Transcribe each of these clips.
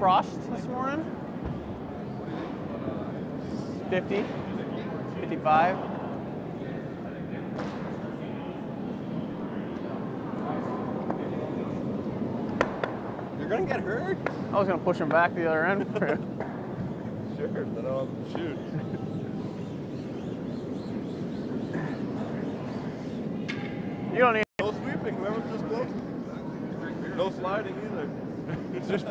frost this morning. 50, 55. You're gonna get hurt? I was gonna push him back the other end. Sure, then I'll shoot. You don't need. No sweeping, remember, just close. No sliding either. It's just.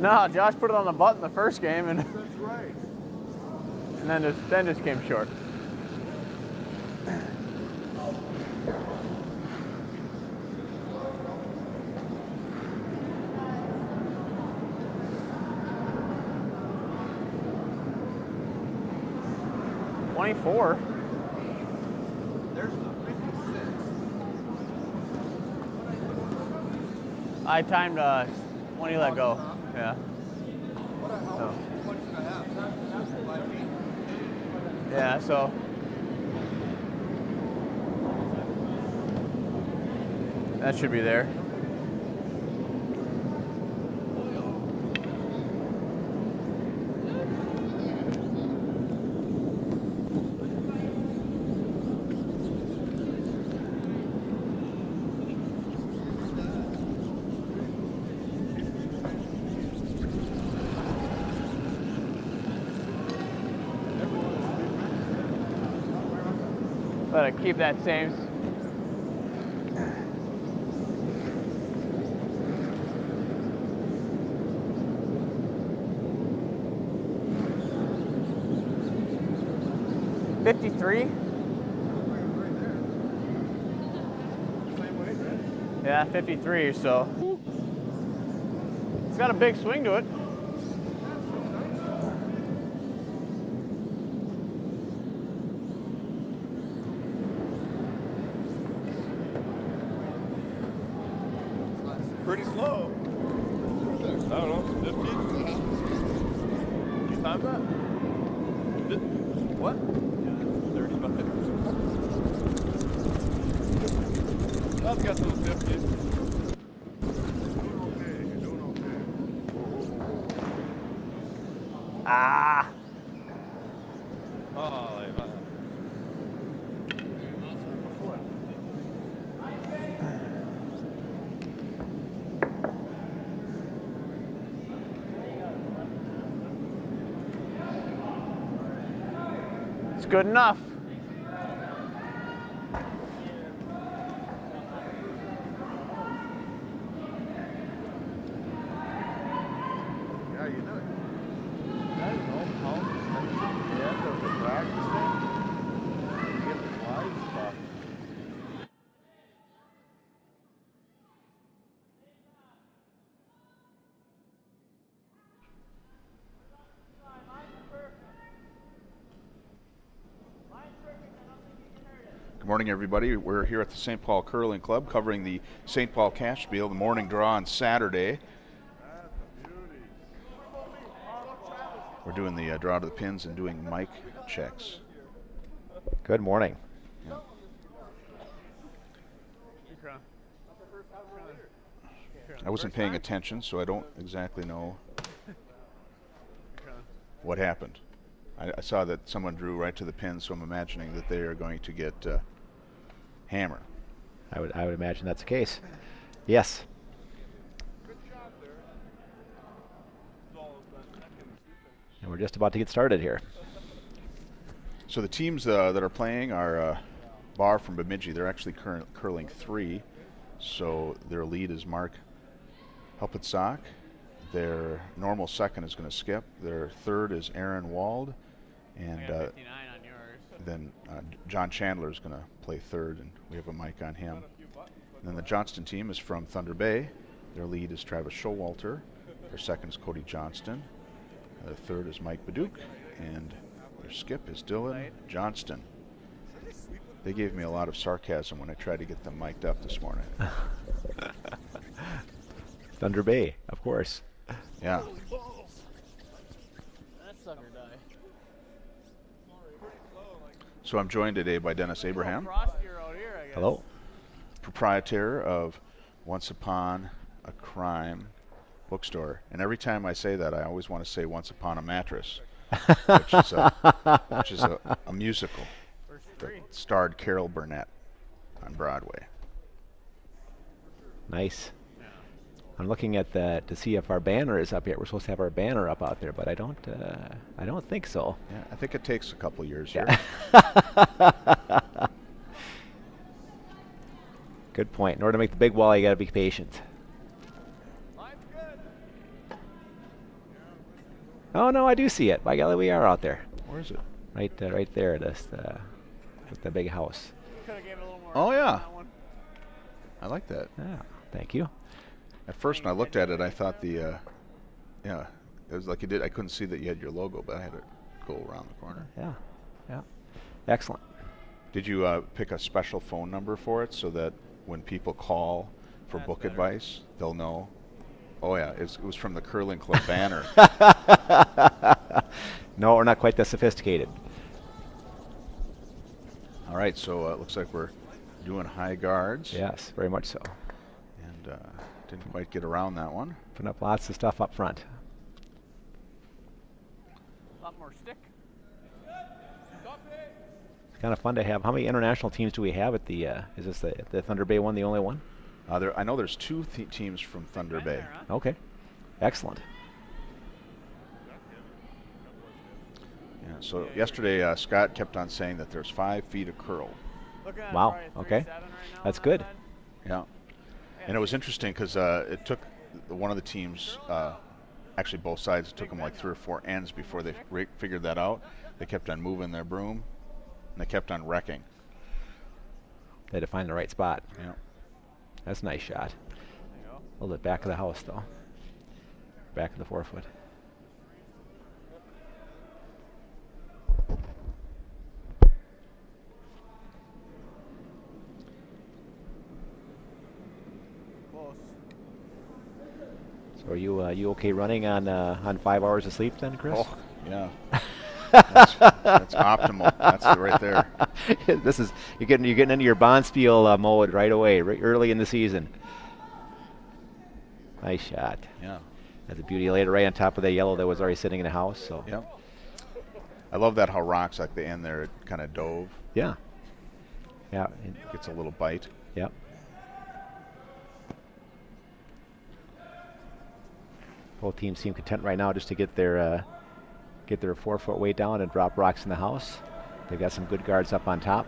No, Josh put it on the button the first game, and That's right. and then just came short. .24. There's the 56. I timed when you let go. Yeah. So. Yeah, so. That should be there. Let it keep that same. $53. Yeah, 53. So it's got a big swing to it. Pretty slow. I don't know, 50? You timed that? What? Yeah, 35. I've got those 50s. You're doing okay. Ah. Oh, It's good enough. yeah, you know it. That is all power. The end of the practicing. You get the wide spot. Good morning, everybody. We're here at the St. Paul Curling Club covering the St. Paul Cash Spiel, the morning draw on Saturday. We're doing the draw to the pins and doing mic checks. Good morning. Yeah. I wasn't paying attention, so I don't exactly know what happened. I saw that someone drew right to the pin, so I'm imagining that they are going to get hammer. I would imagine that's the case. Yes. And we're just about to get started here. So the teams that are playing are Bahr from Bemidji. They're actually curling 3, so their lead is Mark Helpetsak. Their normal second is going to skip. Their third is Aaron Wald, and 59 on yours. then John Chandler is going to play third, and we have a mic on him. And then the Johnston team is from Thunder Bay. Their lead is Travis Showalter. Their second is Cody Johnston. The third is Mike Baduke, and their skip is Dylan Johnston. They gave me a lot of sarcasm when I tried to get them mic'd up this morning. Thunder Bay, of course. Yeah. That sucker died. So I'm joined today by Dennis Abraham, Frostier out here, I guess. Hello. proprietor of Once Upon a Crime bookstore. And every time I say that, I always want to say Once Upon a Mattress, which is a musical that starred Carol Burnett on Broadway. Nice. I'm looking at the to see if our banner is up yet. We're supposed to have our banner up out there, but I don't think so. Yeah, I think it takes a couple years Yeah. here. Good point. In order to make the big wall, you got to be patient. Oh no, I do see it. By golly, we are out there. Where is it? Right there. This with the big house. Could have gave it a little more. Oh, yeah. on that one. I like that. Yeah. Thank you. At first, when I looked at it, I thought it was like you did. I couldn't see that you had your logo, but I had it go around the corner. Yeah. Yeah. Excellent. Did you pick a special phone number for it so that when people call for That's book better. advice, they'll know? Oh yeah, it was from the Curling Club banner. No, we're not quite that sophisticated. All right, so it looks like we're doing high guards. Yes, very much so. And didn't quite get around that one. Putting up lots of stuff up front. A lot more stick. It's kind of fun to have. How many international teams do we have at the? Is this the Thunder Bay one, the only one? I know there's two teams from Thunder Right Bay. there, huh? Okay, excellent. Yeah, so yesterday Scott kept on saying that there's 5 feet of curl. Looking at Wow, probably okay. 37 right now That's on good. that side. Yeah. And it was interesting because it took one of the teams, actually both sides, it took them like 3 or 4 ends before they figured that out. They kept on moving their broom, and they kept on wrecking. They had to find the right spot. Yeah. That's a nice shot. There you go. A little bit back of the house, though. Back of the 4-foot. Close. So are you okay running on 5 hours of sleep then, Chris? Oh, yeah. that's optimal. That's it right there. This is you're getting into your Spiel mode right away, early in the season. Nice shot. Yeah. That's a beauty. Laid it right on top of the yellow that was already sitting in the house. So Yep. I love that how rocks like the end there, it kind of dove. yeah, yeah, and- Gets a little bite. yep. Both teams seem content right now just to get their 4-foot weight down and drop rocks in the house. They've got some good guards up on top.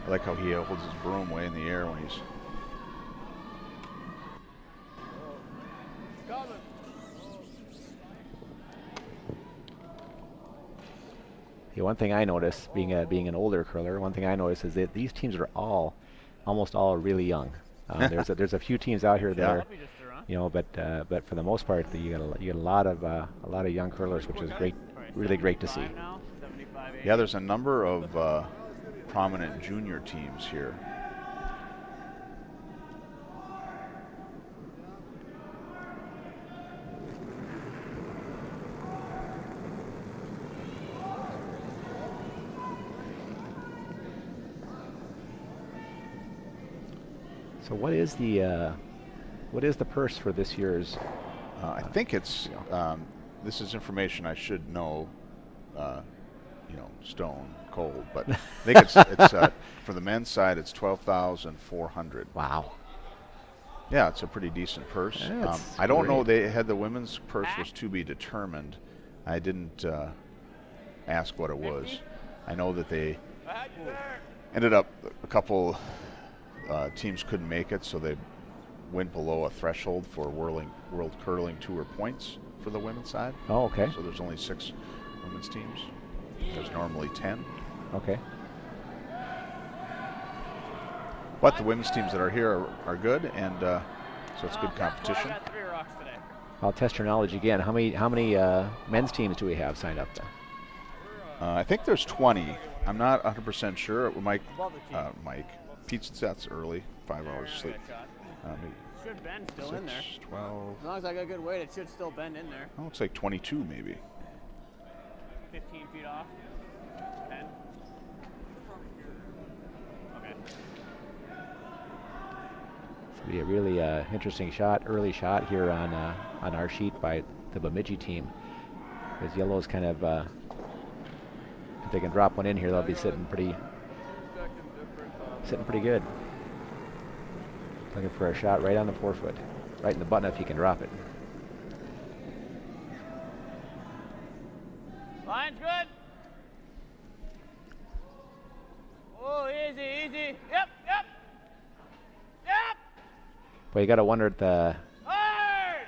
I like how he holds his broom way in the air when he's. Coming. Yeah, one thing I noticed, being an older curler, one thing I noticed is that these teams are almost all really young. There's a few teams out here that are, Puppy just threw, huh? you know, but for the most part, you got a lot of young curlers, which is great, really great to see. 75 now, 75, 80. Yeah, there's a number of prominent junior teams here. So what is the purse for this year's? I think it's, this is information I should know, stone cold, but I think it's for the men's side, it's 12,400. Wow. Yeah, it's a pretty decent purse. That's I don't know, great. they had the women's purse was to be determined. I didn't ask what it was. I know that they ended up, a couple teams couldn't make it, so they went below a threshold for World Curling Tour points for the women's side. Oh, okay. So there's only 6 women's teams. There's normally 10. Okay. But the women's teams that are here are good, and so it's good competition. I'll test your knowledge again. How many men's teams do we have signed up then? I think there's 20. I'm not 100% sure. Mike, Pete, that's early. 5 hours sleep. Should bend still 6, in there. 12. As long as I got good weight, it should still bend in there. Oh, looks like 22 maybe. 15 feet off. 10. Okay. It's going to be a really interesting shot, early shot here on our sheet by the Bemidji team. Because yellow's kind of, if they can drop one in here, they'll be sitting pretty good. Looking for a shot right on the forefoot, right in the button if you can drop it. Line's good. Oh, easy, easy. Yep. But you got to wonder at the. Hard.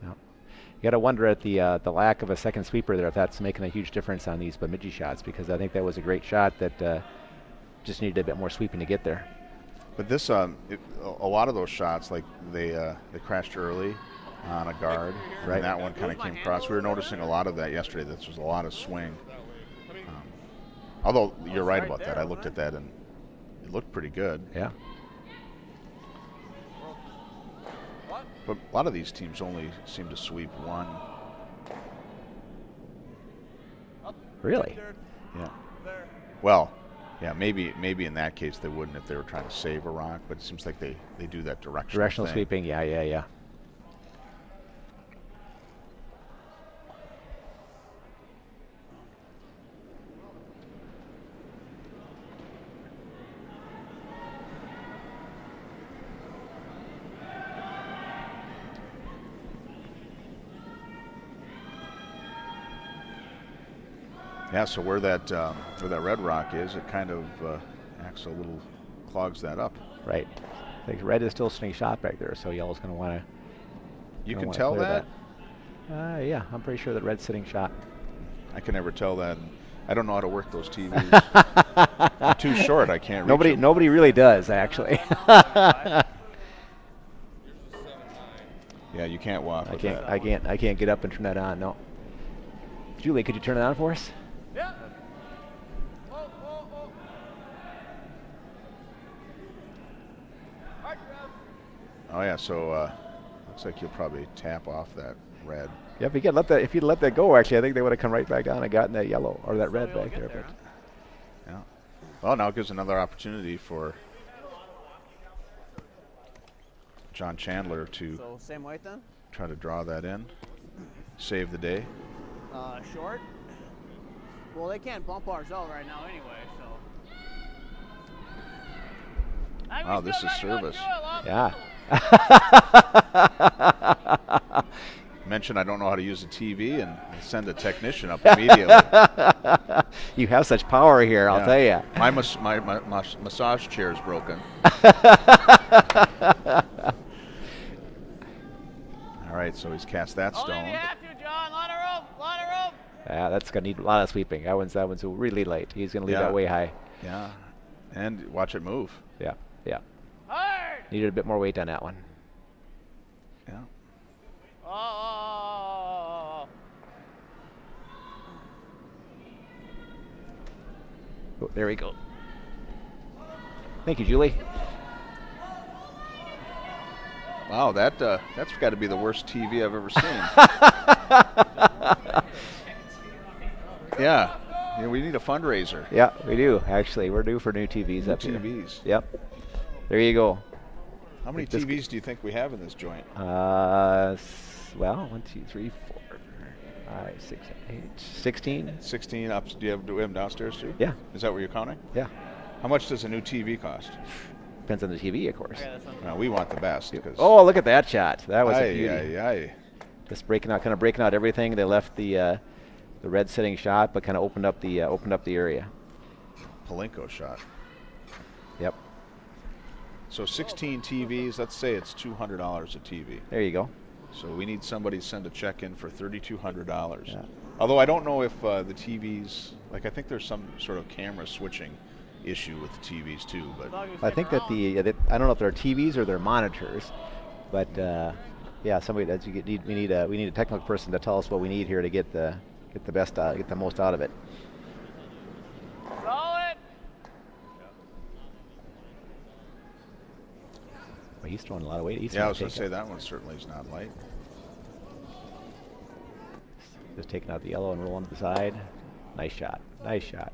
You got to wonder at the lack of a second sweeper there, if that's making a huge difference on these Bemidji shots, because I think that was a great shot that just needed a bit more sweeping to get there. But this, a lot of those shots, like they crashed early on a guard, Right. and that one kind of came across. We were noticing a lot of that yesterday. This was a lot of swing. Although you're right about that. I looked at that and it looked pretty good. Yeah. But a lot of these teams only seem to sweep one. Really? Yeah. Well, yeah, maybe in that case they wouldn't if they were trying to save a rock, but it seems like they do that directional thing. Sweeping, yeah. Yeah, so where that red rock is, it kind of acts a little, clogs that up. Right. I think red is still sitting shot back there, so yellow's going to want to. You can tell that? Yeah, I'm pretty sure that red's sitting shot. I can never tell that. I don't know how to work those TVs. I'm too short. I can't reach them. Nobody really does, actually. Yeah, you can't walk. I can't get up and turn that on. No. Julie, could you turn it on for us? Yeah. Oh yeah, so looks like you'll probably tap off that red. Yeah, if you'd let that go, actually, I think they would have come right back on and gotten that yellow or that red back there. But yeah. Well, now it gives another opportunity for John Chandler to same weight then? Try to draw that in, save the day. Short. Well, they can't bump ours out right now anyway, so. Wow, this is service. Yeah. Mention I don't know how to use a TV and send a technician up immediately. You have such power here, I'll tell you. My massage chair is broken. All right, so he's cast that stone. Only if you have to, John. Lot of room. Yeah, that's going to need a lot of sweeping. That one's really late. He's going to leave that way high. Yeah, and watch it move. Yeah. Hard. Needed a bit more weight on that one. Yeah. Oh. Oh, there we go. Thank you, Julie. Wow, that's got to be the worst TV I've ever seen. Yeah, we need a fundraiser. Yeah, we do. Actually, we're due for new TVs up here. TVs. Yep. There you go. How many TVs do you think we have in this joint? Well, 1, 2, 3, 4, 5, 6, 8, 16. 16 up. Do we have them downstairs too? Yeah. Is that what you're counting? Yeah. How much does a new TV cost? Depends on the TV, of course. We want the best. Oh, look at that shot. That was a beauty. Just kind of breaking out everything. They left the red sitting shot, but kind of opened up the area. Palenko shot. Yep. So 16 TVs. Let's say it's $200 a TV. There you go. So we need somebody to send a check in for $3,200. Yeah. Although I don't know if the TVs, I think there's some sort of camera switching issue with the TVs too. But I think that I don't know if they're TVs or they're monitors, but yeah, somebody that we need a technical person to tell us what we need here to get the best get the most out of it. Solid. Well, he's throwing a lot of weight. Yeah, I was going to say that one certainly is not light. Just taking out the yellow and rolling to the side. Nice shot. Nice shot.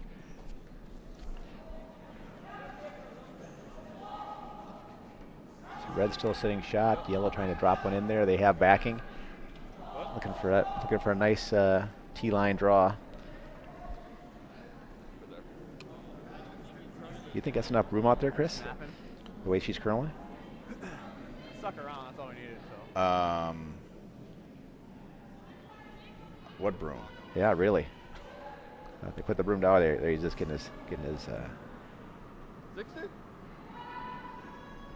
So red's still sitting shot. Yellow trying to drop one in there. They have backing. Looking for a nice T-line draw. You think that's enough room out there, Chris? The way she's curling? Suck around, that's all we needed. So. What broom? Yeah, really. They put the broom down there. He's just getting his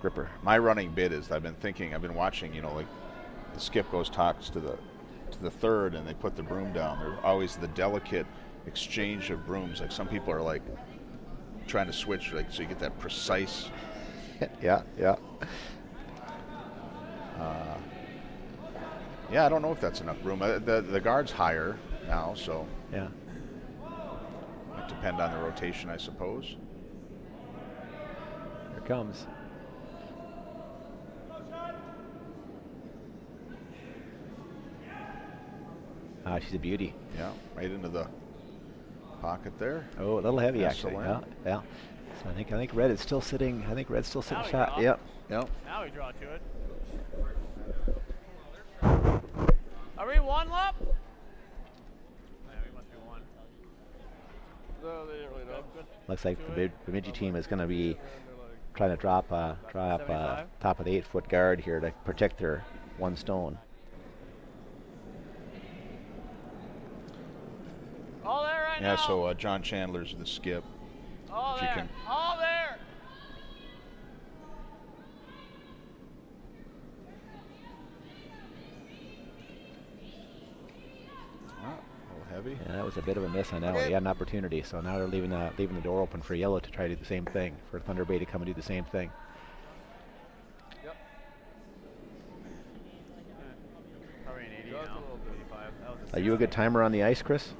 gripper. My running bit is I've been watching, you know, like the skip talks to the third and they put the broom down. There's always the delicate exchange of brooms. Like some people are like trying to switch, like so you get that precise. Yeah. Yeah, I don't know if that's enough room. The guard's higher now, so yeah. Might depend on the rotation, I suppose. Here it comes. She's a beauty. Yeah, right into the pocket there. Oh, a little heavy actually. Excellent. Yeah. So I think red is still sitting. I think red's still sitting shot. Yep. Yep. Now we draw to it. Are we one lap? Yeah, we must be one. No, they didn't really know. Looks like the Bemidji team is going to be trying to drop top of the 8-foot guard here to protect their one stone. All there right now. Yeah, so John Chandler's the skip. All If there. you can. All there. Heavy. Yeah, that was a bit of a miss on that one. He had an opportunity, so now they're leaving the door open for yellow to try to do the same thing, for Thunder Bay to come and do the same thing. Yep. Probably an 80 now. 85. That was Are you a good timer on the ice, Chris?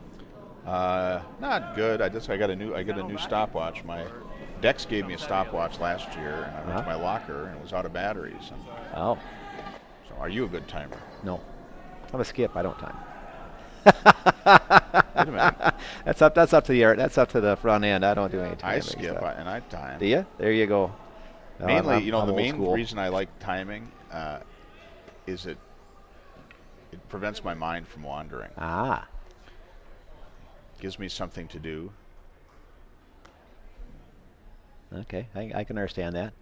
Not good. I got a new stopwatch. My Dex gave me a stopwatch last year, and I went to my locker and it was out of batteries. Oh. So, are you a good timer? No. I'm a skip. I don't time. Wait a minute. That's up to the front end. I don't do any timing. I skip and I time. Do you? There you go. No, Mainly, I'm the old main school. reason I like timing is it prevents my mind from wandering. Ah. Gives me something to do. Okay, I can understand that.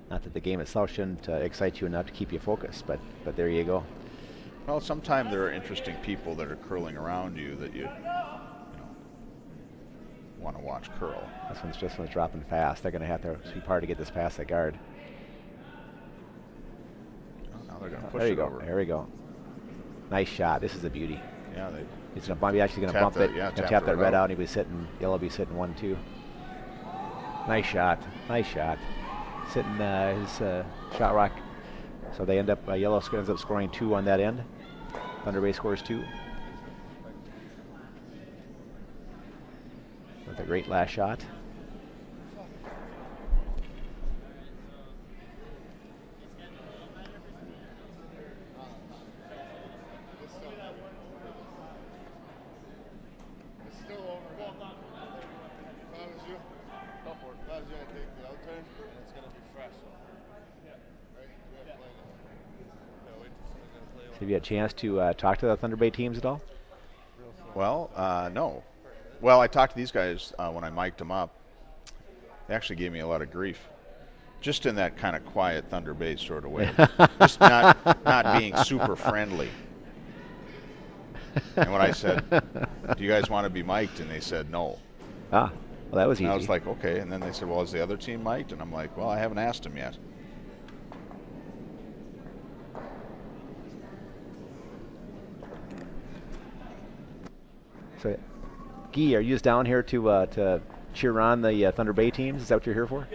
Not that the game itself shouldn't excite you enough to keep you focused, but there you go. Well, sometimes there are interesting people that are curling around you that you want to watch curl. This one's dropping fast. They're going to have to sweep hard to get this past the guard. Oh, now they're going to push there you it go. over. There we go. Nice shot. This is a beauty. Yeah, he's going to bump. He's actually going to bump it. Yeah, tap that red out. And yellow will be sitting 1-2. Nice shot. Nice shot. Sitting his shot rock. So they end up yellow ends up scoring 2 on that end. Thunder Bay scores 2. With a great last shot. Have you had a chance to talk to the Thunder Bay teams at all? Well, no. Well, I talked to these guys when I mic'd them up. They actually gave me a lot of grief. Just in that kind of quiet Thunder Bay sort of way. Just not being super friendly. And when I said, do you guys want to be mic'd? And they said no. Ah, well, that was easy. And I was like, okay. And then they said, well, is the other team mic'd? And I'm like, well, I haven't asked them yet. So, Guy, are you just down here to cheer on the Thunder Bay teams? Is that what you're here for?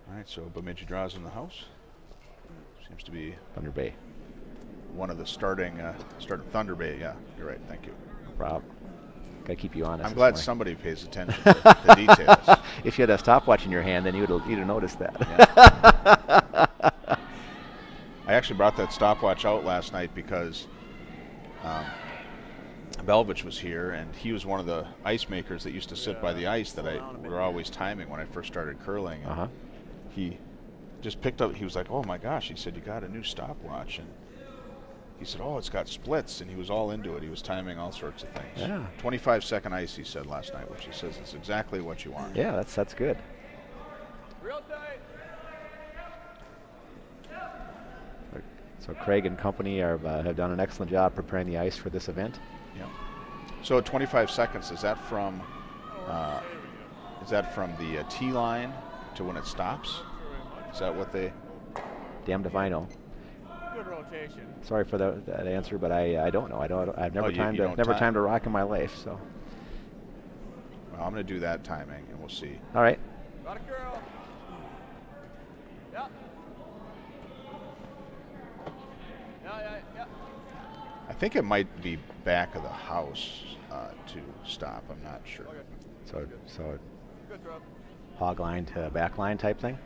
All right, so Bemidji draws in the house. Seems to be Thunder Bay. one of the starting Thunder Bay. Yeah, you're right. Thank you. No problem. Got to keep you honest. I'm glad somebody pays attention to the details. If you had a stopwatch in your hand, then you'd have noticed that. Yeah. I actually brought that stopwatch out last night because Belvich was here, and he was one of the ice makers that used to sit by the ice that I were always timing when I first started curling. And he just picked up. He was like, "Oh my gosh!" He said, "You got a new stopwatch?" And he said, "Oh, it's got splits," and he was all into it. He was timing all sorts of things. Yeah. 25-second ice, he said last night, which he says is exactly what you want. Yeah, that's good. Real tight. So Craig and company have done an excellent job preparing the ice for this event. Yeah. So 25 seconds, is that from the tee line to when it stops? Is that what they? Damned if I know. Good rotation. Sorry for that answer, but I don't know. I've never you timed a rock in my life. So. Well, I'm going to do that timing, and we'll see. All right. Got a girl. Yeah. Yeah. I think it might be back of the house to stop. I'm not sure. Okay. So Good throw. hog line to back line type thing.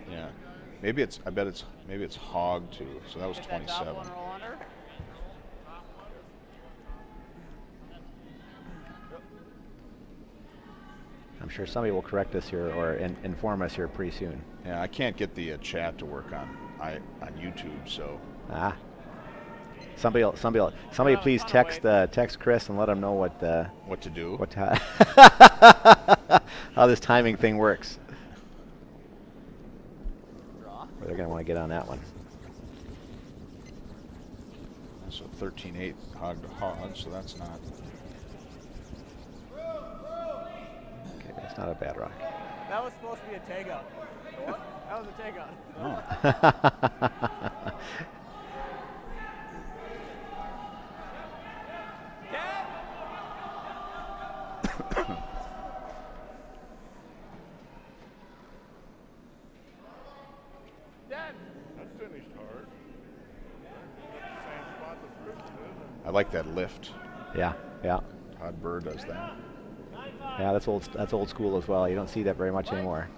Yeah. Maybe it's hog too. So that was Hit that top 27. one, roll under. I'm sure somebody will correct us here or inform us here pretty soon. Yeah, I can't get the chat to work on YouTube, so. Somebody please text Chris and let him know what to do. How this timing thing works. Draw. They're going to want to get on that one. So 13-8 hog to hog, so that's not. Okay, that's not a bad rock. That was supposed to be a tag out. What? That was a tag out. Oh. That finished hard. Same spot the first did. I like that lift. Yeah. Todd Burr does that. Yeah, that's old school as well. You don't see that very much anymore.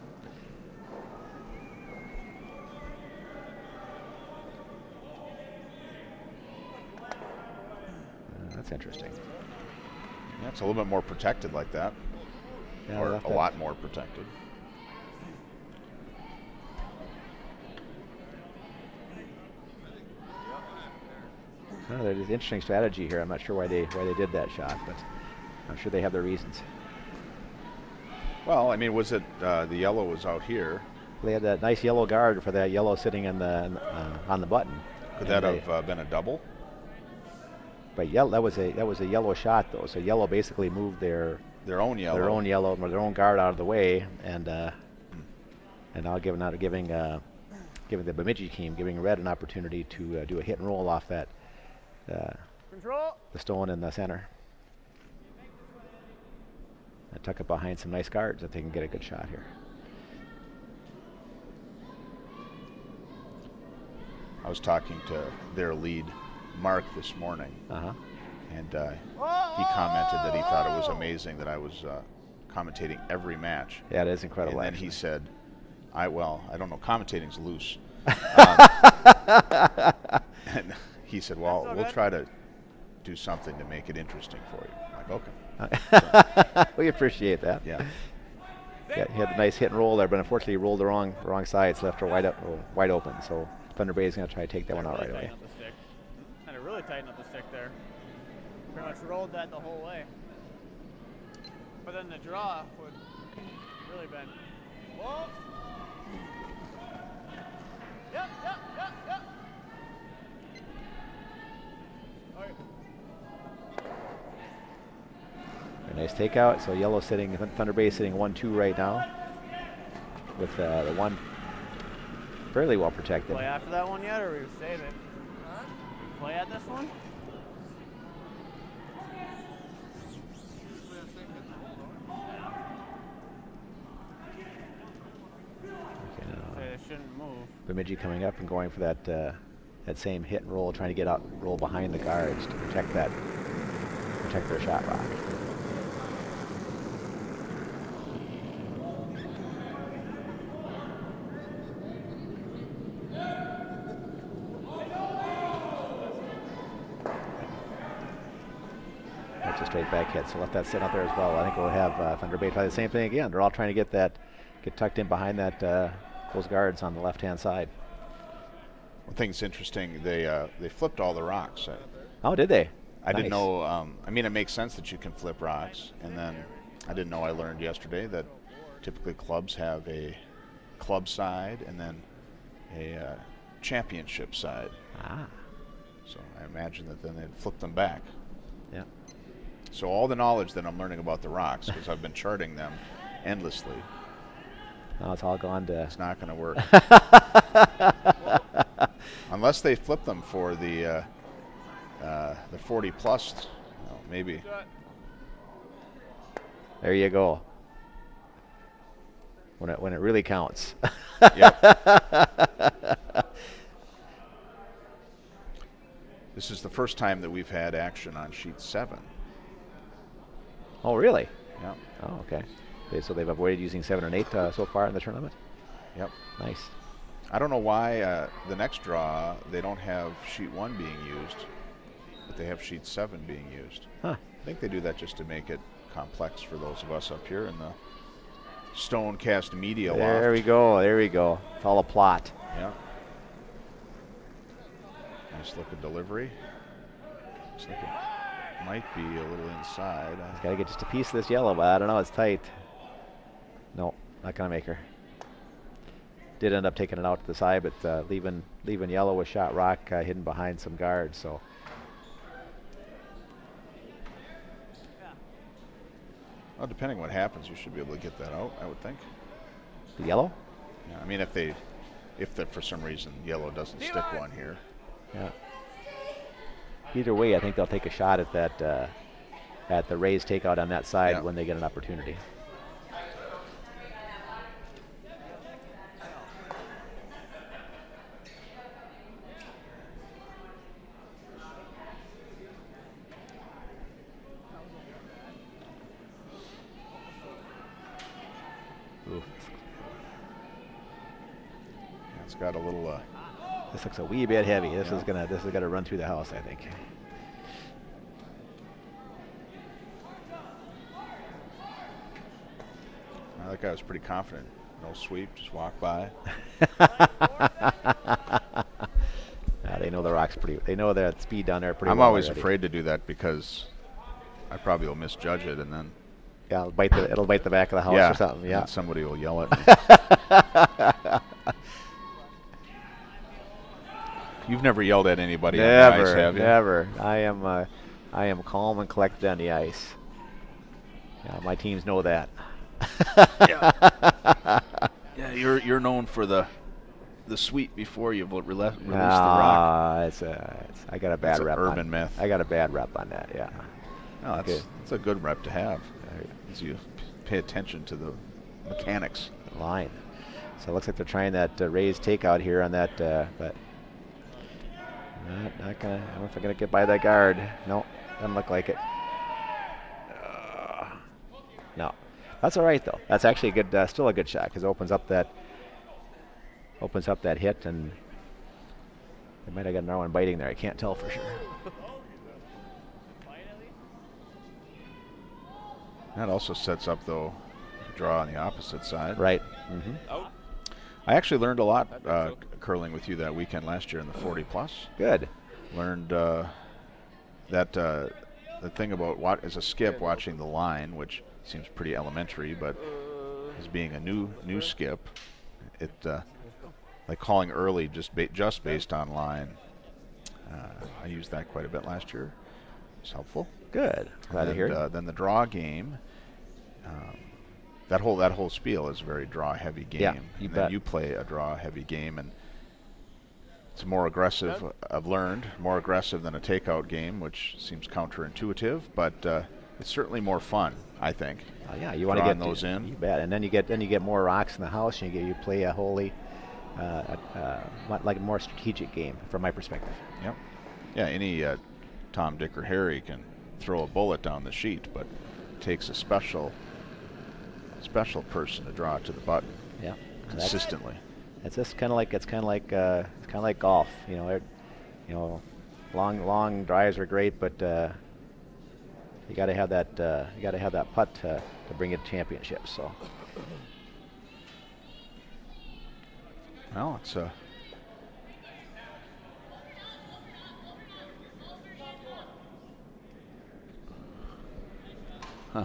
That's interesting. Yeah, it's a little bit more protected like that. Yeah, or a lot more protected. There's an interesting strategy here. I'm not sure why they did that shot, but I'm sure they have their reasons. Well, I mean, was it the yellow was out here? They had that nice yellow guard for that yellow sitting in the on the button. Could that have been a double? But that was a yellow shot though. So yellow basically moved their own yellow or their own guard out of the way, and now giving the Bemidji team, giving red an opportunity to do a hit and roll off that Control. the stone in the center. And tuck it behind some nice guards that they can get a good shot here. I was talking to their lead, Mark, this morning, and he commented that he thought it was amazing that I was commentating every match. Yeah, it is incredible. And then he said, I don't know, commentating's loose. And he said, well, we'll try to do something to make it interesting for you. I'm like, okay. We appreciate that. Yeah. Yeah, he had a nice hit and roll there, but unfortunately he rolled the wrong sides, left her wide open. So Thunder Bay is going to try to take that one out right away. Kind of really tighten up the stick there. Pretty much rolled that the whole way. But then the draw would really bend. Whoa. Yep. Okay. Very nice takeout. So yellow sitting, Thunder Bay sitting 1-2 right now. with the one fairly well protected. Play after that one yet, or we save it? Play at this one? Okay, now, Say it shouldn't move. Bemidji coming up and going for that that same hit and roll, trying to get out, roll behind the guards to protect their shot rock. That's a straight back hit, so let that sit out there as well. I think we'll have Thunder Bay try the same thing again. They're all trying to get tucked in behind that those guards on the left-hand side. One thing that's interesting, they flipped all the rocks. Oh, did they? I didn't know. I mean, it makes sense that you can flip rocks, and then I didn't know. I learned yesterday that typically clubs have a club side and then a championship side. Ah. So I imagine that then they'd flip them back. Yeah. So all the knowledge that I'm learning about the rocks, because I've been charting them endlessly. Oh, it's all gone to. It's not going to work. Unless they flip them for the 40 plus, maybe. There you go. When it really counts. Yep. This is the first time that we've had action on sheet 7. Oh, really? Yeah. Oh, okay. So they've avoided using 7 and 8 so far in the tournament? Yep. Nice. I don't know why the next draw they don't have sheet 1 being used, but they have sheet 7 being used. Huh. I think they do that just to make it complex for those of us up here in the Stonecast Media Loft. There we go. There we go. It's all a plot. Yeah. Nice look at delivery. Looks like it might be a little inside. Got to get just a piece of this yellow, but I don't know. It's tight. No, not going to make her. Did end up taking it out to the side, but leaving yellow with shot rock hidden behind some guards. So. Well, depending what happens, you should be able to get that out, I would think. The yellow? Yeah, I mean, if for some reason yellow doesn't stick one here. Yeah. Either way, I think they'll take a shot at that at the raised takeout on that side when they get an opportunity. Ooh. It's got a little. This looks a wee bit heavy. This is gonna run through the house, I think. That guy was pretty confident. No sweep, just walk by. They know the rock's pretty. They know that speed down there pretty. I'm well always already. afraid to do that because I probably will misjudge it, and then. Yeah, it'll bite the back of the house or something. Yeah. And somebody will yell at me. You've never yelled at anybody on the ice, have you? Never. I am calm and collected on the ice. Yeah, my teams know that. Yeah, you're known for the sweep before you release the rock. I got a bad rep. That's an urban myth. I got a bad rep on that. Yeah. No, that's a good rep to have. As you pay attention to the mechanics. Line. So it looks like they're trying that raised takeout here on that, but not gonna. I don't know if they're gonna get by that guard. No, doesn't look like it. No, that's all right though. That's actually a good, still a good shot because it opens up that hit, and they might have got another one biting there. I can't tell for sure. That also sets up though, the draw on the opposite side. Right. I actually learned a lot curling with you that weekend last year in the 40 plus. Good. Learned that the thing about as a skip watching the line, which seems pretty elementary, but as being a new skip, it like calling early just based on line. I used that quite a bit last year. It's helpful. Good. Glad to hear it. Then the draw game. that whole Spiel is a very draw-heavy game. Yeah, you and bet. then you play a draw-heavy game, and it's more aggressive. I've learned more aggressive than a takeout game, which seems counterintuitive, but it's certainly more fun, I think. Yeah, you want to get those in. You bet, and then you get more rocks in the house, and you play a wholly like a more strategic game from my perspective. Yep. Yeah, any Tom, Dick, or Harry can throw a bullet down the sheet, but it takes a special person to draw it to the button. Yeah, consistently. It's just kind of like golf. You know, long drives are great, but you got to have that putt to bring you to championships. So. Well, it's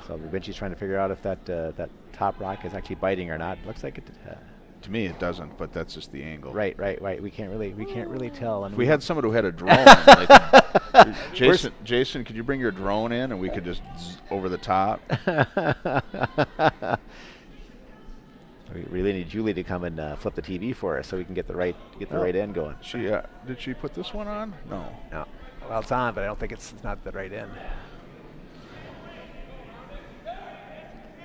So Vinci's trying to figure out if that top rock is actually biting or not. Looks like it. To me, it doesn't, but that's just the angle. Right. We can't really tell. And if we had someone who had a drone, like, Jason, could you bring your drone in and we could just over the top? We really need Julie to come and flip the TV for us so we can get the right end going. Did she put this one on? No. Well, it's on, but I don't think it's not the right end.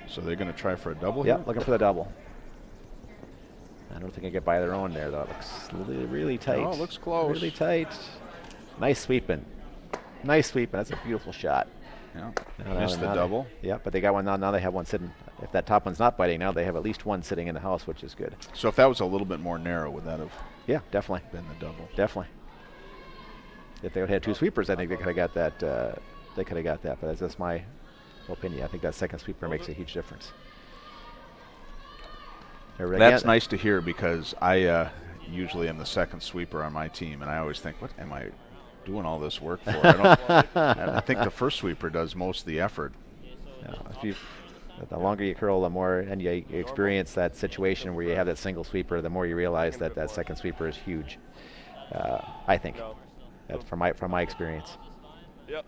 So they're going to try for a double here? Yeah, looking for the double. I don't think I get by their own there, though. It looks really tight. Oh, it looks close. Really tight. Nice sweeping. That's a beautiful shot. Yeah. Missed the double. Yeah, but they got one now. Now they have one sitting. If that top one's not biting, now they have at least one sitting in the house, which is good. So if that was a little bit more narrow, would that have? Yeah, definitely. Been the double. Definitely. If they would have had two sweepers, I think they could have got that. But that's just my opinion. I think that second sweeper makes a huge difference. That's nice to hear, because I usually am the second sweeper on my team, and I always think, what am I doing all this work for? I think the first sweeper does most of the effort. The longer you curl, the more, and you experience that situation where you have that single sweeper, the more you realize that second sweeper is huge. I think that's from my experience. Yep.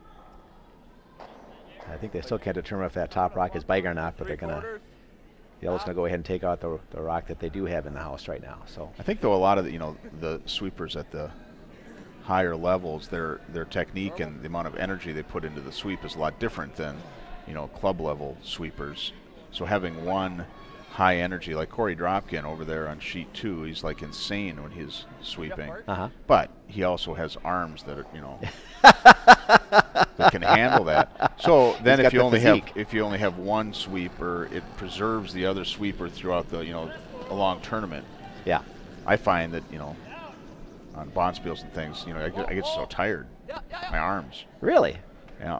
I think they still can't determine if that top rock is biting or not, but Yellow's going to go ahead and take out the rock that they do have in the house right now. So I think, though, a lot of the sweepers at the higher levels, their technique and the amount of energy they put into the sweep is a lot different than club level sweepers. So having one high energy, like Corey Dropkin over there on sheet 2, he's like insane when he's sweeping. But he also has arms that are that can handle that. So then if you only have one sweeper, it preserves the other sweeper throughout the a long tournament. Yeah. I find that on bond spiels and things, I get so tired. My arms. Really? Yeah.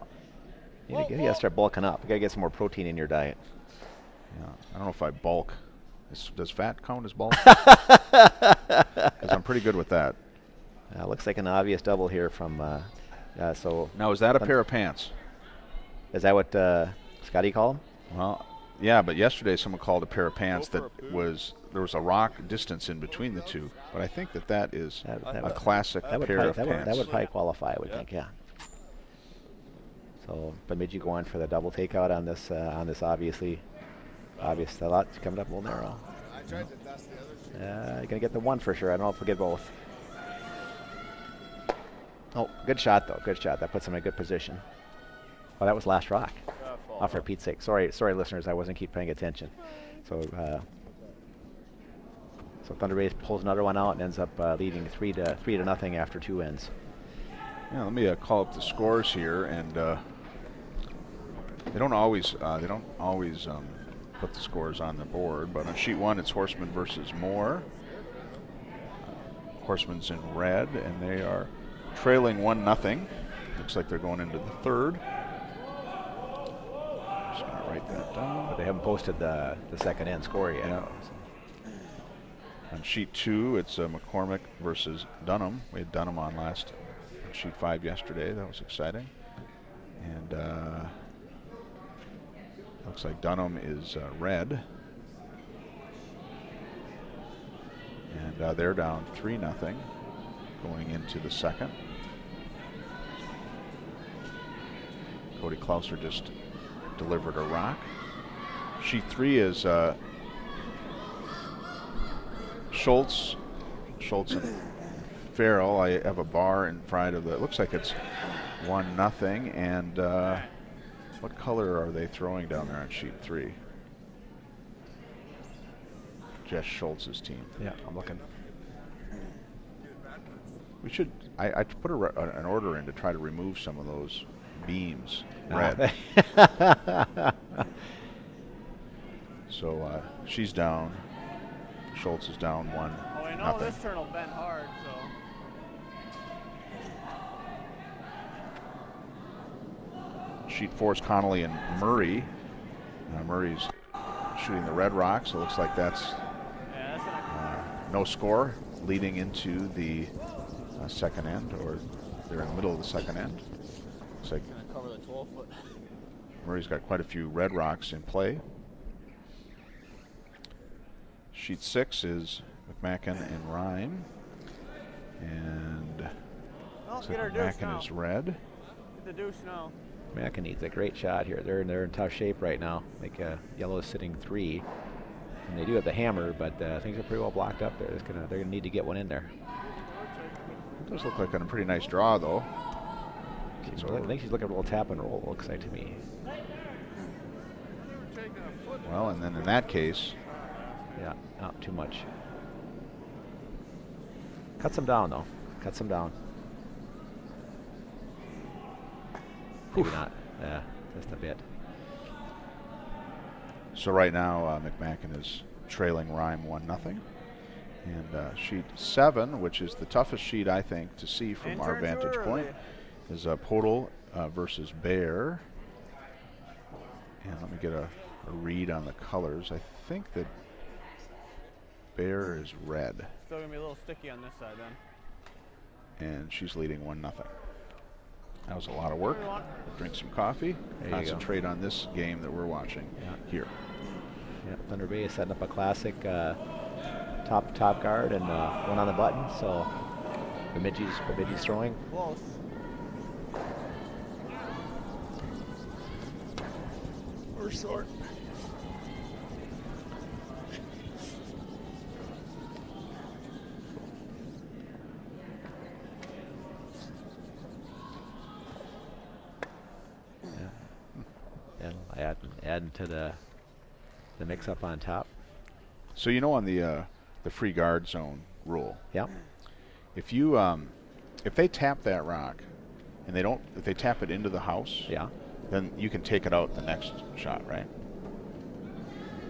You gotta start bulking up. You gotta get some more protein in your diet. Yeah. I don't know if I bulk. Does fat count as bulk? Because I'm pretty good with that. Looks like an obvious double here from. So now, is that a pair of pants? Is that what Scotty called them? Well, yeah, but yesterday someone called a pair of pants there was a rock distance in between the two. But I think that is a classic pair of pants. That would probably qualify, I would think, yeah. So Bemidji going for the double takeout on this obviously obvious. A lot coming up a little narrow. You're gonna get the one for sure. I don't know if we'll get both. Oh, good shot though. Good shot. That puts him in a good position. Oh, that was last rock. Oh, for Pete's sake. Sorry, listeners. I wasn't paying attention. So Thunder Bay pulls another one out and ends up leading 3-0 after 2 ends. Yeah, let me call up the scores here, and they don't always put the scores on the board. But on sheet 1, it's Horseman versus Moore. Horseman's in red, and they are trailing 1-0. Looks like they're going into the third. Just gonna write that down. But they haven't posted the second end score yet. Yeah. On sheet 2, it's McCormick versus Dunham. We had Dunham on sheet 5 yesterday. That was exciting. And looks like Dunham is red. And they're down 3-0 going into the second. Cody Klauser just delivered a rock. Sheet 3 is Schultz and Farrell. I have a Bahr in front of it. Looks like it's 1-0. And what color are they throwing down there on sheet 3? Jess Schultz's team. Yeah, I'm looking. We should. I put an order in to try to remove some of those beams. Red. So she's down. Schultz is down 1-0. Oh, I know this turn will bend hard, so. Sheet 4 is Connolly and Murray. Murray's shooting the red rock, so it looks like that's no score leading into the second end, or they're in the middle of the second end. Looks like Gonna cover the 12-foot. Murray's got quite a few red rocks in play. Sheet 6 is McMacken and Rhyme. And looks like McMacken is red. Get the deuce now. McMacken needs a great shot here. They're in tough shape right now. Like yellow is sitting 3. And they do have the hammer, but things are pretty well blocked up there. They're gonna need to get one in there. It does look like a pretty nice draw, though. I think she's looking for a little tap and roll, looks like to me. Well, and then in that case, yeah, not too much. Cuts them down, though. Cuts them down. Maybe not. Yeah, just a bit. so right now McMacken is trailing Rhyme 1-0. And sheet 7, which is the toughest sheet, I think, to see from our vantage point, is Podol versus Bahr. And let me get a read on the colors. I think that Bahr is red. Still going to be a little sticky on this side then. And she's leading 1-0. That was a lot of work. Drink some coffee. Concentrate on this game that we're watching here. Yeah, Thunder Bay is setting up a classic top guard and one on the button. So Bemidji's throwing. Close. We're short. And adding to the mix up on top. So you know on the free guard zone rule. Yeah. If you if they tap that rock and if they tap it into the house, then you can take it out the next shot, right?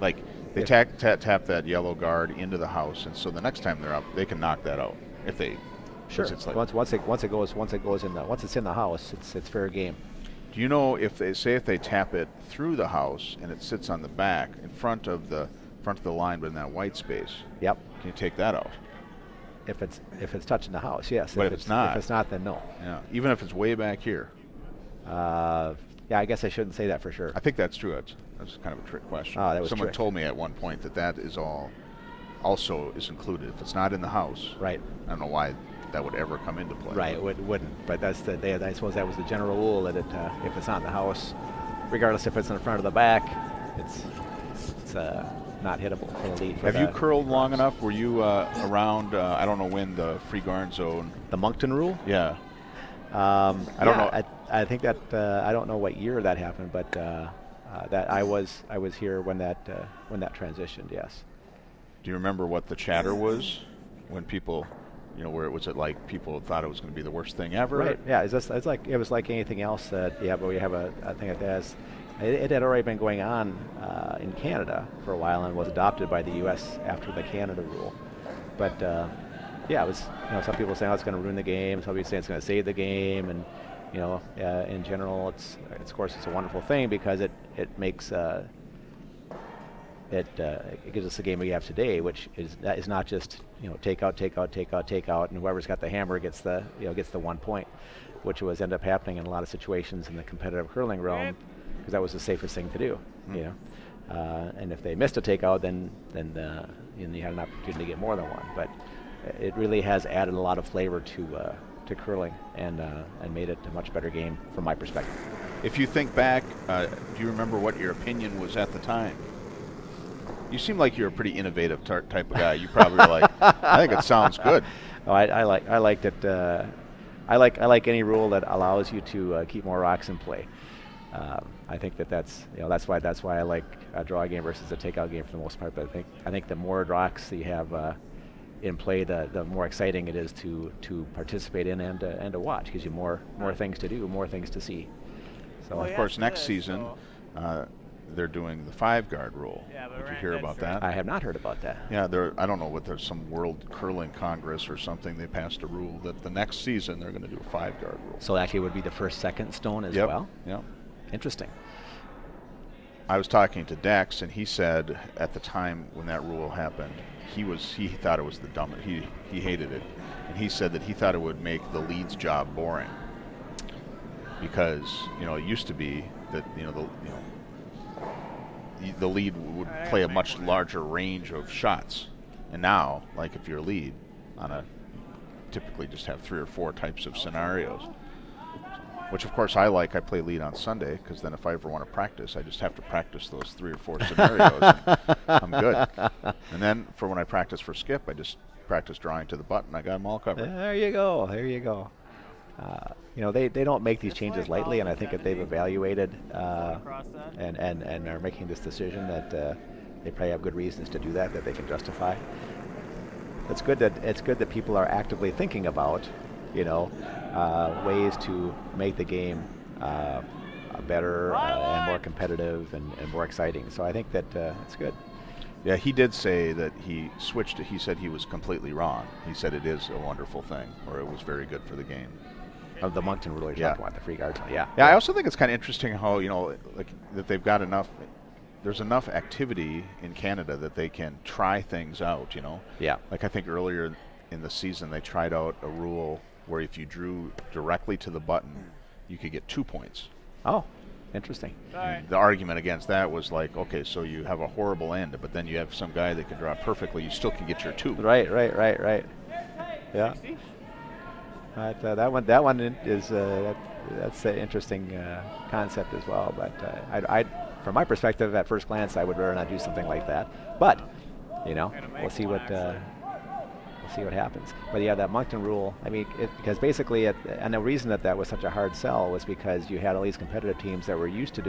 Like they tap that yellow guard into the house, and so the next time they're up, they can knock that out if they. Sure. It's like once it's in the house, it's fair game. Do you know if they tap it through the house and it sits on the back in front of the line, but in that white space? Yep. Can you take that out? If it's touching the house, yes. But if it's not, then no. Yeah. Even if it's way back here. Yeah, I guess I shouldn't say that for sure. I think that's true. That's kind of a trick question. Oh, that was Someone told me at one point that is all also is included. If it's not in the house, right? I don't know why that would ever come into play. Right, it wouldn't. But I suppose that was the general rule that if it's not in the house, regardless if it's in the front or the back, it's not hittable for the lead. Have you curled long enough? Were you around? I don't know when the free guard zone. The Moncton rule? Yeah. I don't know. I think that I don't know what year that happened, but that I was here when that transitioned. Yes. Do you remember what the chatter was when people? Where it was like people thought it was going to be the worst thing ever. Right. Yeah. It was like anything else that but we have a thing like that. It had already been going on in Canada for a while and was adopted by the U.S. after the Canada rule. But it was some people saying it's going to ruin the game. Some people saying it's going to save the game, and in general, of course it's a wonderful thing because it makes. It gives us the game we have today, which is not just take out, and whoever's got the hammer gets the 1 point, which was end up happening in a lot of situations in the competitive hurling realm because that was the safest thing to do. And if they missed a takeout, then you had an opportunity to get more than one. But it really has added a lot of flavor to curling and made it a much better game from my perspective. If you think back, do you remember what your opinion was at the time? You seem like you're a pretty innovative type of guy. You probably are like, I think it sounds good. Oh, I like that. I like any rule that allows you to keep more rocks in play. I think that's why I like a draw game versus a takeout game for the most part. But I think the more rocks you have in play, the more exciting it is to participate in and to watch. Gives you more things to do, more things to see. So of course, next season they're doing the 5-guard rule. Yeah, but did you hear about that? I have not heard about that. Yeah, I don't know what there's some World Curling Congress or something. They passed a rule that the next season they're going to do a 5-guard rule. So actually, it would be the first second stone as Yep. well. Yep. Interesting. I was talking to Dex, and he said at the time when that rule happened, he thought it was the dumbest. He hated it, and he said that he thought it would make the lead's job boring because it used to be that the lead would play a much larger range of shots, and now, like if you're a lead typically just have 3 or 4 types of scenarios. Which, of course, I like. I play lead on Sunday because then if I ever want to practice, I just have to practice those 3 or 4 scenarios. And I'm good. And then for when I practice for skip, I just practice drawing to the button. I got them all covered. There you go. There you go. They don't make these changes lightly, and I think that they've evaluated and are making this decision that they probably have good reasons to do that they can justify. It's good that people are actively thinking about ways to make the game better and more competitive and more exciting. So I think that it's good. Yeah, he did say that he switched it. He said he was completely wrong. He said it is a wonderful thing, or it was very good for the game. Of the Moncton rule you're talking about, the free guards. Yeah. Yeah, I also think it's kind of interesting how, like that they've got enough, there's enough activity in Canada that they can try things out, Yeah. Like I think earlier in the season they tried out a rule where if you drew directly to the button, you could get 2 points. Oh, interesting. The argument against that was like, okay, so you have a horrible end, but then you have some guy that can draw perfectly, you still can get your 2. Right. Yeah. That one is that's an interesting concept as well. But I from my perspective, at first glance, I would rather not do something like that. But we'll see what happens. But yeah, that Moncton rule. I mean, because basically, and the reason that was such a hard sell was because you had all these competitive teams that were used to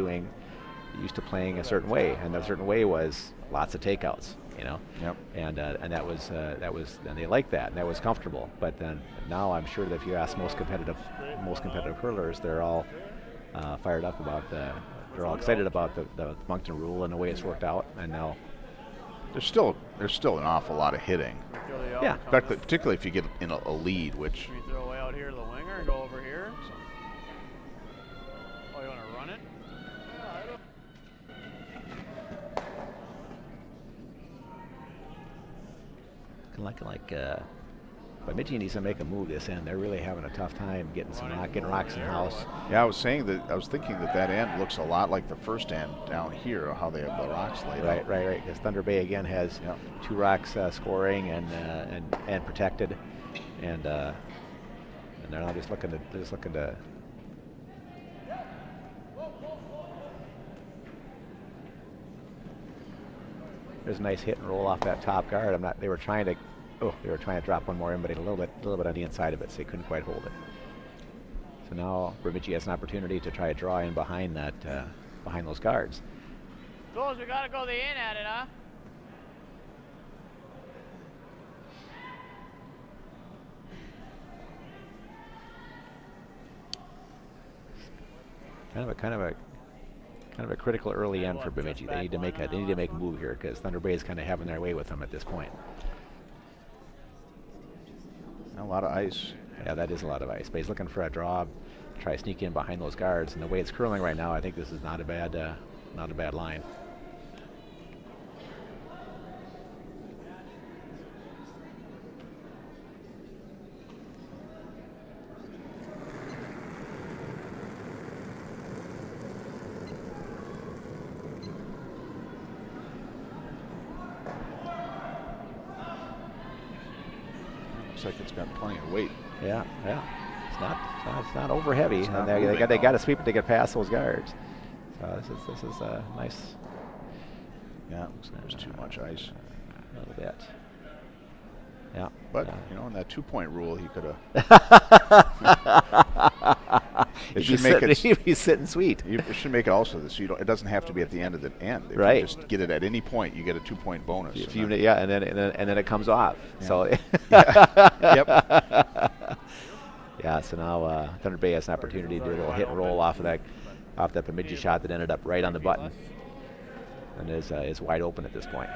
playing a certain way, and that certain way was lots of takeouts. Yep. And that was and they liked that, and that was comfortable. But then now I'm sure that if you ask most competitive hurlers, they're all fired up about they're all excited about the Moncton rule and the way it's worked out. And now there's still an awful lot of hitting. Yeah. Particularly if you get in a lead, which. Can you throw away out here to the winger and go over here? Oh, you want to run it? But Bemidji needs to make a move this end. They're really having a tough time getting rocks in house. Yeah, I was thinking that end looks a lot like the first end down here, how they have the rocks laid out. Right. Because Thunder Bay again has 2 rocks scoring and protected, and they're not just looking to. There's a nice hit and roll off that top guard. They were trying to drop one more in, but a little bit on the inside of it, so they couldn't quite hold it. So now Bemidji has an opportunity to try to draw in behind those guards. Jules, we gotta go the in at it, huh? Kind of a critical early end for Bemidji. They need to make a move here because Thunder Bay is kind of having their way with them at this point. A lot of ice. Yeah, that is a lot of ice. But he's looking for a draw, try to sneak in behind those guards. And the way it's curling right now, I think this is not a bad line. Looks like it's got plenty of weight. Yeah. It's not over heavy, and they got to sweep it to get past those guards. So this is a Yeah, there's too much ice. A little bit. Yeah. But, you know, in that 2-point rule, he could have. It He'd should make it. he'd be sitting sweet. It should make it also this. You don't. It doesn't have to be at the end of the end. If Right. you just get it at any point, you get a 2-point bonus. If you, yeah, and then it comes off. Yeah. So. Yep. Yeah. So now Thunder Bay has an opportunity to do a little hit and roll off that Bemidji shot that ended up right on the button, and is wide open at this point.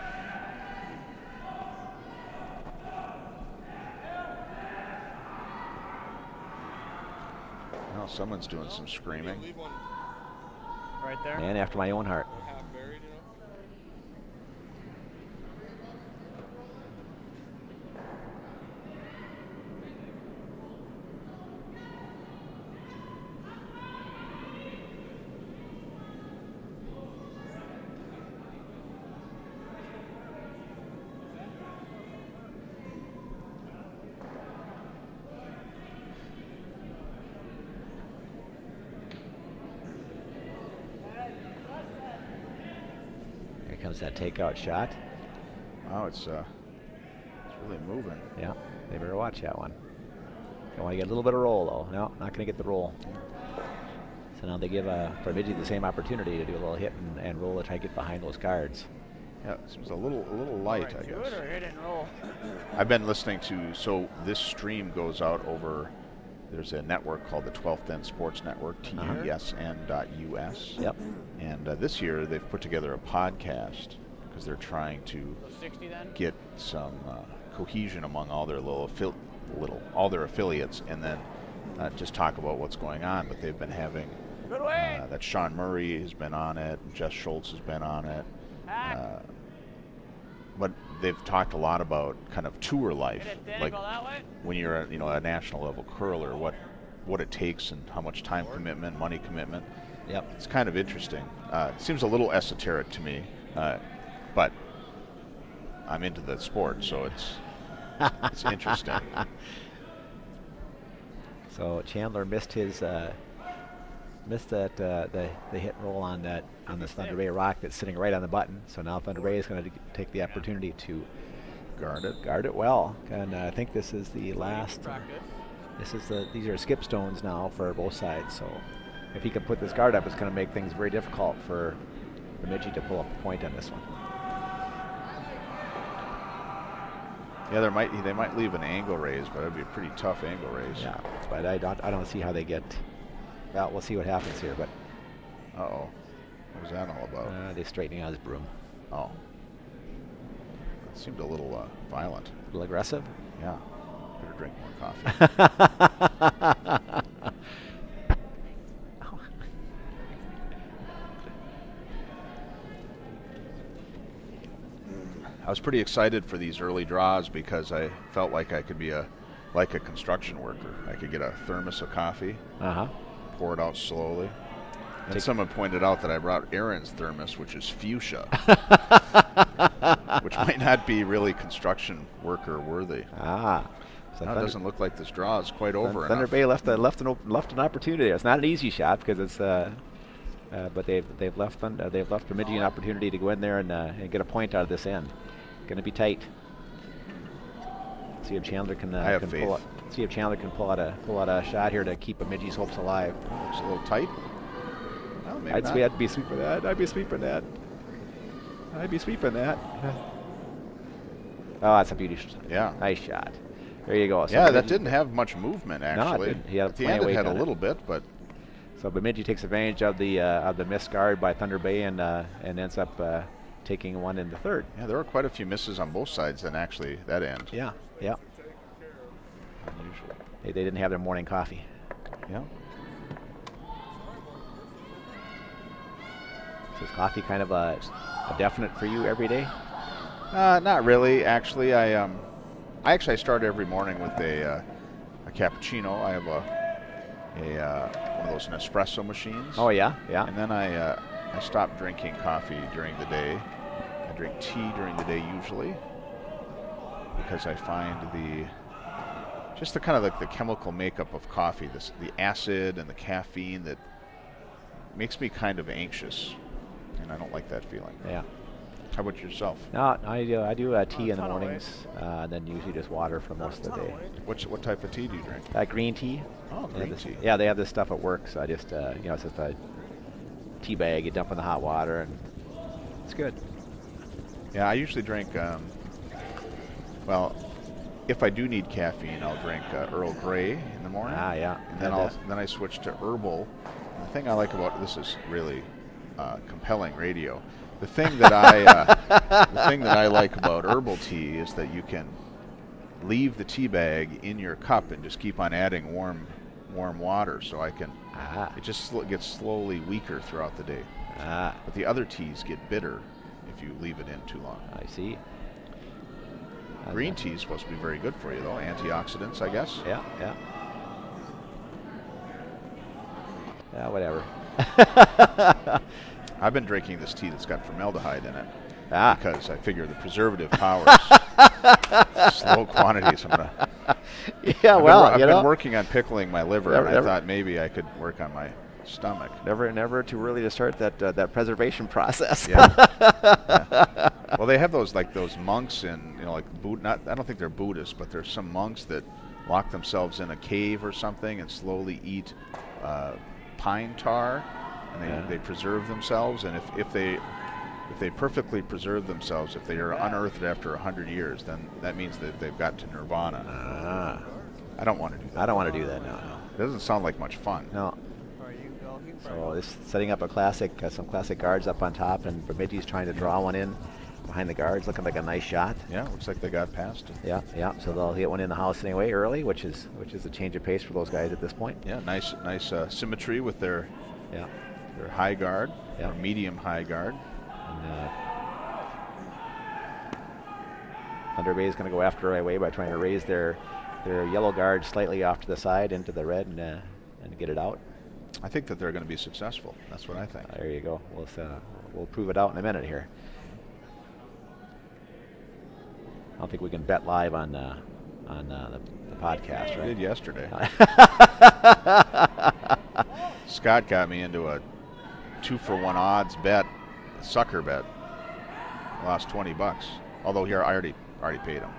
Well, someone's doing some screaming. Right there. And after my own heart. Comes that takeout shot. Oh, it's really moving. Yeah, they better watch that one. They want to get a little bit of roll, though. No, not going to get the roll. So now they give Bemidji the same opportunity to do a little hit and roll to try to get behind those guards. Yeah, it seems a little light, I Right, guess. good or hit and roll. I've been listening to, so this stream goes out over, there's a network called the 12th End Sports Network, TESN.US. Yep. And this year they've put together a podcast because they're trying to 60 then? get some cohesion among all their all their affiliates, and then just talk about what's going on. But they've been having Good way. that Sean Murray has been on it, Jess Schultz has been on it. But they've talked a lot about kind of tour life, Hit it, Danny, like go that way. when you're a national level curler, what it takes and how much time commitment, money commitment. Yep. It's kind of interesting. It seems a little esoteric to me, but I'm into the sport, so it's interesting. So Chandler missed his the hit and roll on the Thunder Bay rock that's sitting right on the button. So now Thunder Bay is going to take the opportunity to guard it well. And I think this is the last. These are skip stones now for both sides. So if he can put this guard up, it's going to make things very difficult for Bemidji to pull up a point on this one. Yeah, they might leave an angle raise, but it'd be a pretty tough angle raise. Yeah, but I don't see how they get. Well, we'll see what happens here, but. Uh-oh. What was that all about? They're straightening out his broom. Oh. That seemed a little violent. A little aggressive? Yeah. Better drink more coffee. I was pretty excited for these early draws because I felt like I could be like a construction worker. I could get a thermos of coffee, pour it out slowly. And someone pointed out that I brought Aaron's thermos, which is fuchsia, which might not be really construction worker worthy. So now it doesn't look like this draw is quite over. Thunder Bay left an opportunity. It's not an easy shot because it's, but they've left Bemidji an opportunity to go in there and get a point out of this end. Going to be tight. See if Chandler can. See if Chandler can pull out a shot here to keep Bemidji's hopes alive. Oh, it's a little tight. Well, I'd be sweeping that. I'd be sweeping that. Oh, that's a beauty shot. Yeah. Nice shot. There you go. So yeah, that didn't have much movement actually. No, it didn't. He had At the end, it had a little bit, but. So Bemidji takes advantage of the missed guard by Thunder Bay and ends up taking one in the third. Yeah, there were quite a few misses on both sides then actually that end. Yeah, yeah. Unusual. They didn't have their morning coffee. Yeah. So is coffee kind of a definite for you every day? Not really, actually. I start every morning with a cappuccino. I have one of those Nespresso machines. Oh yeah, yeah. And then I stop drinking coffee during the day. I drink tea during the day usually because I find the kind of like the chemical makeup of coffee, the acid and the caffeine that makes me kind of anxious, and I don't like that feeling. Yeah. How about yourself? No, I do tea in the ton of mornings, and then usually just water for most of the day. What type of tea do you drink? Green tea. Oh, They have green this- tea. Yeah, they have this stuff at work, so I just, it's just a tea bag. You dump in the hot water, and it's good. Yeah, I usually drink, well, if I do need caffeine, I'll drink Earl Grey in the morning. Ah, yeah. And then I switch to herbal. The thing I like about this is really compelling radio. The thing that I like about herbal tea is that you can leave the tea bag in your cup and just keep on adding warm water, so I can. It just gets slowly weaker throughout the day. But the other teas get bitter if you leave it in too long. I see. Green tea is supposed to be very good for you, though. Antioxidants, I guess. Yeah, yeah. Yeah, whatever. I've been drinking this tea that's got formaldehyde in it because I figure the preservative powers, slow quantities. I've been working on pickling my liver, and I thought maybe I could work on my stomach. Never too early to start that preservation process. Yeah. Yeah. Well, they have those monks in, I don't think they're Buddhists, but there's some monks that lock themselves in a cave or something and slowly eat pine tar, and they preserve themselves. And if they perfectly preserve themselves, if they are unearthed after 100 years, then that means that they've got to nirvana. I don't want to do that. I don't want to do that. No. It doesn't sound like much fun. No. So this setting up some classic guards up on top, and Bemidji's trying to draw one in behind the guards, looking like a nice shot. Yeah, looks like they got past it. Yeah. So they'll get one in the house anyway early, which is a change of pace for those guys at this point. Yeah, nice symmetry with their high guard, or medium high guard. And, Thunder Bay is going to go after right away by trying to raise their yellow guard slightly off to the side into the red and get it out. I think that they're going to be successful. That's what I think. There you go. We'll prove it out in a minute here. I don't think we can bet live on the podcast, right? I did yesterday. Scott got me into a 2-for-1 odds bet, a sucker bet. Lost $20. Although here I already paid him.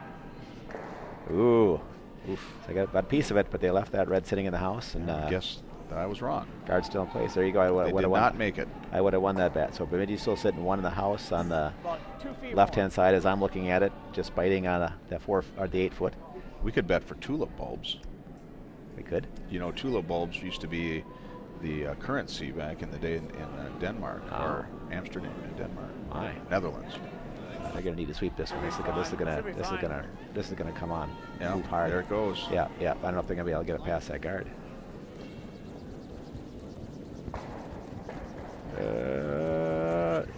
Oof. So I got a piece of it, but they left that red sitting in the house, and guess that I was wrong. Guard still in place. There you go. They did not make it. I would have won that bet. So Bemidji's still sitting one in the house on the left-hand side as I'm looking at it, just biting on the 8 foot. We could bet for tulip bulbs. We could. Tulip bulbs used to be the currency back in the day in Denmark, or Amsterdam in Denmark, Netherlands. They're going to need to sweep this one. This is gonna come on. Yeah, move hard. There it goes. Yeah. I don't know if they're going to be able to get it past that guard.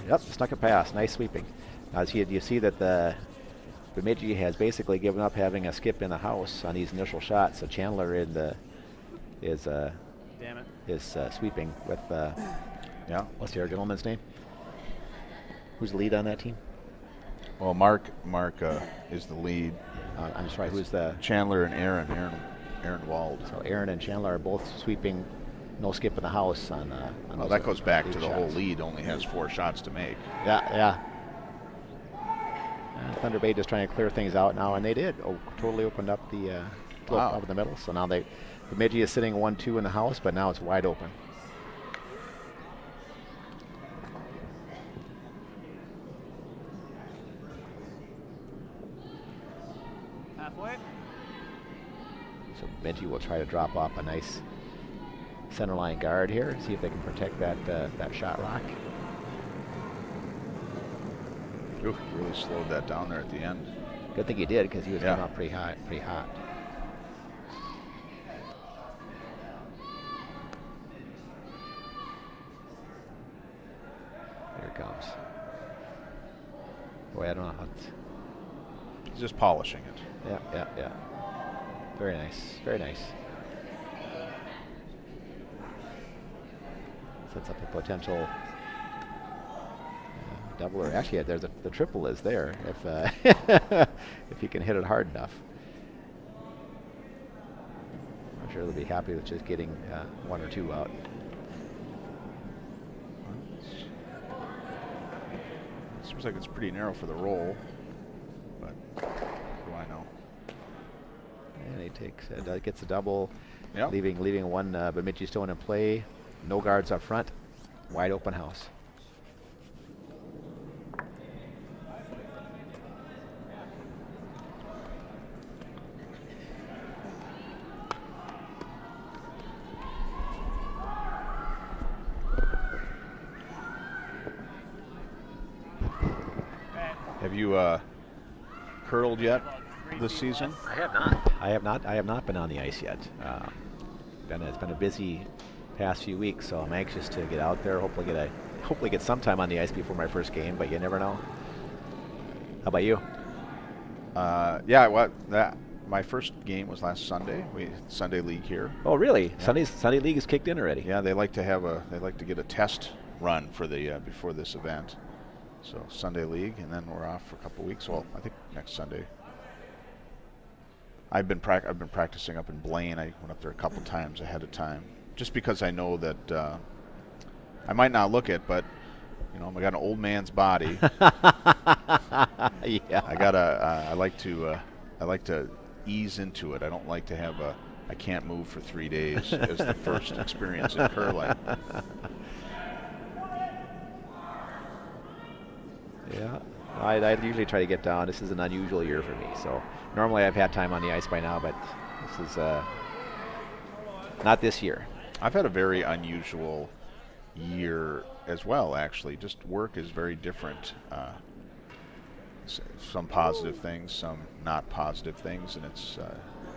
Yep, snuck it past. Nice sweeping. Now you see that the Bemidji has basically given up having a skip in the house on these initial shots. So Chandler is sweeping with what's the other gentleman's name? Who's the lead on that team? Well, Mark is the lead. I'm sorry. Who's the Chandler and Aaron Wald. So Aaron and Chandler are both sweeping. No skip in the house on. Well, that goes back to the shots. whole lead only has 4 shots to make. Yeah. Thunder Bay just trying to clear things out now, and they did. Totally opened up the over the middle. So now Bemidji is sitting 1-2 in the house, but now it's wide open. Halfway. So Bemidji will try to drop off a nice center line guard here, see if they can protect that shot rock. Ooh, really slowed that down there at the end. Good thing he did, because he was coming up pretty hot. Here it comes. Boy, I don't know how it's... He's just polishing it. Yeah. Very nice. Sets up a potential double, or actually the triple is there if he can hit it hard enough. I'm sure they'll be happy with just getting 1 or 2 out. It's Seems like it's pretty narrow for the roll, but what do I know? And he takes gets a double, Yep. leaving one Bemidji stone in play. No guards up front. Wide open house. Have you curled yet this season? I have not. I have not been on the ice yet. It's been a busy past few weeks, so I'm anxious to get out there. Hopefully get some time on the ice before my first game, but you never know. How about you? Yeah. My first game was last Sunday. Sunday league here. Oh, really? Yeah. Sunday league is kicked in already. Yeah, they like to get a test run for the before this event. So Sunday league, and then we're off for a couple weeks. Well, I think next Sunday. I've been practicing up in Blaine. I went up there a couple times ahead of time, just because I know that I might not look it, but you know, I got an old man's body. Yeah. I like to ease into it. I don't like to have I can't move for 3 days as the first experience in curling. Yeah, I usually try to get down. This is an unusual year for me. So normally I've had time on the ice by now, but this is not this year. I've had a very unusual year as well, actually. Just work is very different. Some positive things, some not positive things, and it's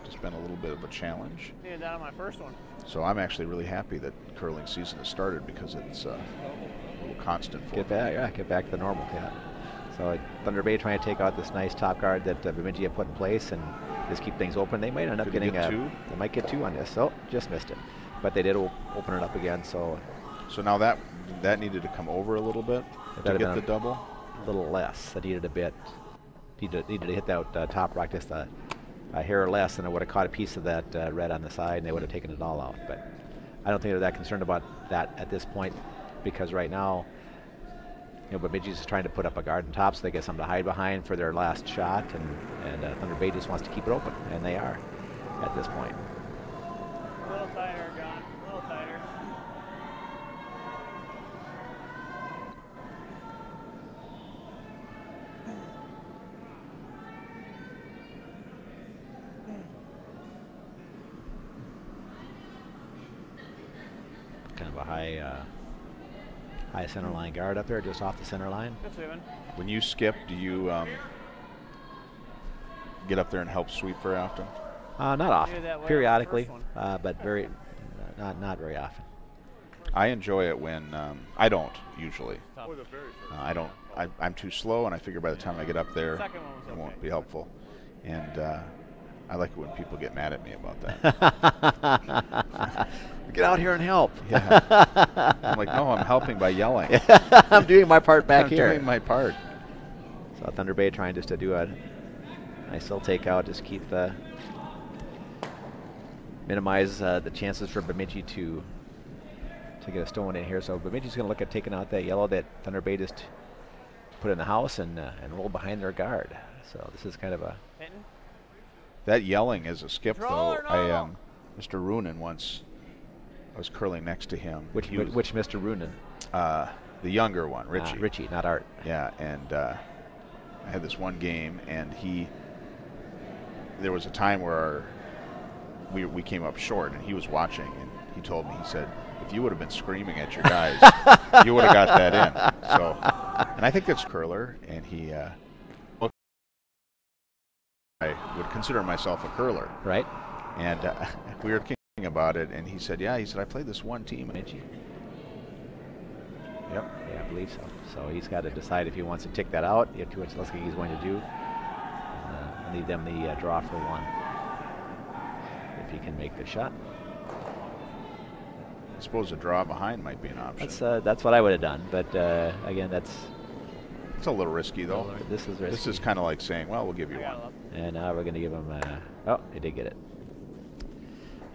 just been a little bit of a challenge. Needed that on my first one. So I'm actually really happy that curling season has started, because it's a little constant for me. Get back to the normal. Yeah. So Thunder Bay trying to take out this nice top guard that Bemidji have put in place and just keep things open. They might end up getting two. They might get two on this. So just missed it, but they did open it up again. So now that needed to come over a little bit to get the double. A little less. That needed a bit. Needed to hit that top rock just a hair less, and it would have caught a piece of that red on the side, and they would have taken it all out. But I don't think they're that concerned about that at this point, because right now, you know, Bemidji's just trying to put up a guard on top so they get something to hide behind for their last shot, and Thunder Bay just wants to keep it open, and they are at this point. A little tighter, John. A little tighter. Kind of a high center line guard up there, just off the center line. When you skip, do you get up there and help sweep very often? Not often, periodically, but not very often. I enjoy it when I don't usually. I'm too slow, and I figure by the time I get up there, it won't be helpful. And I like it when people get mad at me about that. Get out here and help. Yeah. I'm like, no, I'm helping by yelling. I'm doing my part back here. I'm doing my part. So Thunder Bay trying just to do a nice little takeout, just keep minimize the chances for Bemidji to get a stone in here. So Bemidji's going to look at taking out that yellow that Thunder Bay just put in the house and roll behind their guard. So this is kind of a... That yelling is a skip, though. Mr. Roonan once, I was curling next to him. Which Mr. Roonan? The younger one, Richie. Richie, not Art. Yeah, and I had this one game, and there was a time where we came up short, and he was watching, and he told me, he said, if you would have been screaming at your guys, you would have got that in. So, and I think that's curler, and he I would consider myself a curler. Right. And we were thinking about it, and he said, I played this one team. Bemidji. Yep. Yeah, I believe so. So he's got to decide if he wants to tick that out, if to which looks like he's going to do. Leave them the draw for one. If he can make the shot. I suppose a draw behind might be an option. That's what I would have done, but again, it's a little risky, though. This is risky. This is kind of like saying, well, we'll give you one. And now we're going to give him oh, he did get it.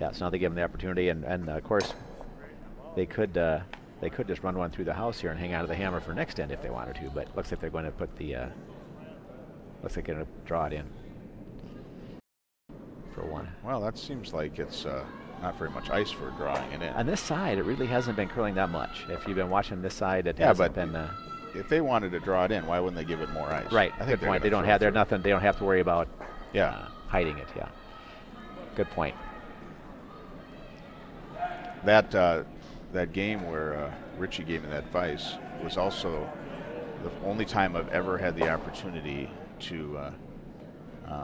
Yeah, so now they give him the opportunity, and of course, they could they could just run one through the house here and hang out of the hammer for next end if they wanted to, but looks like they're going to put the, looks like they're going to draw it in for one. Well, that seems like it's not very much ice for drawing it in. On this side, it really hasn't been curling that much. If you've been watching this side, it hasn't been. If they wanted to draw it in, why wouldn't they give it more ice? Right. I think good point. They don't have. They're nothing. They don't have to worry about. Hiding it. Yeah. Good point. That game where Richie gave me that advice was also the only time I've ever had the opportunity to do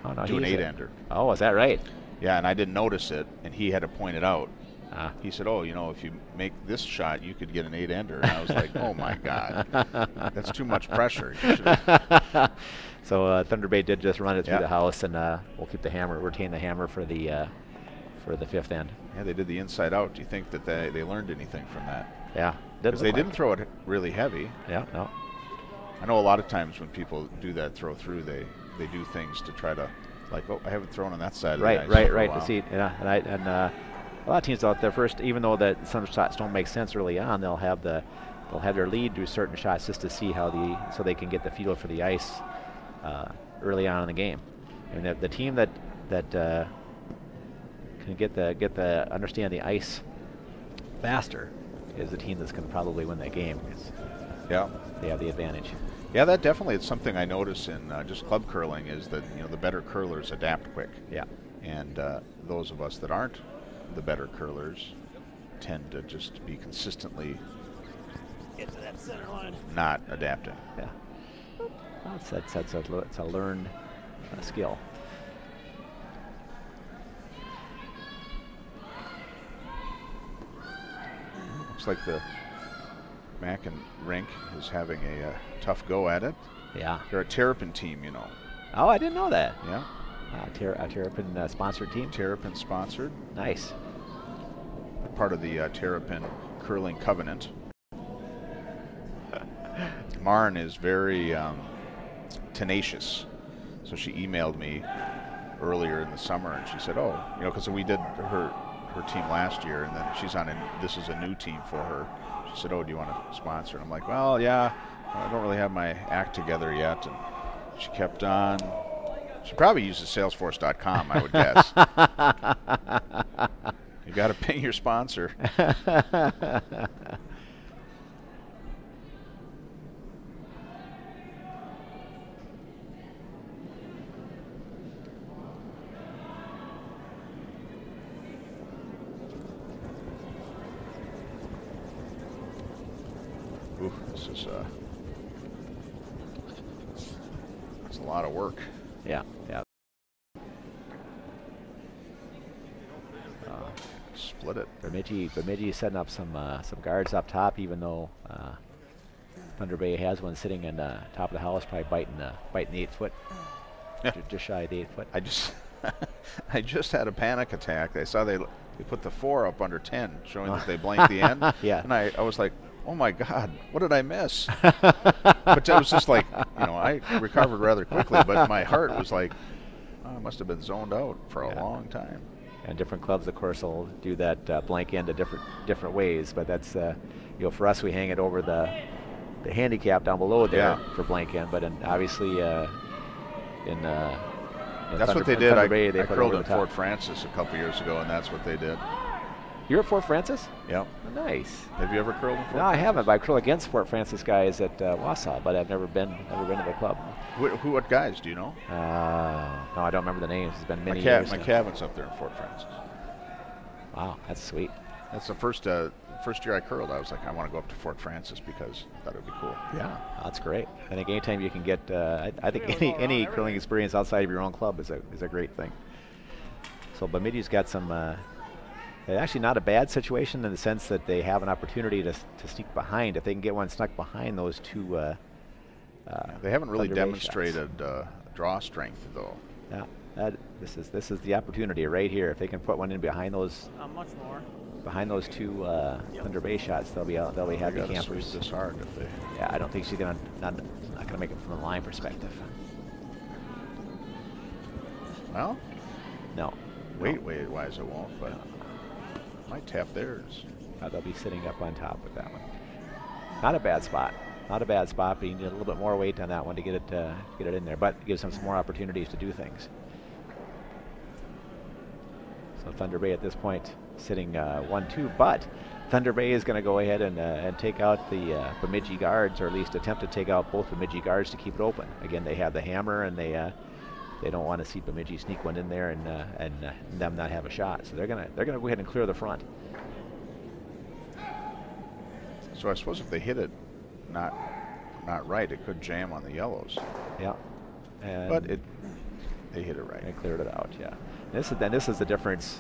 an 8-ender. Oh, is that right? Yeah, and I didn't notice it, and he had to point it out. He said, "Oh, you know, if you make this shot, you could get an 8-ender." And I was like, "Oh my God, that's too much pressure." So Thunder Bay did just run it through the house, and we'll keep the hammer, retain the hammer for the 5th end. Yeah, they did the inside out. Do you think that they learned anything from that? Yeah, because they didn't throw it really heavy. Yeah, no. I know a lot of times when people do that throw through, they do things to try to, like, oh, I haven't thrown on that side of the ice for a while. To see, and a lot of teams out there first, even though that some shots don't make sense early on, they'll have their lead do certain shots just to see so they can get the feel for the ice early on in the game. And the team that can understand the ice faster is the team that's going to probably win that game. Yeah, they have the advantage. Yeah, that definitely is something I notice in just club curling, is that the better curlers adapt quick. Yeah, and those of us that aren't the better curlers tend to just be consistently get to that center line, not adapting. Yeah, well, it's a learned skill. Looks like the Mackin rink is having a tough go at it. Yeah, they're a Terrapin team, you know. Oh, I didn't know that. Yeah. A Terrapin sponsored team? Terrapin sponsored. Nice. Part of the Terrapin Curling Covenant. Marn is very tenacious. So she emailed me earlier in the summer and she said, oh, because we did her team last year, and then she's on this is a new team for her. She said, oh, do you want to sponsor? And I'm like, well, yeah, I don't really have my act together yet. And she kept on. She probably uses Salesforce.com, I would guess. You got to ping your sponsor. Ooh, this is it's a lot of work. Yeah, yeah. Split it. Bemidji setting up some guards up top, even though Thunder Bay has one sitting in the top of the house, probably biting the 8 foot, just shy of the 8 foot. I just had a panic attack. I saw they put the 4 up under 10, showing that they blanked the end. Yeah. And I was like, oh my God, what did I miss? But it was just like, I recovered rather quickly, but my heart was like, I must have been zoned out for a long time. And different clubs, of course, will do that blank end a different ways. But that's, for us, we hang it over the handicap down below there for blank end. But obviously, in that's what they did. I curled in Fort Francis a couple years ago, and that's what they did. You're at Fort Francis? Yep. Nice. Have you ever curled in Fort Francis? No, I haven't, but I curl against Fort Francis guys at Wausau, but I've never been to the club. What guys, do you know? No, I don't remember the names. It's been many years. My cabin's up there in Fort Francis. Wow, that's sweet. That's the first year I curled. I was like, I want to go up to Fort Francis because I thought it would be cool. Yeah, that's great. I think anytime you can get, I think any curling experience outside of your own club is a great thing. So Bemidji's got some, actually not a bad situation in the sense that they have an opportunity to sneak behind. If they can get one snuck behind those two, they haven't really demonstrated draw strength though. Yeah, this is the opportunity right here. If they can put one in behind those, not much more. Behind those two Thunder Bay shots, they'll be happy campers. This hard if they. Yeah, I don't think she's not gonna make it from a line perspective. Well, no. Wait, why is it won't? But might tap theirs. they'll be sitting up on top with that one. Not a bad spot. Not a bad spot, but you need a little bit more weight on that one to get it in there. But it gives them some more opportunities to do things. So Thunder Bay at this point sitting 1-2, but Thunder Bay is going to go ahead and take out the Bemidji guards, or at least attempt to take out both Bemidji guards to keep it open. Again, they have the hammer, and they don't want to see Bemidji sneak one in there and them not have a shot. So they're gonna go ahead and clear the front. So I suppose if they hit it not right, it could jam on the yellows. Yeah. And But they hit it right. They cleared it out. Yeah. This is the difference.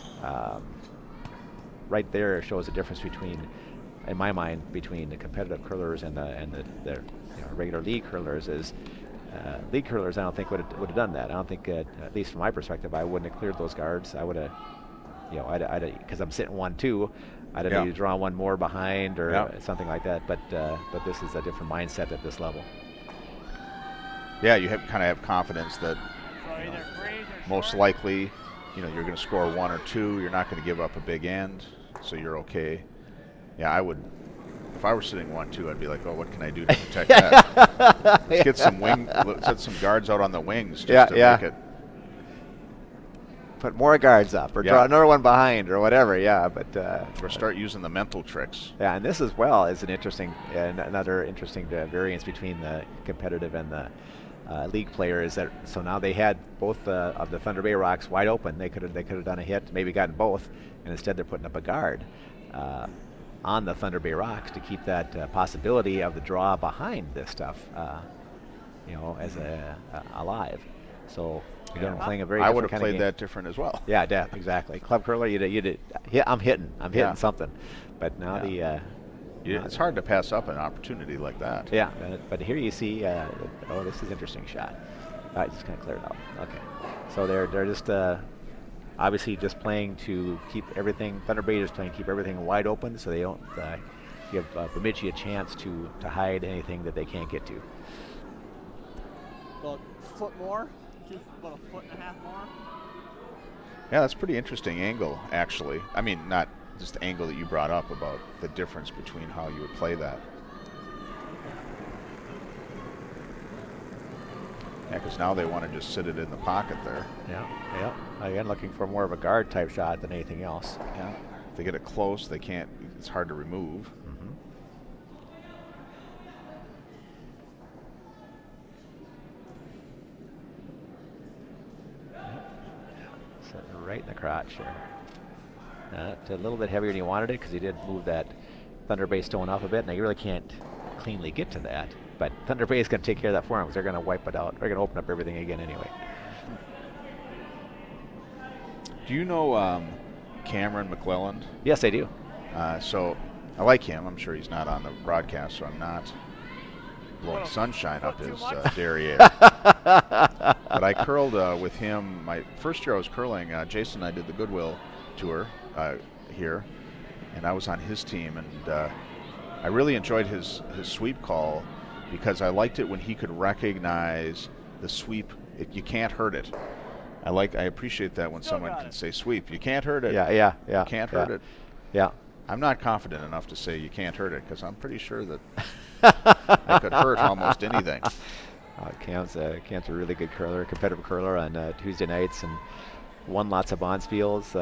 Right there shows the difference between, in my mind, between the competitive curlers and the regular league curlers. Is league curlers, I don't think would have done that. I don't think, at least from my perspective, I wouldn't have cleared those guards. I would have, because I'm sitting 1-2, I'd have needed to draw one more behind or something like that. But this is a different mindset at this level. Yeah, you kind of have confidence that most likely, you're going to score 1 or 2. You're not going to give up a big end, so you're okay. Yeah, I would. If I were sitting 1-2, I'd be like, oh, what can I do to protect that? Let's get set some guards out on the wings just to make it. Put more guards up, or draw another one behind, or whatever. Yeah, but or start using the mental tricks. Yeah, and this as well is another interesting variance between the competitive and the league players. So now they had both of the Thunder Bay Rocks wide open. They could have done a hit, maybe gotten both, and instead they're putting up a guard on the Thunder Bay Rocks to keep that possibility of the draw behind this stuff, as alive. So again, playing a very. I would have kind played of that different as well. Yeah, exactly. Club curler, I'm hitting something, but now it's hard to pass up an opportunity like that. Yeah, but here you see, this is an interesting shot. All right, just kind of clear it out. Okay, so they're just obviously just playing to keep everything. Thunder Bay is playing to keep everything wide open, so they don't give Bemidji a chance to hide anything that they can't get to. About a foot more, about 1.5 feet more. Yeah, that's a pretty interesting angle, actually. I mean, not just the angle that you brought up about the difference between how you would play that. Yeah, because now they want to just sit it in the pocket there. Yeah. Again, looking for more of a guard type shot than anything else. Yeah. If they get it close, they can't. It's hard to remove. Mm-hmm. Sitting right in the crotch there. A little bit heavier than he wanted it, because he did move that Thunder Bay stone off a bit, and they really can't cleanly get to that. But Thunder Bay is going to take care of that for them, because they're going to wipe it out. They're going to open up everything again anyway. Do you know Cameron McClelland? Yes, I do. So I like him. I'm sure he's not on the broadcast, so I'm not blowing sunshine up his derriere. But I curled with him. My first year I was curling, Jason and I did the Goodwill tour here, and I was on his team, and I really enjoyed his sweep call, because I liked it when he could recognize the sweep. You can't hurt it. I appreciate that when someone can say sweep. You can't hurt it. Yeah. You can't hurt it. Yeah. I'm not confident enough to say you can't hurt it, because I'm pretty sure that I could hurt almost anything. Cam's a really good curler, competitive curler on Tuesday nights, and won lots of Bonspiels.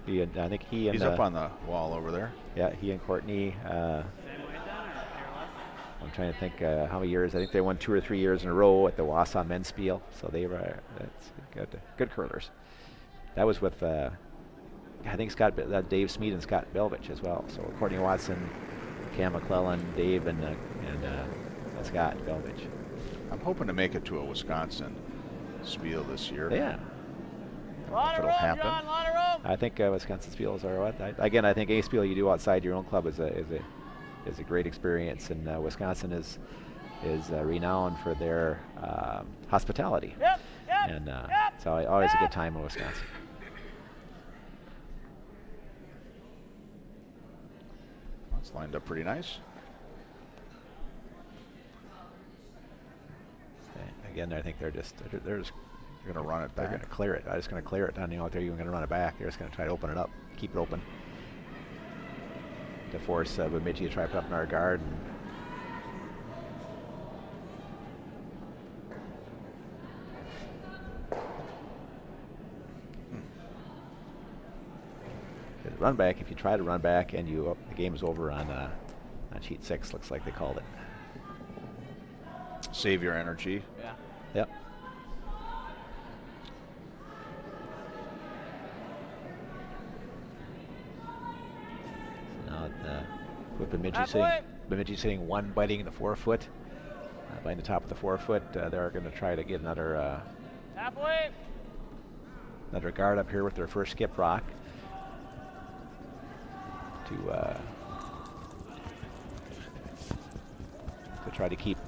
I think he's up on the wall over there. Yeah, he and Courtney. I'm trying to think how many years. I think they won 2 or 3 years in a row at the Wausau Men's Spiel. So they were good curlers. That was with I think Dave Smead and Scott Belvich as well. So Courtney Watson, Cam McClellan, Dave, and Scott Belvich. I'm hoping to make it to a Wisconsin Spiel this year. Yeah. Lot of room, John, lot of room. I think Wisconsin Spiels are what. I think any Spiel you do outside your own club is a great experience, and Wisconsin is renowned for their hospitality. Yep. And so always a good time in Wisconsin. That's lined up pretty nice. Again, I think they're just going to run it back. They're going to clear it. I'm just going to clear it. I don't know if they're even going to run it back. They're just going to try to open it up, keep it open. to force Bemidji to try to put up in our guard. Run back, if you try to run back and the game is over on sheet 6, looks like they called it. Save your energy. Yeah. Yep. So now with Bemidji sitting 1, biting the forefoot, biting the top of the forefoot, they're going to try to get another another guard up here with their first skip rock to try to keep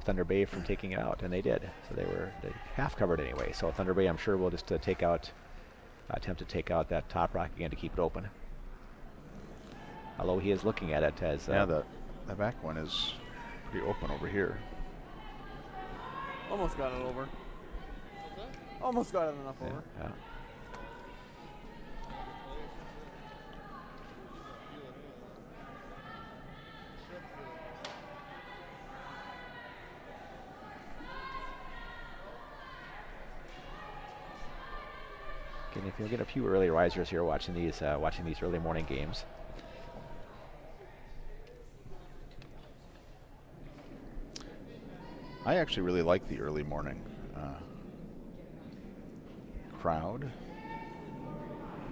Thunder Bay from taking it out, and they did. So they half covered anyway. So Thunder Bay, I'm sure, will just attempt to take out that top rock again to keep it open. Although he is looking at it as yeah, the back one is pretty open over here. Almost got it over. Almost got it enough over. Yeah. And if you'll get a few early risers here watching these early morning games. I actually really like the early morning crowd.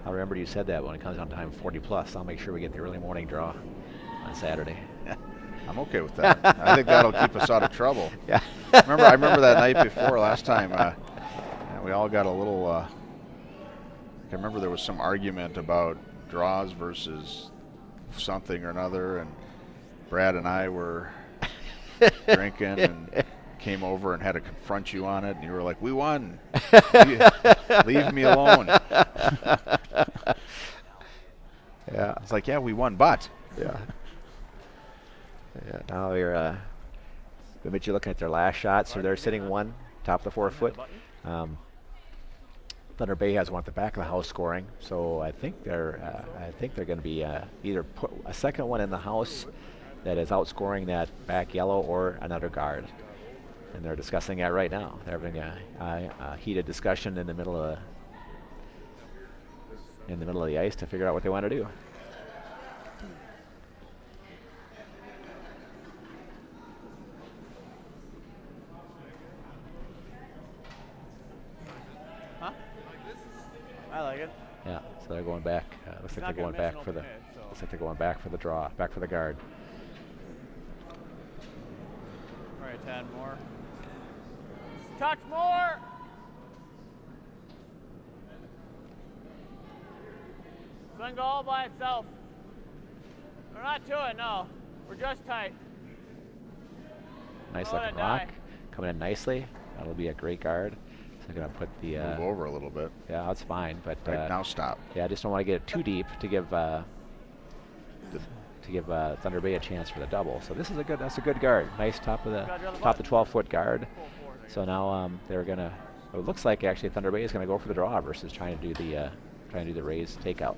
I'll remember you said that when it comes down to time 40 plus. I'll make sure we get the early morning draw on Saturday. I'm okay with that. I think that'll keep us out of trouble. Yeah. I remember that night before last time. We all got a little. I remember there was some argument about draws versus something or another, and Brad and I were drinking and came over and had to confront you on it, and you were like, "We won. Leave me alone." Yeah. It's like, yeah, we won, but yeah. Yeah. Now we're Bemidji looking at their last shot, so they're sitting 1, top of the forefoot. Thunder Bay has one at the back of the house scoring, so I think they're going to be either put a second one in the house that is outscoring that back yellow or another guard, and they're discussing that right now. They're having a heated discussion in the middle of the ice to figure out what they want to do. I like it. Yeah, so they're going back. Looks like they're going back for the. Looks like they're going back for the draw, back for the guard. All right, 10 more. Touch more. It's gonna go all by itself. We're not to it, no. We're just tight. Nice Don't let looking it rock, die. coming in nicely. That'll be a great guard. So they're gonna put the. move over a little bit. Yeah, that's fine, but Right, now stop. yeah, I just don't want to get it too deep to give Thunder Bay a chance for the double. So this is that's a good guard. Nice top of the 12-foot guard. So now they're gonna. It looks like actually Thunder Bay is gonna go for the draw versus trying to do the raise takeout.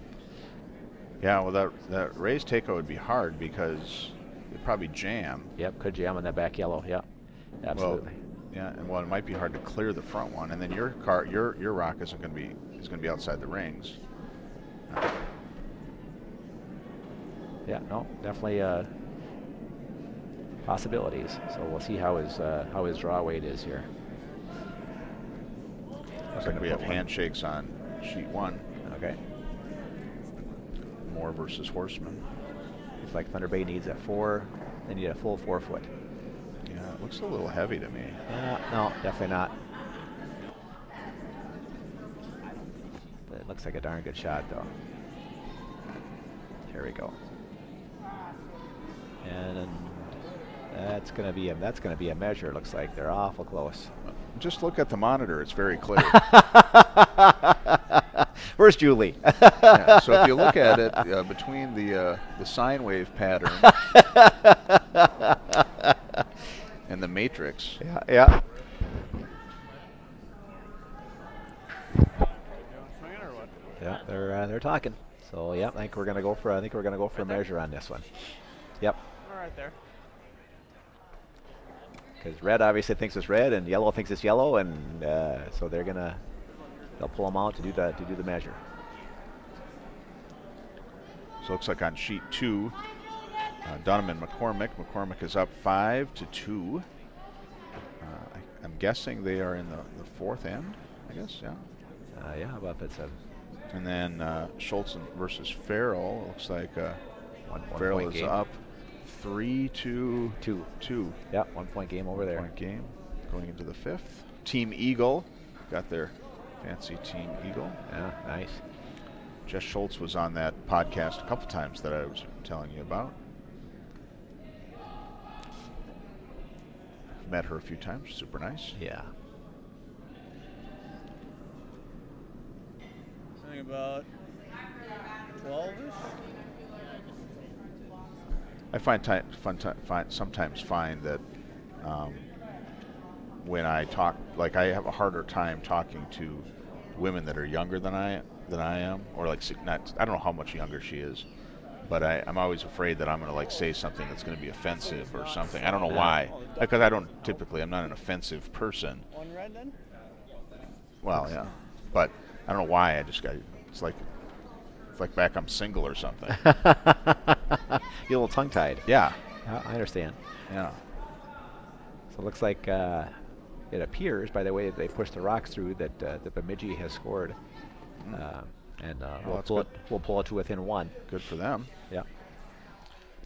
Yeah, well, that raised takeout would be hard because it'd probably jam. Yep, could jam on that back yellow. Yeah, absolutely. Well, yeah, and it might be hard to clear the front one, and then your rock is going to be outside the rings. Yeah, no, definitely possibilities. So we'll see how his draw weight is here. Looks like we have handshakes on sheet 1. Okay. Moore versus Horseman. Looks like Thunder Bay needs a 4. They need a full 4-foot. Yeah, it looks a little heavy to me. No, definitely not. But it looks like a darn good shot, though. Here we go. And that's gonna be a measure. Looks like they're awful close. Just look at the monitor; it's very clear. Where's Julie? Yeah, so if you look at it between the sine wave pattern and the matrix. Yeah. Yeah, they're talking. So yeah, I think we're gonna go for a measure on this one. Yep. All right there. Because red obviously thinks it's red, and yellow thinks it's yellow, and so they'll pull them out to do the measure. So it looks like on sheet 2, Dunham and McCormick. McCormick is up 5-2. I'm guessing they are in the fourth end, I guess, yeah. Yeah, about that 7. And then Schultzen versus Farrell. Looks like One Farrell point is game. up 3-2. 2. Yeah, 1 point game over there. Point game going into the 5th. Team Eagle got their fancy Team Eagle. Yeah, nice. Jess Schultz was on that podcast a couple times that I was telling you about. Met her a few times. Super nice. Yeah. Something about 12-ish. I sometimes find that when I talk, like I have a harder time talking to women that are younger than I am, or like I don't know how much younger she is, but I'm always afraid that I'm going to like say something that's going to be offensive or something. I don't know why, because I'm not an offensive person. One red then? Well, yeah, but I don't know why. It's like back I'm single or something. You're a little tongue-tied. Yeah. I understand. Yeah. So it looks like it appears, by the way they push the rocks through, that the Bemidji has scored. We'll pull it to within 1. Good for them. Yeah.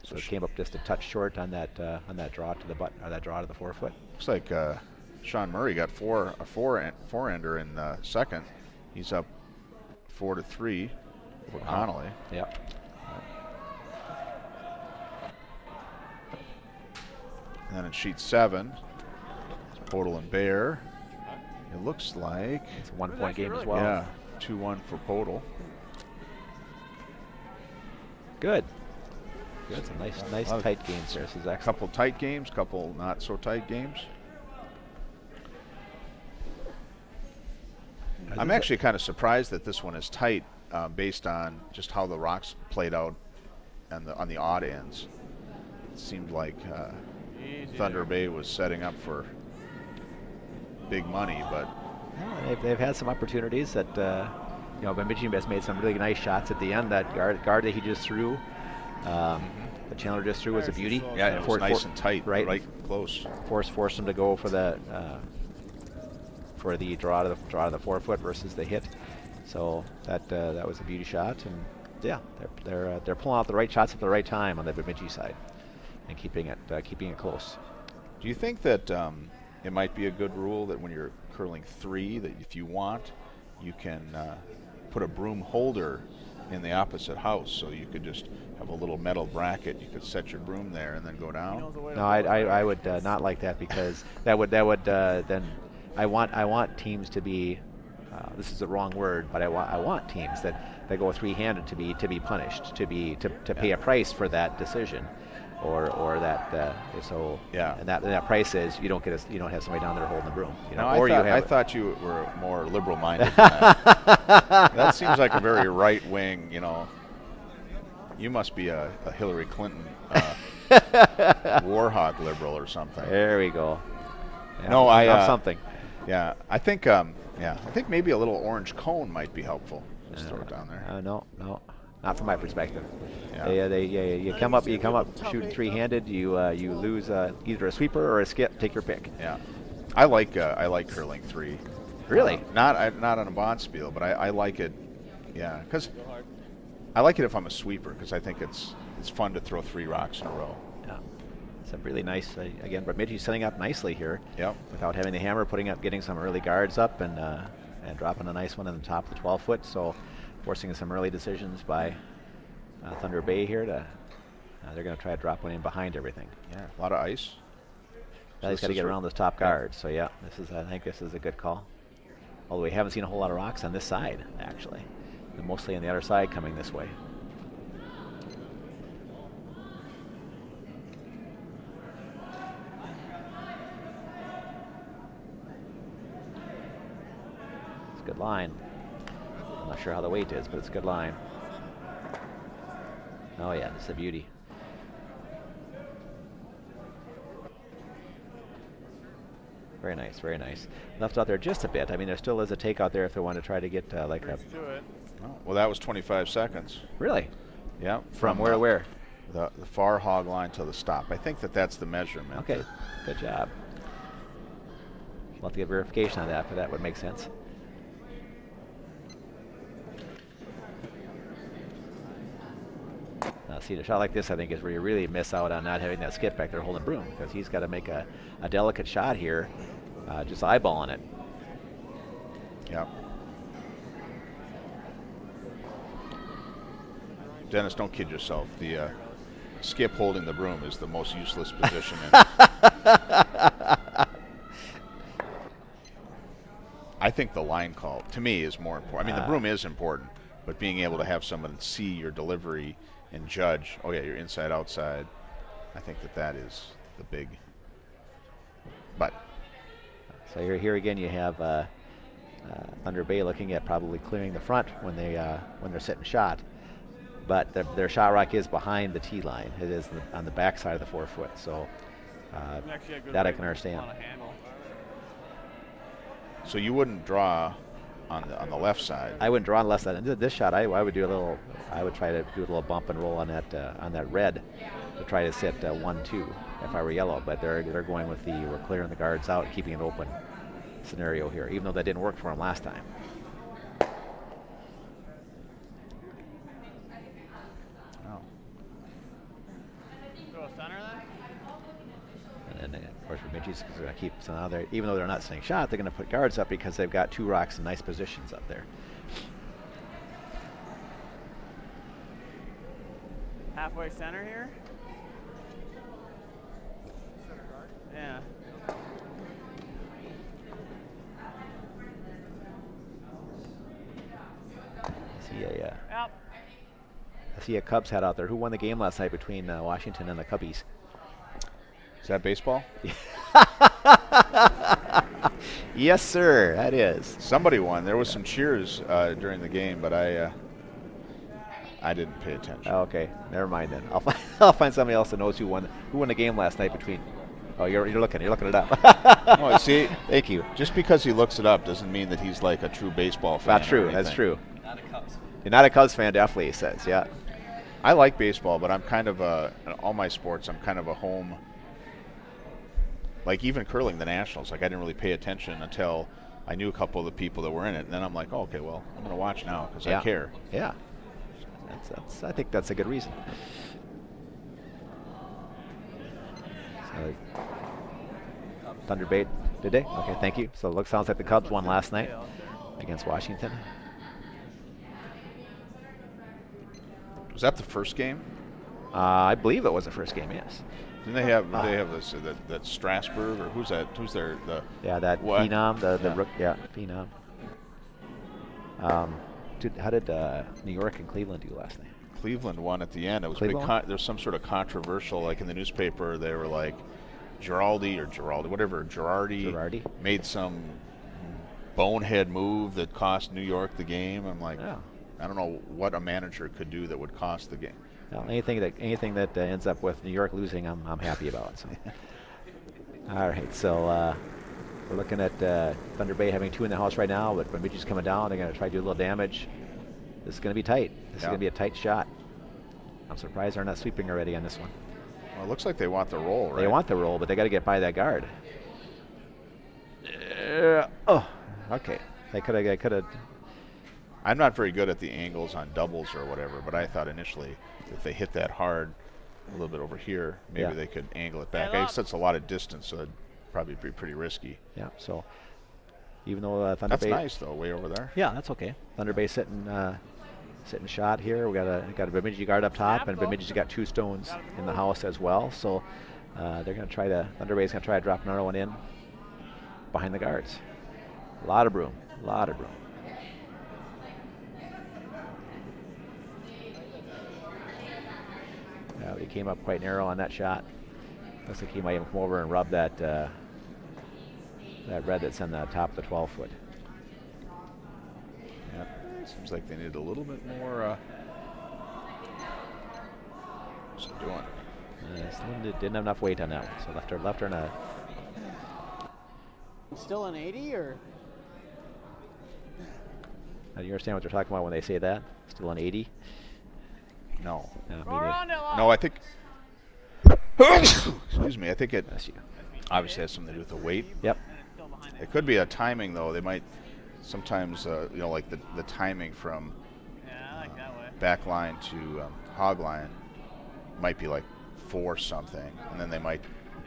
So it came up just a touch short on that draw to the button, or that draw to the 4-foot. Looks like Sean Murray got a four-ender in the second. He's up 4-3 over Connolly. Yeah. And then in sheet 7, it's Podol and Bahr. It looks like It's a 1 point game as well. yeah, 2-1 for Podol. Good. Some nice tight games there. This is A excellent. couple tight games, couple not so tight games. I'm actually kind of surprised that this one is tight, based on just how the rocks played out on the odd ends. It seemed like Thunder Bay was setting up for big money, but Yeah, they've had some opportunities that Bemidji has made some really nice shots at the end. That guard that he just threw, that Chandler just threw, was a beauty. yeah, it was nice and tight, right close. Forced him to go for the draw to the 4-foot versus the hit. So that was a beauty shot, and yeah, they're pulling out the right shots at the right time on the Bemidji side, and keeping it close. Do you think that it might be a good rule that when you're curling 3, that if you want, you can put a broom holder in the opposite house, so you could just have a little metal bracket. You could set your broom there and then go down. No, I would not like that, because that would then I want teams to be. This is the wrong word, but I want teams that go 3-handed to be punished, to pay a price for that decision, or that so yeah. And that price is you don't have somebody down there holding the broom. No, or I thought you were more liberal-minded than that. That seems like a very right-wing. You must be a Hillary Clinton war hog liberal or something. There we go. Yeah, No, something. Yeah, I think maybe a little orange cone might be helpful. Just throw it down there. No, not from my perspective. Yeah. You come up shooting 3-handed. You lose either a sweeper or a skip. Take your pick. Yeah, I like curling 3. Really? Not on a bond spiel, but I like it. Yeah, because I like it if I'm a sweeper, because I think it's fun to throw 3 rocks in a row. Yeah, it's a really nice. Again, Bemidji's setting up nicely here. Yep. Without having the hammer, getting some early guards up, and dropping a nice one on the top of the 12-foot. So, forcing some early decisions by Thunder Bay here. They're going to try to drop one in behind everything. Yeah, a lot of ice. Now he's got to get around those top guards. So yeah, I think this is a good call. Although we haven't seen a whole lot of rocks on this side, actually. They're mostly on the other side coming this way. It's a good line. I'm not sure how the weight is, but it's a good line. Oh yeah, it's a beauty. Very nice, very nice. Left out there just a bit. I mean, there still is a take out there if they want to try to get like a... Oh, well, that was 25 seconds. Really? Yeah. From where to where? The far hog line to the stop. I think that's the measurement. Okay, good job. We'll have to get verification on that, but that would make sense. Now, see, a shot like this, I think, is where you really miss out on not having that skip back there holding Broom, because he's got to make a delicate shot here, just eyeballing it. Yep. Dennis, don't kid yourself. The skip holding the broom is the most useless position in I think the line call, to me, is more important. I mean, the broom is important, but being able to have someone see your delivery and judge, oh yeah, you're inside, outside, I think that is the big, but. So here again you have Thunder Bay looking at probably clearing the front when they're sitting shot, but their shot rock is behind the tee line. It is on the back side of the 4 foot, so that I can understand. So you wouldn't draw on the left side? I wouldn't draw on the left side. This shot, I would do a little. I would try to do a little bump and roll on that red to try to sit 1-2 if I were yellow. But they're going with we're clearing the guards out, keeping it open scenario here, even though that didn't work for them last time. Oh. Go center then? And then, of course, Bemidji's going to keep some out there. Even though they're not staying shot, they're going to put guards up because they've got 2 rocks in nice positions up there. Halfway center here? Yeah. I see a Cubs hat out there. Who won the game last night between Washington and the Cubbies? Is that baseball? Yes, sir. That is. Somebody won. There was some cheers during the game, but I didn't pay attention. Oh, okay, never mind then. I'll find somebody else that knows who won the game last night between. Oh, you're looking it up. Oh, see, thank you. Just because he looks it up doesn't mean that he's like a true baseball fan. Not true. That's true. Not a Cubs fan. You're not a Cubs fan, definitely. He says, yeah. I like baseball, but I'm kind of in all my sports, I'm kind of a home. Like even curling, the Nationals, like I didn't really pay attention until I knew a couple of the people that were in it, and then I'm like, oh, okay, well, I'm going to watch now because I care. Yeah. I think that's a good reason. So, Thunder Bay, did they? Okay, thank you. So it sounds like the Cubs won last night against Washington. Was that the first game? I believe it was the first game. Yes. Didn't they have this that Strasburg or who's that? Who's their that what? Phenom, the rook, Phenom. How did New York and Cleveland do last night? Cleveland won at the end. It was big. There's some sort of controversial, like in the newspaper, they were like Girardi, made some bonehead move that cost New York the game. I'm like, I don't know what a manager could do that would cost the game. Well, anything that ends up with New York losing, I'm happy about. So. All right, so we're looking at Thunder Bay having 2 in the house right now, but Bemidji's coming down. They're going to try to do a little damage. This is going to be tight. This is going to be a tight shot. I'm surprised they're not sweeping already on this one. Well, it looks like they want the roll, right? They want the roll, but they got to get by that guard. Okay. They could have. I'm not very good at the angles on doubles or whatever, but I thought initially if they hit that hard a little bit over here, maybe they could angle it back. I guess that's a lot of distance, so it'd probably be pretty risky. Yeah, so even though Thunder Bay... That's nice, though, way over there. Yeah, that's okay. Thunder Bay sitting shot here. We got a Bemidji guard up top, and Bemidji's got 2 stones in the house as well, so they're going to try to... Thunder Bay's going to try to drop another one in behind the guards. A lot of broom. He came up quite narrow on that shot. Looks like he might even come over and rub that red that's on the top of the 12 foot. Yep. Seems like they need a little bit more. What's it doing? Didn't have enough weight on that one, so left her in a. Still an 80 or? Do you understand what they're talking about when they say that? Still an 80? No. Go around it, No, I think. Excuse me. I think it obviously has something to do with the weight. Yep. It could be a timing though. They might sometimes, like the timing from Yeah, I like that way. back line to hog line might be like 4 something, and then they might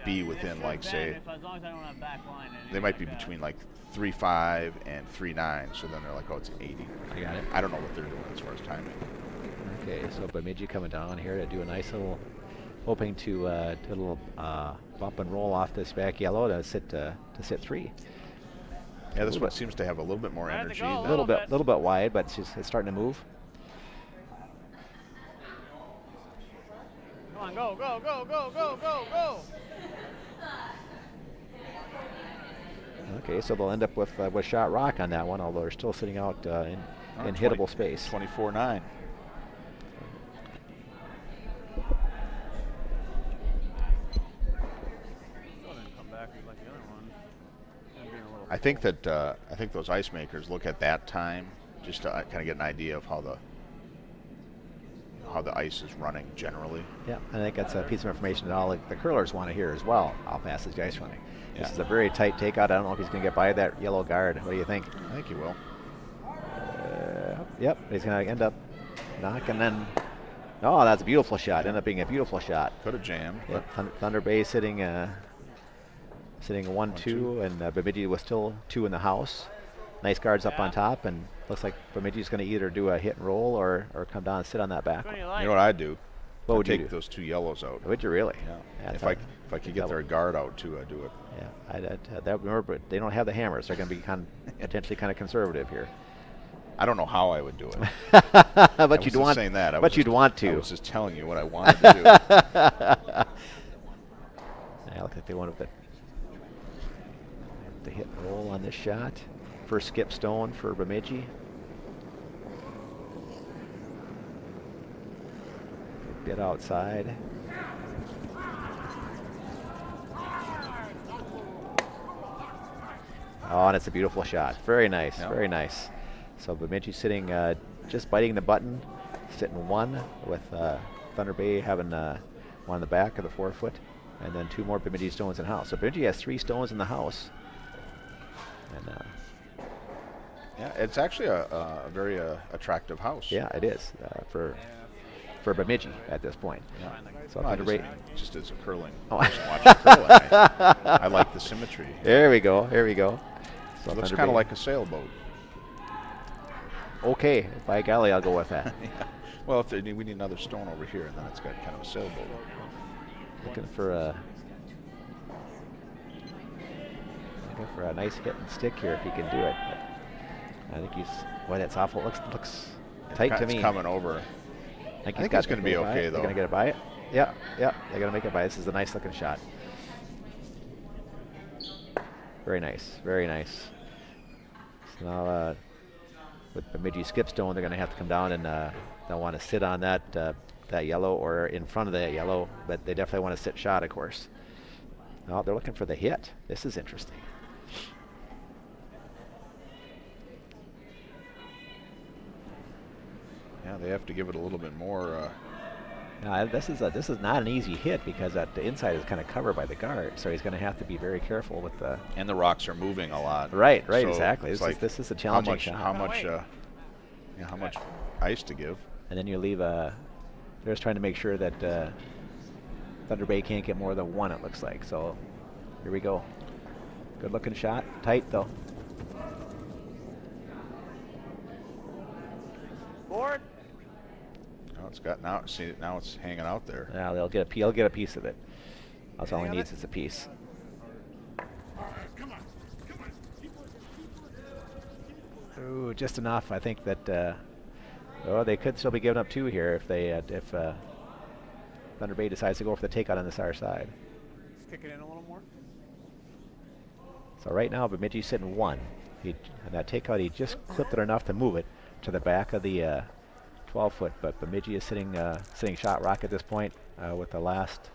be within like say as long as I don't have back line. they might be between like 3.5 and 3.9. So then they're like, oh, it's an 80. I got it. I don't know what they're doing as far as timing. Okay, so Bemidji coming down here to do a nice little, hoping to do a little bump and roll off this back yellow to sit 3. Yeah, this one seems to have a little bit more Right at the energy. goal. than- Little bit wide, but it's starting to move. Come on, go, go, go, go, go, go, go. Okay, so they'll end up with shot rock on that one, although they're still sitting out in hittable space. 24.9. Still didn't come back like the other one. I think those ice makers look at that time just to kind of get an idea of how the ice is running generally. Yeah, I think that's a piece of information that all the curlers want to hear as well. How fast is the ice running? Yeah. This is a very tight takeout. I don't know if he's going to get by that yellow guard. What do you think? I think he will. Yep, he's going to end up knocking in. Oh, that's a beautiful shot. Ended up being a beautiful shot. Could have jammed. Yeah, Thunder Bay sitting 1-2, and Bemidji was still 2 in the house. Nice guards up on top, and looks like Bemidji's going to either do a hit and roll or come down and sit on that back. Which one You you like? know what I'd do? What would you take do? those 2 yellows out. Would you really? Yeah. That's If I could get their guard out too, I'd do it. Yeah, remember, but they don't have the hammers. They're going to be potentially kind of conservative here. I don't know how I would do it. But you'd want. saying that. But you'd want to. I was just telling you what I wanted to do. Yeah, looks like they want to hit and roll on this shot. First skip stone for Bemidji. Bit outside. Oh, and it's a beautiful shot. Very nice, Yep. very nice. So Bemidji sitting, just biting the button, sitting 1 with Thunder Bay having 1 in the back of the 4-foot, and then 2 more Bemidji stones in the house. So Bemidji has 3 stones in the house. And Yeah, it's actually a very attractive house. yeah, it is for Bemidji at this point. Yeah. So No, Thunder Bay. just as a curling Oh. person watching curling, I like the symmetry. There we go. Here we go. So It looks Thunder kind of Bay. like a sailboat. Okay, by golly, I'll go with that. Yeah. Well, we need another stone over here, and then it's got kind of a sailboat. Looking for a nice hit and stick here if he can do it. But I think he's. Boy, that's awful. Looks tight to It's me. coming over. I think it's gonna be okay, though. They're gonna get it by it. Yeah, yeah. They're gonna make it by. This is a nice looking shot. Very nice. Very nice. So now with Bemidji skipstone, they're gonna have to come down and they'll want to sit on that yellow or in front of that yellow, but they definitely want to sit shot, of course. No, they're looking for the hit. This is interesting. Yeah, they have to give it a little bit more. Now, this is not an easy hit because the inside is kind of covered by the guard, so he's going to have to be very careful with the. And the rocks are moving a lot. Right, So exactly. it's This is a challenging how shot. how much ice to give? And then you leave they're just trying to make sure that Thunder Bay can't get more than 1, it looks like. So here we go. Good looking shot. Tight though. Board. Oh, it's got now. See, now it's hanging out there. Now they'll get he'll get a piece of it. That's all he needs is a piece. Ooh, just enough. I think that. Oh, they could still be giving up 2 here if Thunder Bay decides to go for the takeout on this other side. Let's kick it in a little more. So right now, Bemidji's sitting 1. And that takeout, he just clipped it enough to move it. to the back of the 12-foot, but Bemidji is sitting shot rock at this point with the last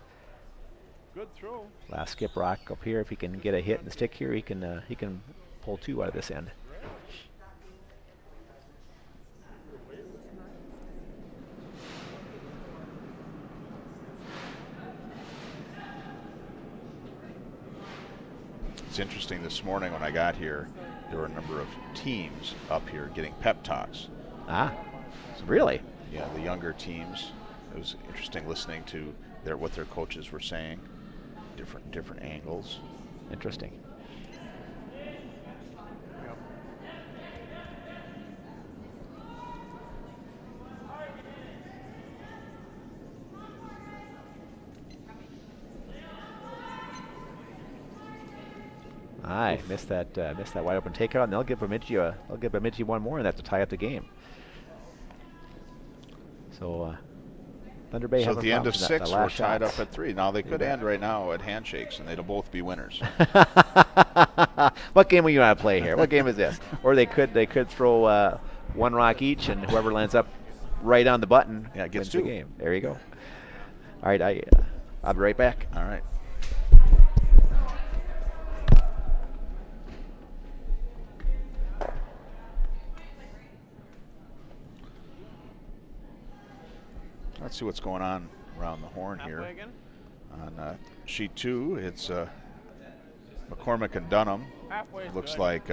Good throw. skip rock up here. If he can get a hit and stick here, he can pull 2 out of this end. It's interesting, this morning when I got here, there were a number of teams up here getting pep talks. Ah, really? Yeah, the younger teams. It was interesting listening to what their coaches were saying, different angles. Interesting. I missed that wide open takeout, and they'll give Bemidji one more, and that's to tie up the game. So Thunder Bay. So have at the end of 6, we're tied shots. up at 3. Now they could end right now at handshakes, and they'll both be winners. What game will you want to play here? What game is this? Or they could throw 1 rock each, and whoever lands up right on the button gets wins the 2. game. There you go. All right, I'll be right back. All right. Let's see what's going on around the horn here. Again? On sheet 2, it's McCormick and Dunham. Halfway's Looks good. like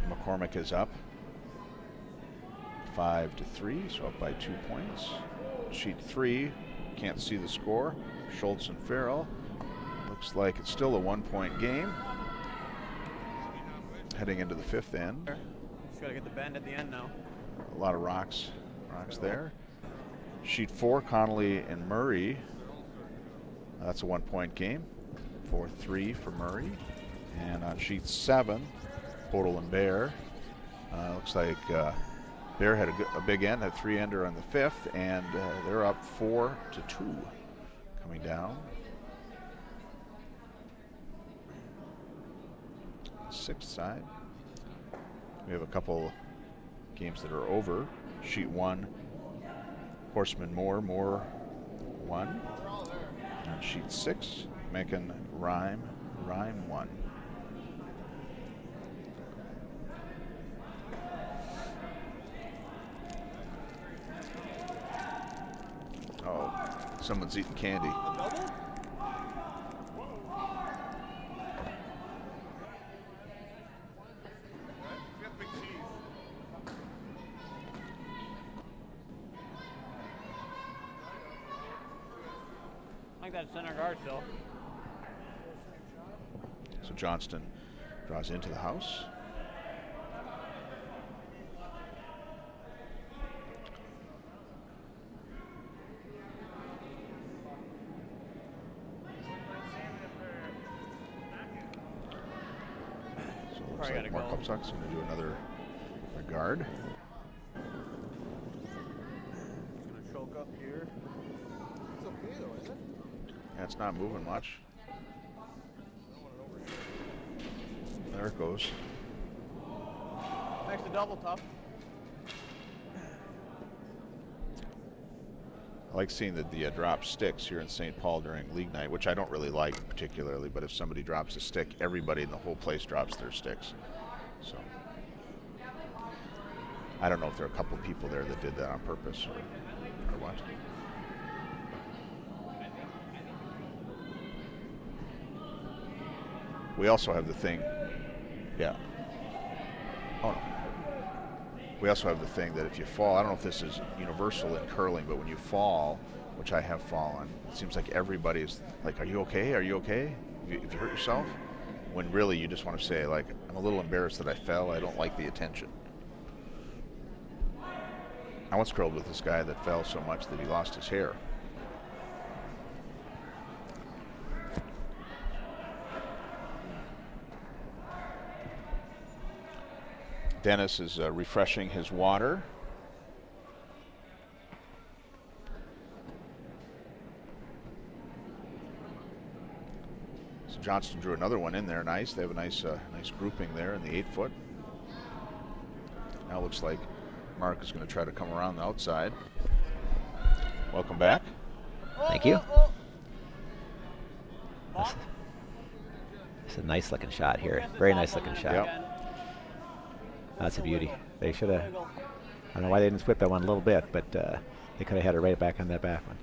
McCormick is up 5-3, so up by 2 points. Sheet 3, can't see the score. Schultz and Farrell. Looks like it's still a 1-point game. Heading into the 5th end. Just got to get the bend at the end now. A lot of rocks there. Sheet 4, Connolly and Murray. That's a 1-point game. 4-3 for Murray. And on sheet 7, Podel and Bahr. Looks like Bahr had a big end, had 3-ender on the 5th, and they're up 4-2 coming down. 6th side. We have a couple games that are over. Sheet 1, Horseman Moore 1. On sheet 6, Macon Rhyme 1. Oh, someone's eating candy. I think that's center guard still. So Johnston draws into the house. So it looks like Mark Kupchak's going to do another guard. Just going to choke up here. It's okay though, isn't it? Yeah, it's not moving much. There it goes. Makes the double tough. I like seeing that the drop sticks here in St. Paul during league night, which I don't really like particularly, but if somebody drops a stick, everybody in the whole place drops their sticks. So I don't know if there are a couple people there that did that on purpose or what. We also have the thing, yeah. Oh no. We also have the thing that if you fall, I don't know if this is universal in curling, but when you fall, which I have fallen, it seems like everybody's like, are you okay? Are you okay? If you hurt yourself? When really you just want to say, like, I'm a little embarrassed that I fell. I don't like the attention. I once curled with this guy that fell so much that he lost his hair. Dennis is refreshing his water. So Johnston drew another one in there. Nice. They have a nice grouping there in the 8-foot. Now looks like Mark is going to try to come around the outside. Welcome back. Thank you. It's a nice looking shot here. Very nice looking shot. Yep. That's a beauty. They should have. I don't know why they didn't split that one a little bit, but they could have had it right back on that back one.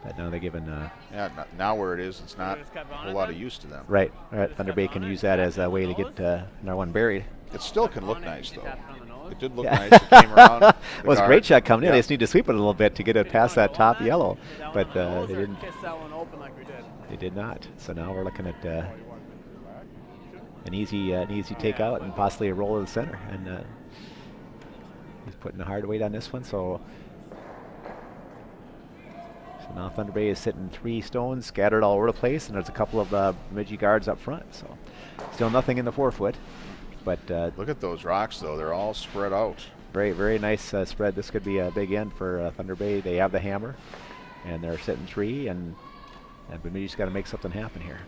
But now they're giving. Yeah. Now where it is, it's not a whole lot of use to them. Right. All right. Thunder Bay can use that as a way to get another one buried. It still can look nice though. It did look Yeah. nice. It came around. It was a guard. great shot coming in. Yeah. They just need to sweep it a little bit to get it past that top yellow, but they didn't. Kiss that one open like we did. They did not. So now we're looking at an easy takeout and possibly a roll to the center. And he's putting a hard weight on this one. So now Thunder Bay is sitting 3 stones scattered all over the place, and there's a couple of Bemidji guards up front. So still nothing in the 4-foot. But look at those rocks though; they're all spread out. very, very nice spread. This could be a big end for Thunder Bay. They have the hammer, and they're sitting 3, and Bemidji's got to make something happen here.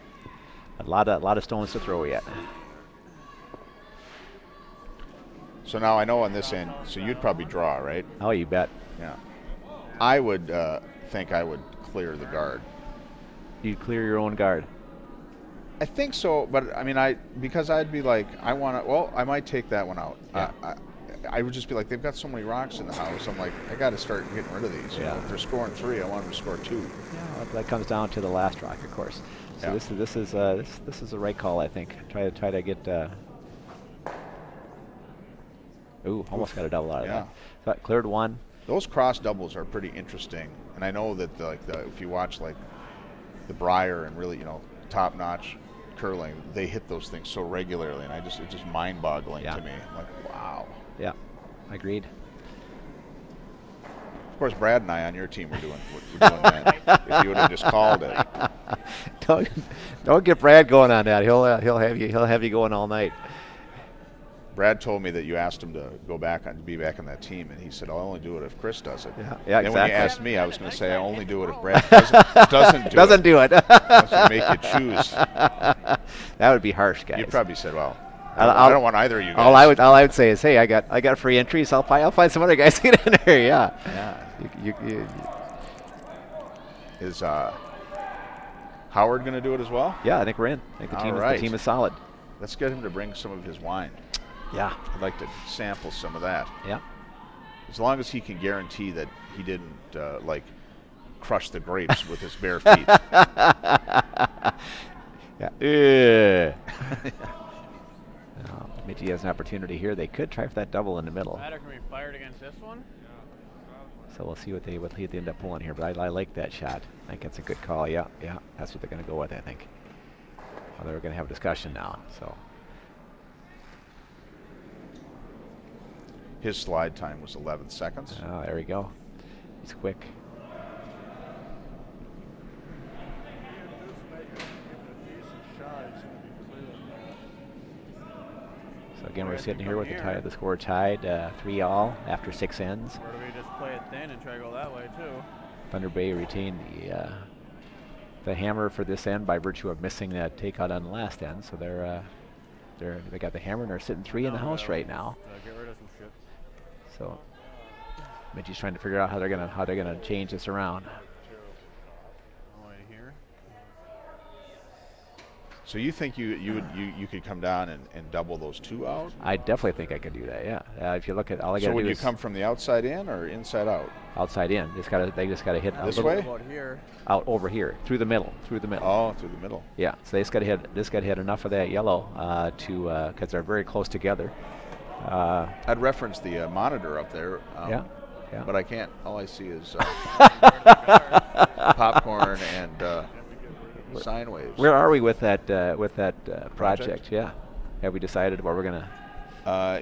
A lot of stones to throw yet. So now I know on this end, so you'd probably draw, right? Oh, you bet. Yeah. I would think I would clear the guard. You'd clear your own guard. I think so, but I mean, because I'd be like, I want to. Well, I might take that one out. Yeah. I would just be like, they've got so many rocks in the house. I'm like, I got to start getting rid of these. You Yeah. know, if they're scoring 3, I want them to score 2. Yeah, that comes down to the last rock, of course. So Yeah. this is the right call, I think. Try to get. Ooh, almost got a double out of Yeah. that. So cleared 1. Those cross doubles are pretty interesting, and I know that if you watch like the Briar and really top notch curling, they hit those things so regularly, and it's just mind boggling Yeah. to me. I'm like, wow. Yeah, agreed. Of course, Brad and I on your team were doing that. If you would have just called it. Don't get Brad going on that. He'll have you going all night. Brad told me that you asked him to be back on that team, and he said, "I'll only do it if Chris does it." Yeah, And exactly. when you asked me, I was going to say I only do it if Brad doesn't do it. That's what make you choose. That would be harsh, guys. You probably said, "Well, I'll- I don't want either of you guys." All I would say is, hey, I got free entries. I'll find some other guys to get in there. Yeah. You, Is Howard going to do it as well? yeah, I think we're in. I think the team is solid. Let's get him to bring some of his wine. Yeah. I'd like to sample some of that. Yeah. As long as he can guarantee that he didn't crush the grapes with his bare feet. Yeah. Mitty has an opportunity here. They could try for that double in the middle. Batter can be fired against this one. So we'll see what they end up pulling here. But I like that shot. I think it's a good call. Yeah. That's what they're going to go with, I think. Well, they're going to have a discussion now. So. His slide time was 11 seconds. Oh, there we go. He's quick. So again, we're sitting here with the score tied 3-all after 6 ends. Or do we just play it thin and try to go that way too? Thunder Bay retained the hammer for this end by virtue of missing that takeout on the last end. So they got the hammer and they're sitting 3 in the house right now. Get rid of some shit. So Mitchie's trying to figure out how they're gonna change this around. Right here. So you think you could come down and double those 2 out? I definitely think I could do that. Yeah. If you look at all I got So to would do you is come from the outside in or inside out? outside in. They just gotta hit This a little way? About here. out over here through the middle. Oh, through the middle. Yeah. So they just got to hit enough of that yellow because they're very close together. I'd reference the monitor up there. Yeah. But I can't. All I see is popcorn and sine waves. Where are we with that project? Yeah. Have we decided what we're gonna?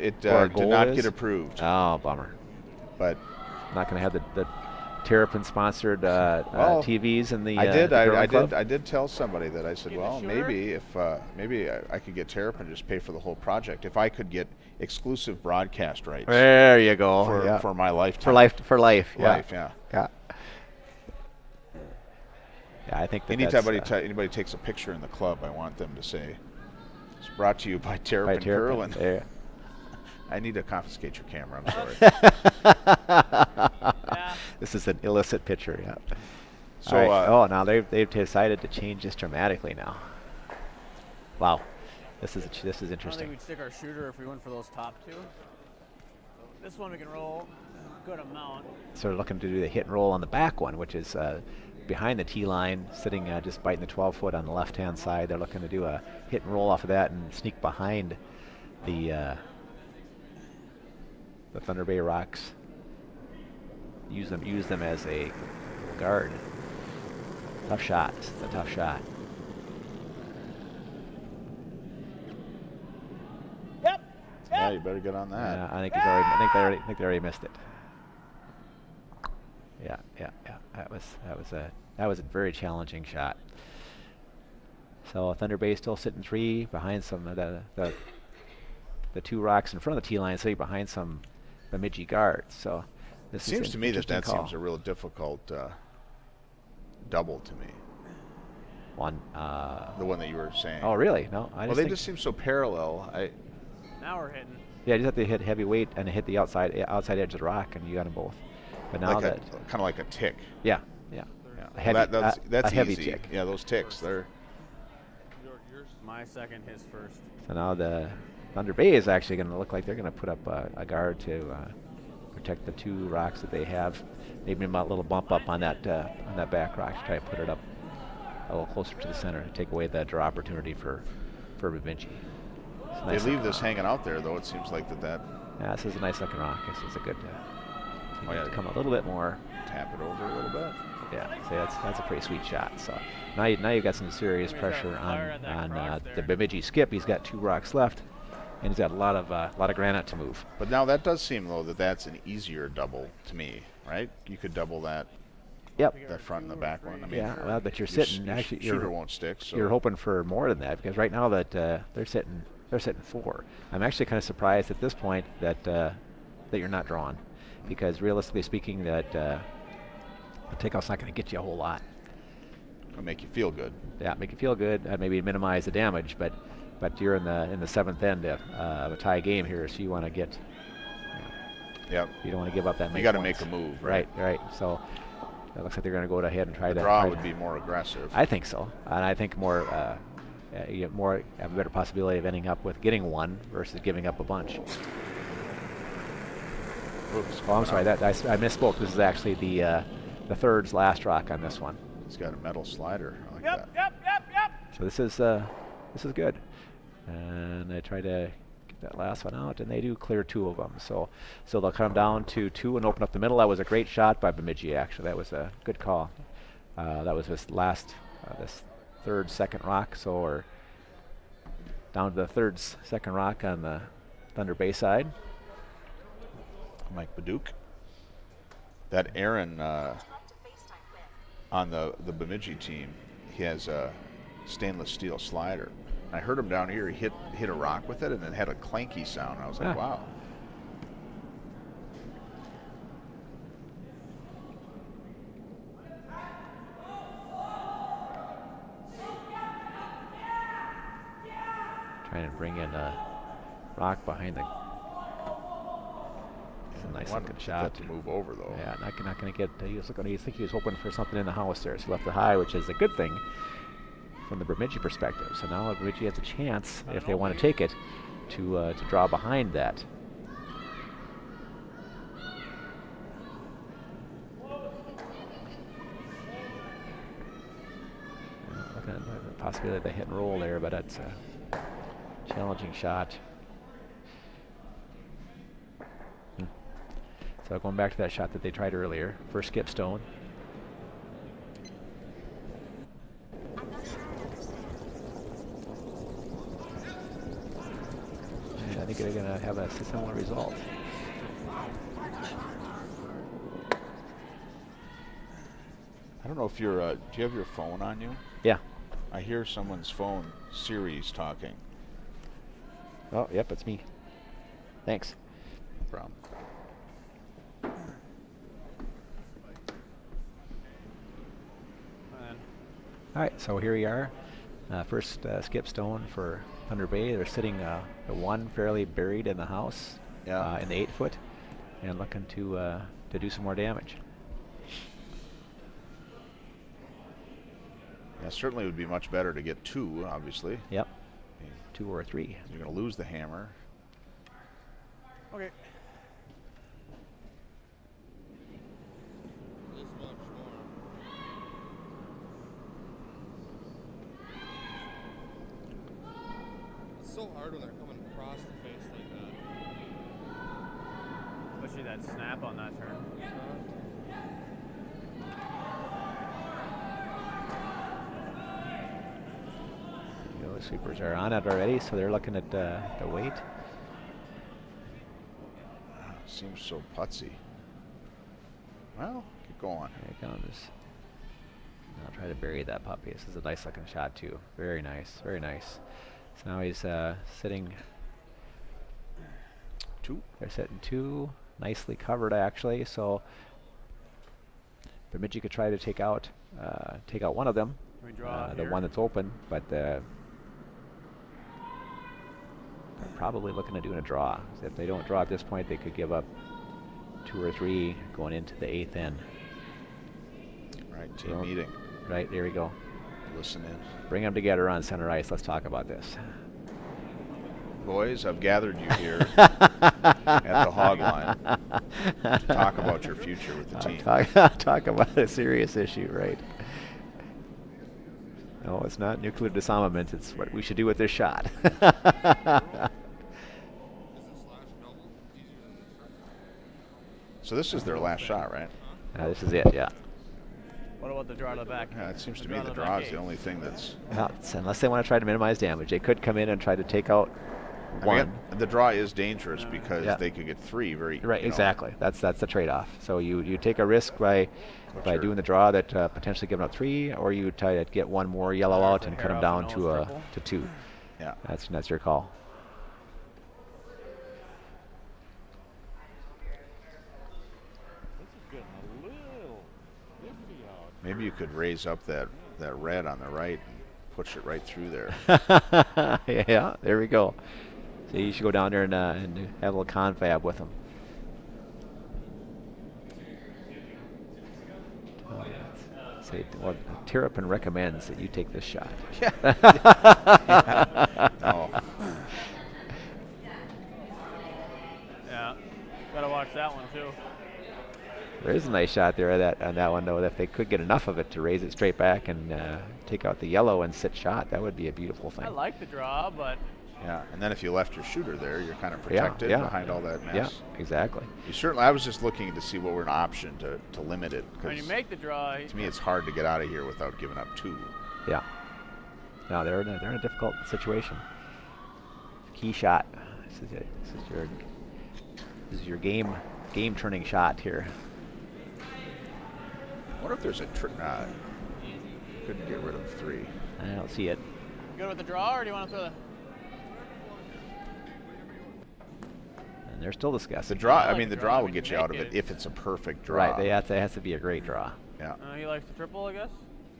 It what our did goal not is? get approved. Oh, bummer. But Not gonna have the Terrapin sponsored TVs in the. I did tell somebody that I said, well, maybe if maybe I could get Terrapin to just pay for the whole project if I could get exclusive broadcast rights. There you go. For my lifetime. For life. Yeah. Yeah. Yeah, I think that Anytime that's, anybody takes a picture in the club, I want them to say, "It's brought to you by Terrapin by Terrapin. Curling." There. I need to confiscate your camera. I'm sorry. Yeah. This is an illicit picture. Yeah. So All right. Oh, now they've decided to change this dramatically now. Wow, this is I don't think interesting. we'd stick our shooter if we went for those top two. So this one we can roll a good amount. So they're looking to do the hit and roll on the back one, which is behind the tee line, sitting just biting the 12 foot on the left-hand side. They're looking to do a hit and roll off of that and sneak behind the Thunder Bay rocks. Use them as a guard. Tough shot. It's a tough shot. Yeah, you better get on that. I think they already missed it. Yeah. That was a very challenging shot. So Thunder Bay still sitting 3 behind some of the two rocks in front of the tee line, sitting behind some Bemidji guards. So this seems to me that call. seems a real difficult double to me. One. The one that you were saying. Oh, really? No, Well, they just seem so parallel. Now we're hitting. Yeah, you just have to hit heavy weight and hit the outside edge of the rock, and you got them both. But now kind of like a tick. Yeah. A heavy, that's a heavy easy. tick. Yeah, those ticks. They're. My second, his first. So now the Thunder Bay is actually going to look like they're going to put up a guard to protect the 2 rocks that they have. Maybe a little bump up on that back rock to try to put it up a little closer to the center to take away the draw opportunity for Bemidji. They leave this hanging out there, though. It seems like that. Yeah, this is a nice looking rock. This is a good. Oh, yeah, to come a little bit more. Tap it over a little bit. Yeah, see, that's a pretty sweet shot. So now you've got some serious pressure on the Bemidji skip. He's got 2 rocks left, and he's got a lot of granite to move. But now that does seem, though, that's an easier double to me, right? You could double that. Yep. That front and the back one. I mean, yeah, well, but you're sitting. Actually, shooter won't stick. So you're hoping for more than that, because right now that they're sitting 4. I'm actually kind of surprised at this point that you're not drawn, because realistically speaking, that the takeoff's not going to get you a whole lot. It'll make you feel good. Yeah, make you feel good. Maybe minimize the damage, but you're in the 7th end of a tie game here, so you want to get. Yep. You don't want to give up that many You got to points. make a move. Right. So it looks like they're going to go ahead and try the to. draw would be more aggressive. I think so, and I think more. You have a better possibility of ending up with getting 1 versus giving up a bunch. Oops, Oh, I'm sorry. I misspoke. This is actually the third's last rock on this one. He's got a metal slider. I like that. Yep. So this is good. And I try to get that last one out, and they do clear 2 of them. So they'll come down to 2 and open up the middle. That was a great shot by Bemidji. Actually, that was a good call. That was this last this 3rd second rock. So we're down to the 3rd second rock on the Thunder Bay side. Mike Baduke. That Aaron on the Bemidji team, he has a stainless steel slider. I heard him down here. He hit a rock with it, and it had a clanky sound. I was like, wow. Trying to bring in a rock behind the. It's a nice looking shot. To move over though. Yeah, not going to get. He was looking. I think he was hoping for something in the house there. So he left it high, which is a good thing from the Bemidji perspective. So now Bemidji has a chance, if they want to take it, to draw behind that. Looking at the possibility of the hit and roll there, but that's a challenging shot. So going back to that shot that they tried earlier, first skip stone. And I think they're going to have a similar result. I don't know if you're. Do you have your phone on you? Yeah. I hear someone's phone, Siri's talking. Oh, yep, it's me. Thanks. No problem. All right, so here we are. First skip stone for Thunder Bay. They're sitting at 1, fairly buried in the house. in the 8-foot, and looking to do some more damage. Yeah, certainly would be much better to get 2, obviously. Yep. 2 or 3. You're going to lose the hammer. Okay. It's so hard when they're coming across the face like that. Especially that snap on that turn. The sweepers are on it already, so they're looking at the weight. Seems so putsy. Well, keep going. Here it comes. I'll try to bury that puppy. This is a nice looking shot too. Very nice, very nice. So now he's sitting 2. They're sitting 2, nicely covered actually. So Bemidji could try to take out one of them, We draw the here. one that's open, but they're probably looking at doing a draw. So if they don't draw at this point, they could give up 2 or 3 going into the 8th end. Right, team meeting. Right, there we go. Listen in. Bring them together on center ice. Let's talk about this. Boys, I've gathered you here at the hog line to talk about your future with the team. Talk about a serious issue, right? No, it's not nuclear disarmament. It's what we should do with this shot. So this is their last shot, right? This is it, yeah. What about the draw to the back? Yeah, it seems to me the draw is the only thing that's... Well, unless they want to try to minimize damage, they could come in and try to take out one. I mean, the draw is dangerous because they could get 3 very... Right, exactly. That's the trade-off. So you take a risk by doing the draw that potentially giving up 3, or you try to get 1 more yellow out and cut them down to 2. Yeah. That's your call. Maybe you could raise up that red on the right and push it right through there. Yeah, there we go. So you should go down there and have a little confab with them. Say, well, Terrapin recommends that you take this shot. Yeah. No. Yeah. Gotta watch that one too. There is a nice shot there on that one, though. If they could get enough of it to raise it straight back and take out the yellow and sit shot, that would be a beautiful thing. I like the draw, but... Yeah, and then if you left your shooter there, you're kind of protected behind all that mess. Yeah, exactly. You certainly. I was just looking to see what were an option to limit it. When you make the draw... To me, it's hard to get out of here without giving up 2. Yeah. No, they're in a difficult situation. Key shot. This is your game turning shot here. I wonder if there's a couldn't get rid of 3. I don't see it. Good with the draw, or do you want to throw the... And they're still discussing. The draw. I like I mean, the the draw draw when will you get you out of make it it. if it's a perfect draw. Right. It has to be a great draw. Yeah. He likes the triple, I guess?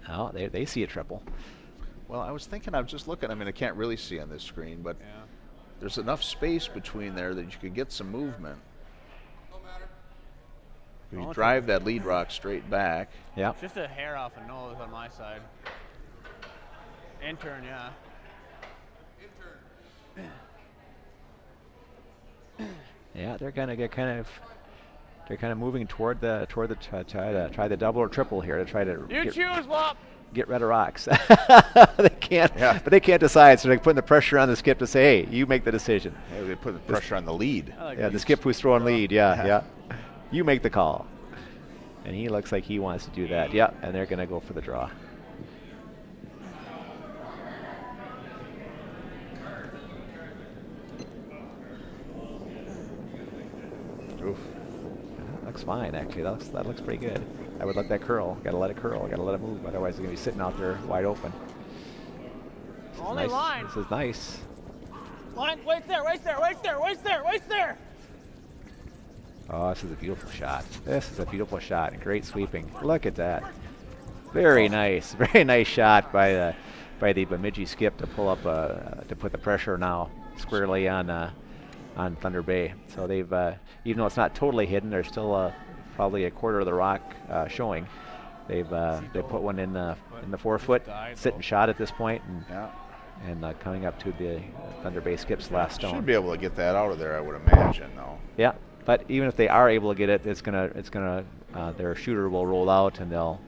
Oh, they see a triple. Well, I was thinking. I was just looking. I mean, I can't really see on this screen, but Yeah. there's enough space between there that you could get some movement. If you drive that lead rock straight back. Yeah. Just a hair off a nose on my side. Intern, yeah. Yeah, they're kind of moving toward the try the double or triple here to try to choose, Wop. get rid of rocks. They can't, but they can't decide, so they're putting the pressure on the skip to say, hey, you make the decision. Yeah, they put the pressure on the lead. Yeah, the skip who's throwing lead. Yeah. You make the call. And he looks like he wants to do that. Yeah, and they're going to go for the draw. Oof. Looks fine, actually. That looks pretty good. I would let that curl. Got to let it curl. Got to let it move. Otherwise, it's going to be sitting out there wide open. Only Nice. line. This is nice. Line, wait there. Oh, this is a beautiful shot. This is a beautiful shot. Great sweeping. Look at that. Very nice. Very nice shot by the Bemidji skip to pull up to put the pressure now squarely on on Thunder Bay. So they've, even though it's not totally hidden, there's still probably a quarter of the rock showing. They put one in the 4 foot, sit and shot at this point, and coming up to the Thunder Bay skips last stone. Should be able to get that out of there, I would imagine, though. Yeah, but even if they are able to get it, it's gonna their shooter will roll out and they'll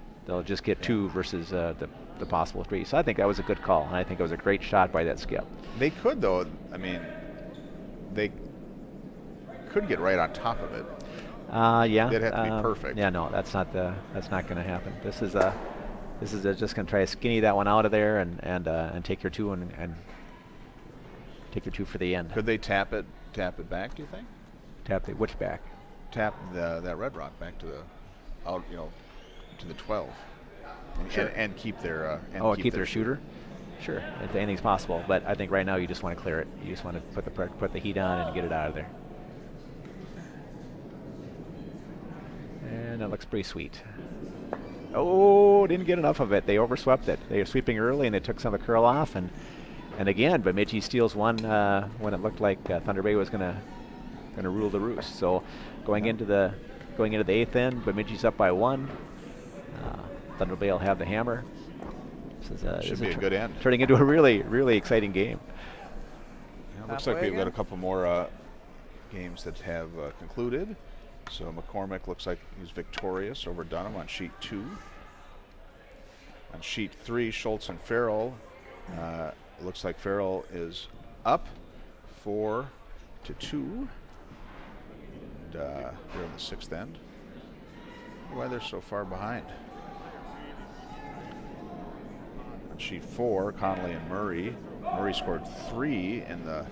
just get 2 versus the possible 3. So I think that was a good call, and I think it was a great shot by that skip. They could, though. I mean, they could get right on top of it. Yeah. It'd have to be perfect. Yeah, no, that's not going to happen. This is just going to try to skinny that one out of there and take your 2 and take your 2 for the end. Could they tap it back? Do you think? Tap which back? Tap that red rock back to the to the 12. Sure. And keep their keep their shooter. Sure, anything's possible. But I think right now you just want to clear it. You just want to put the heat on and get it out of there. And that looks pretty sweet. Oh, didn't get enough of it. They overswept it. They were sweeping early and they took some of the curl off. And again, Bemidji steals one when it looked like Thunder Bay was gonna rule the roost. So going into the 8th end, Bemidji's up by 1. Thunder Bay will have the hammer. This should be a good end. Turning into a really, really exciting game. Yeah, looks like we've got a couple more games that have concluded. So McCormick looks like he's victorious over Dunham on sheet 2. On sheet 3, Schultz and Farrell. Looks like Farrell is up 4-2. And they're in the 6th end. Why they're so far behind? On sheet 4, Connolly and Murray. Murray scored 3 in the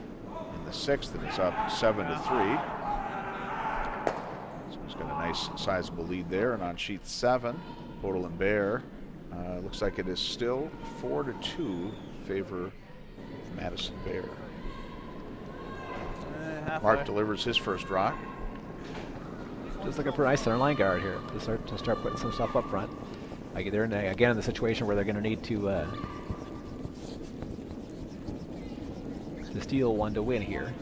6th, and it's up 7-3. So he's got a nice sizable lead there. And on sheet 7, Bodel and Bahr. Looks like it is still 4-2 favor of Madison Bahr. Mark delivers his first rock. Just looking for a nice center line guard here to start putting some stuff up front. Like they're again in the situation where they're going to need to steal one to win here.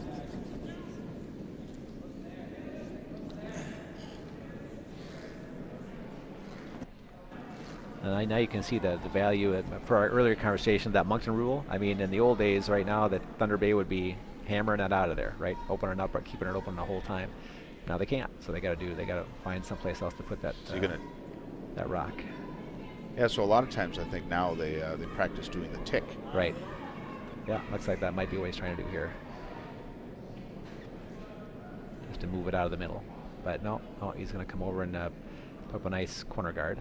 And now you can see the value for our earlier conversation, that Moncton rule. I mean, in the old days, right now, that Thunder Bay would be hammering it out of there, right? Opening up, or keeping it open the whole time. Now they can't, so they got to find someplace else to put that that rock. Yeah, so a lot of times I think now they practice doing the tick. Right. Yeah, looks like that might be what he's trying to do here. Just to move it out of the middle. But no, he's going to come over and put up a nice corner guard.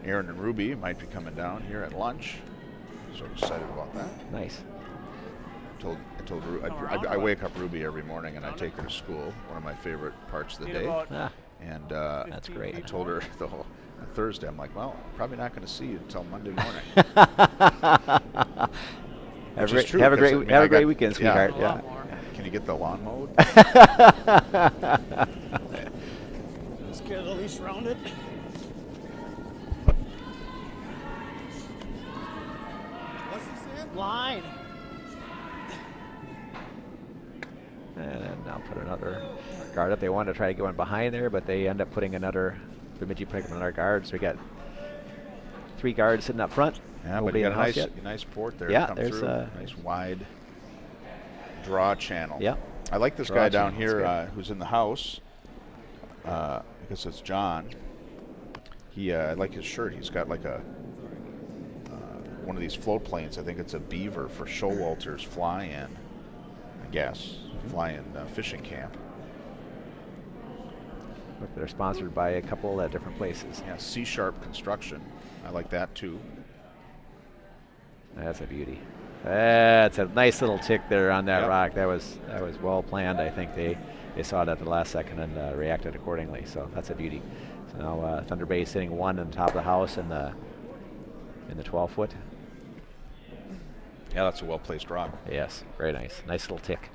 Aaron and Ruby might be coming down here at lunch. So excited about that. Nice. I wake up Ruby every morning and I take her to school. One of my favorite parts of the day. And that's great. I told her on Thursday, I'm like, well, probably not going to see you until Monday morning. Have a great weekend, sweetheart. Yeah. Can you get the lawn mowed? Let's get it at least rounded. What's he saying? Line. And then now put another guard up. They wanted to try to get one behind there, but they end up putting Bemidji putting up another guard. So we got 3 guards sitting up front. Yeah, but you got a nice port there. Yeah, to come there's through. a nice wide draw channel. Yeah. I like this guy down here who's in the house. Because it's John. I like his shirt. He's got like one of these float planes. I think it's a Beaver for Showalter's fly-in. I guess fly-in fishing camp. But they're sponsored by a couple at different places. Yeah, C-Sharp Construction. I like that too. That's a beauty. That's a nice little tick there on that rock. That was well planned. I think they saw it at the last second and reacted accordingly. So that's a beauty. So now Thunder Bay sitting 1 on the top of the house in the 12 foot. Yeah, that's a well-placed rock. Yes, very nice. Nice little tick.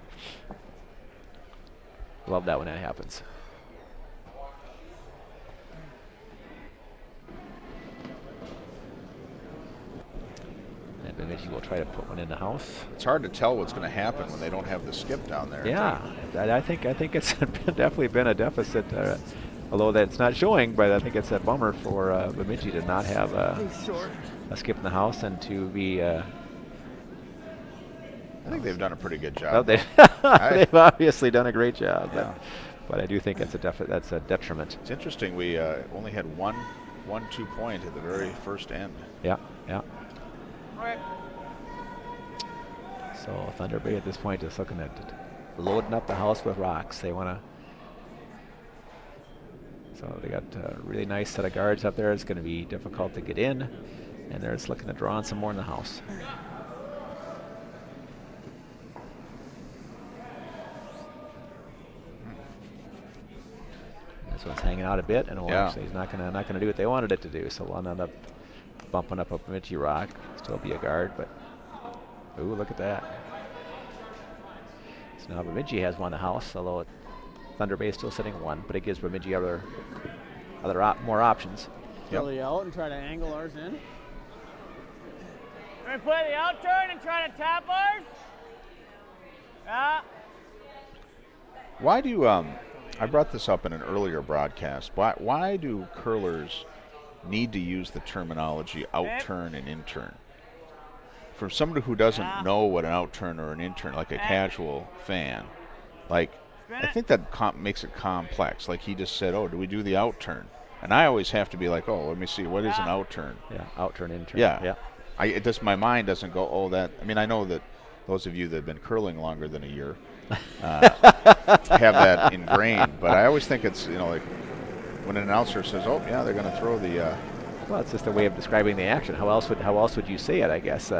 Love that when that happens. Bemidji will try to put one in the house. It's hard to tell what's going to happen when they don't have the skip down there. Yeah, I think it's definitely been a deficit. Although that's not showing, but I think it's a bummer for Bemidji to not have a skip in the house and to be. I think they've done a pretty good Well, job. they've obviously done a great job, Yeah. but I do think that's a detriment. It's interesting. We only had one 2-point at the very first end. Yeah, yeah. All right. So Thunder Bay at this point is looking at loading up the house with rocks. They want to. So they got a really nice set of guards up there. It's going to be difficult to get in, and they're just looking to draw on some more in the house. This one's hanging out a bit, and actually he's not gonna do what they wanted it to do. So we'll end up bumping up a Bemidji rock. Still be a guard, but ooh, look at that. So now Bemidji has one in the house, although Thunder Bay is still sitting one, but it gives Bemidji more options. Belly out and try to angle ours in. We're gonna play the out turn and try to tap ours. Yeah. Why do I brought this up in an earlier broadcast? Why do curlers need to use the terminology out turn and in turn? For somebody who doesn't know what an out turn or an in turn, like a casual fan, like I think that makes it complex. Like he just said, "Oh, do we do the out turn?" And I always have to be like, "Oh, let me see, what is an out turn?" Yeah, out turn, in turn. Yeah, yeah. My mind doesn't go, "Oh, that." I mean, I know that those of you that have been curling longer than a year have that ingrained, but I always think it's like when an announcer says, "Oh, yeah, they're going to throw the." Well, it's just a way of describing the action. How else would you say it? I guess.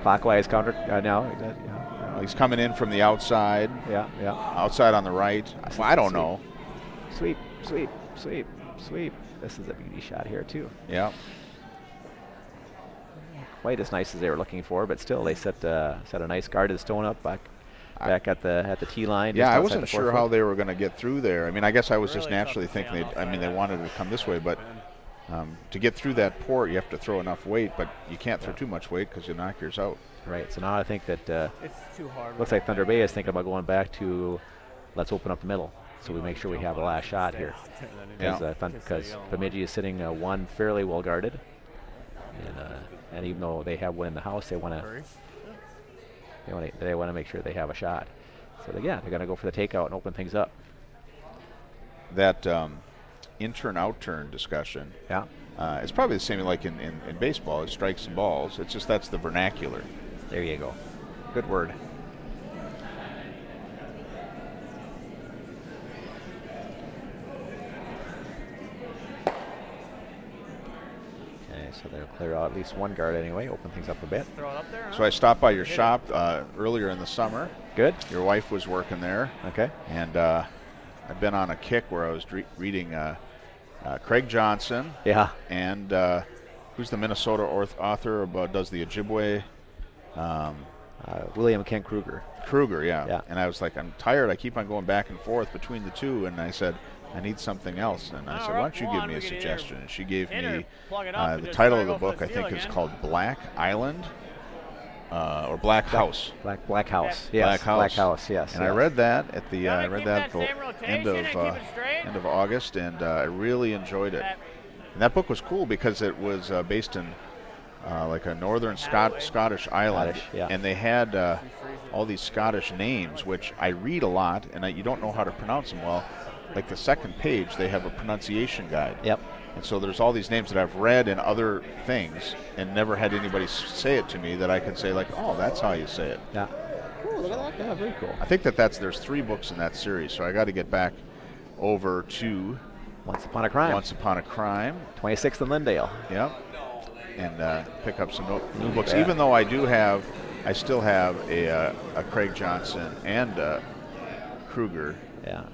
Clockwise counter. Well, he's coming in from the outside. Yeah. Outside on the right. Well, I don't know. Sweep. This is a beauty shot here too. Yeah. Quite as nice as they were looking for, but still they set a nice guarded stone up back at the tee line. Yeah, I wasn't sure how they were going to get through there. I mean, I guess I was just naturally thinking they wanted to come this way, but to get through that port, you have to throw enough weight, but you can't throw too much weight because you knock yours out. Right. So now I think that it's too hard. Looks like Thunder Bay is thinking about going back to let's open up the middle, so we make sure we have the last shot here. Because Bemidji is sitting one fairly well guarded, and even though they have one in the house, they want to make sure they have a shot. So they're going to go for the takeout and open things up. That in-turn, out-turn discussion. Yeah. It's probably the same like in baseball. It's strikes and balls. It's just that's the vernacular. There you go. Good word. So they'll clear out at least one guard anyway, open things up a bit. Throw it up there, huh? So I stopped by your shop earlier in the summer. Good. Your wife was working there. Okay. And I've been on a kick where I was reading Craig Johnston. Yeah. And who's the Minnesota author about does the Ojibwe? William Kent Kruger. Kruger, yeah. Yeah. And I was like, I'm tired. I keep on going back and forth between the two. And I said, I need something else. And I said, why don't you give me a suggestion? And she gave me the title of the book, I think, is called Black Island or Black House. Black House. Yes. Black House. Black House. Yes. And I read that at the end of August, and I really enjoyed it. And that book was cool because it was based in like a northern Scottish island, and they had all these Scottish names, which I read a lot, and you don't know how to pronounce them well. Like the second page, they have a pronunciation guide. Yep. And so there's all these names that I've read in other things and never had anybody say it to me that I could say like, oh, that's how you say it. Yeah. Ooh, look at that. Yeah, very cool. I think there's 3 books in that series, so I got to get back over to Once Upon a Crime. Once Upon a Crime. 26th and Lyndale. Yep. And pick up some new books. Even though I still have a Craig Johnston and Kruger. Yeah.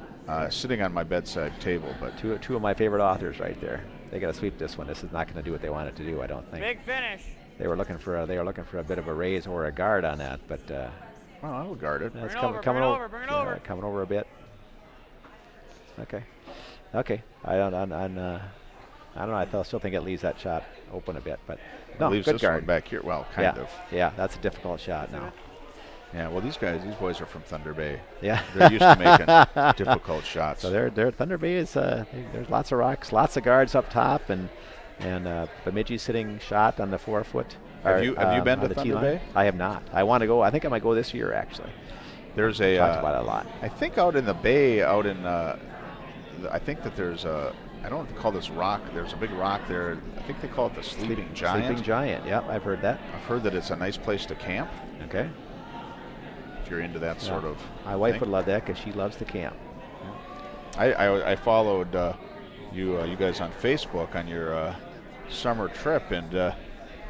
Sitting on my bedside table, but two of my favorite authors right there. They got to sweep this one. This is not going to do what they want it to do, I don't think. Big finish. They were looking for a bit of a raise or a guard on that, but well, I will guard it. That's coming over. Bring it over. Coming over a bit. Okay. On I don't know. I still think it leaves that shot open a bit, but It no, leaves good this guard. one back here. Well, kind of. Yeah, that's a difficult shot now. Yeah, well, these boys are from Thunder Bay. Yeah. They're used to making difficult shots. So they're Thunder Bay is there's lots of rocks, lots of guards up top, and Bemidji sitting shot on the 4 foot. Have you been to the Thunder T-line? Bay? I have not. I want to go. I think I might go this year actually. There's We talked about it a lot. I think out in the bay, I think that there's a, I don't call this rock, there's a big rock there. I think they call it the Sleeping Giant. Sleeping Giant. Yep, I've heard that. I've heard that it's a nice place to camp Okay. if you're into that sort of My wife thing. would love that because she loves to camp. I followed you guys on Facebook on your summer trip, and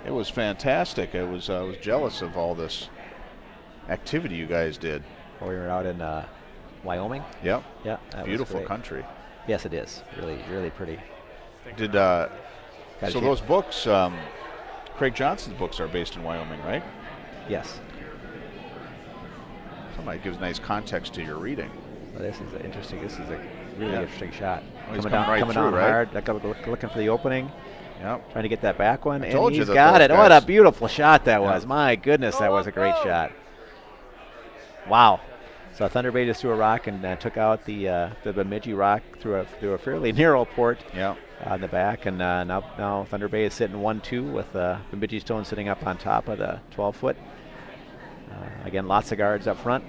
it was fantastic. I was jealous of all this activity you guys did. We were out in Wyoming. Yep. Yeah, that was Beautiful great. country. Yes, it is. Really, really pretty. Did Got a so chance. those books, Craig Johnston's books are based in Wyoming, right? Yes. Somebody gives nice context to your reading. Well, this is interesting. This is a really Yeah. interesting shot. Oh, he's coming coming right down through, right? hard. Looking for the opening. Yep. Trying to get that back one, I and told you he's that got those it. What guys- a beautiful shot that Yeah. was. My goodness, that was a great shot. Wow. So Thunder Bay just threw a rock and took out the Bemidji rock through a fairly narrow port Yep. on the back, and now Thunder Bay is sitting 1-2 with Bemidji Stone sitting up on top of the 12-foot. Again, lots of guards up front.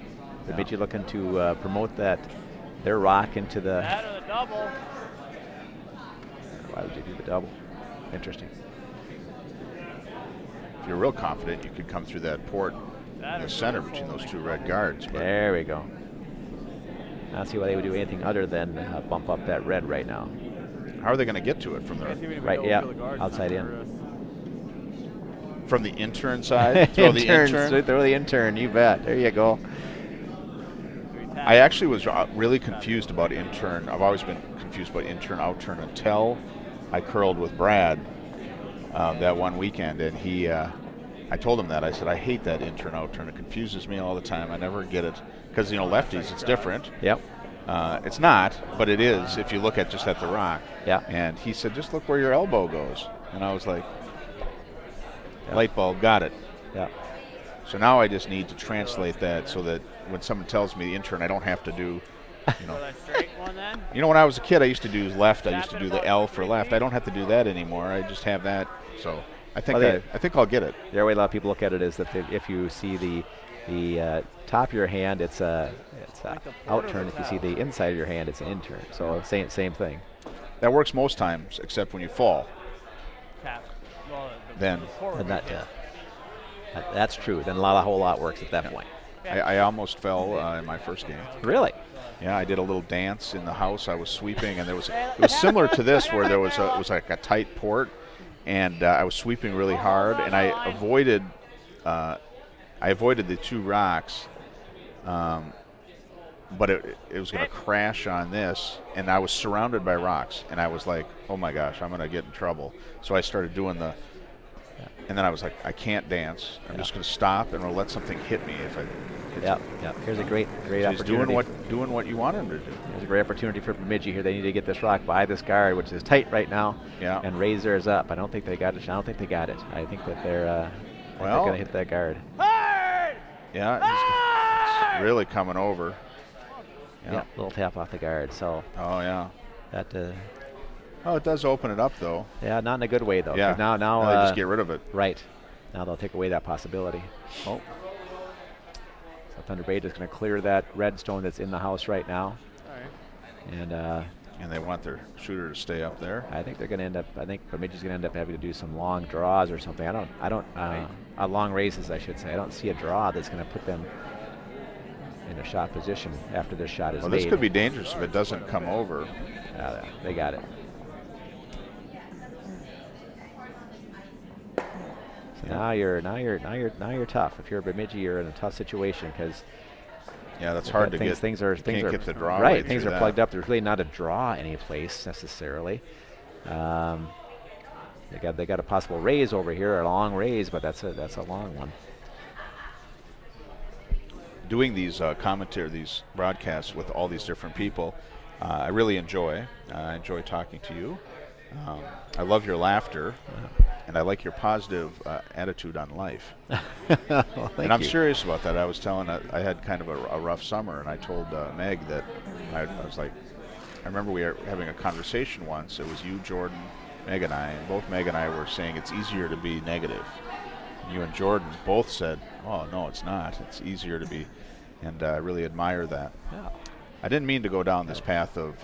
Bemidji looking to promote their rock into the. That or the double. Why would you do the double? Interesting. If you're real confident, you could come through that port That in the is center beautiful. between those two red guards. But There we go. I don't see why they would do anything other than bump up that red right now. how are they going to get to it from I guess there? even if we Right, don't yeah, feel the guards, outside it's not in. gonna hurt us. From the intern side? Throw the intern? Throw the intern, you bet. There you go. So we tap I actually was really confused about intern. I've always been confused about intern, outturn until I curled with Brad that one weekend, and I told him that. I said, I hate that intern, outturn. It confuses me all the time. I never get it. Because, lefties, it's different. Yep. It's not, but it is if you look at just at the rock. Yeah. And he said, just look where your elbow goes. And I was like, light bulb, got it. Yeah. So now I just need to translate that so that when someone tells me the intern, I don't have to do, Throw that straight one then. when I was a kid, I used to do left. I used to Tap it do the about L for 3 left. feet. I don't have to do that anymore. I just have that. So I think Well, I think I'll get it. The way a lot of people look at it is that if you see the top of your hand, it's a Like the port of outturn. the If you see towel. the inside of your hand, it's an intern. So same thing. That works most times, except when you fall. Tap. Well, Then. the port And would that, be that's true. Then a whole lot works at that point. I almost fell in my first game. Really? Yeah, I did a little dance in the house. I was sweeping, and it was similar to this, where it was like a tight port, and I was sweeping really hard, and I avoided the two rocks, but it was going to crash on this, and I was surrounded by rocks, and I was like, oh my gosh, I'm going to get in trouble. So I started doing and then I was like, I can't dance. I'm just going to stop and I'll let something hit me if I. Yeah. Here's a great He's opportunity. doing what you want him to do. There's a great opportunity for Bemidji here. They need to get this rock by this guard, which is tight right now, Yeah. and raise theirs up. I don't think they got it. I think that they're Well- going to hit that guard. Yeah, it's really coming over. Yeah, little tap off the guard. So Oh yeah. that, Oh, it does open it up though. yeah, not in a good way though. 'cause Yeah. Now they just get rid of it. right. Now they'll take away that possibility. Oh. So Thunder Bay is going to clear that red stone that's in the house right now, All right. and And they want their shooter to stay up there. I think they're going to end up. I think Bemidji's going to end up having to do some long draws or something. I don't. Long races, I should say. I don't see a draw that's going to put them in a shot position after this shot is Well, made. this could be dangerous if it doesn't come over. They got it. So now you're tough. If you're Bemidji, you're in a tough situation because Yeah, that's hard to get. Things you are can't get the draw right. right Things through are that. plugged up. There's really not a draw any place necessarily. They got a possible raise over here, a long raise, but that's a long one. Doing these these broadcasts with all these different people, I really enjoy. I enjoy talking to you, I love your laughter, and I like your positive attitude on life. Well, And I'm you. serious about that. I was telling I had kind of a rough summer, and I told Meg that I was like, I remember we were having a conversation once. It was you, Jordan, Meg, and I, and both Meg and I were saying it's easier to be negative. And you and Jordan both said, "Oh no, it's not. It's easier to be," and I really admire that. Yeah. I didn't mean to go down this path of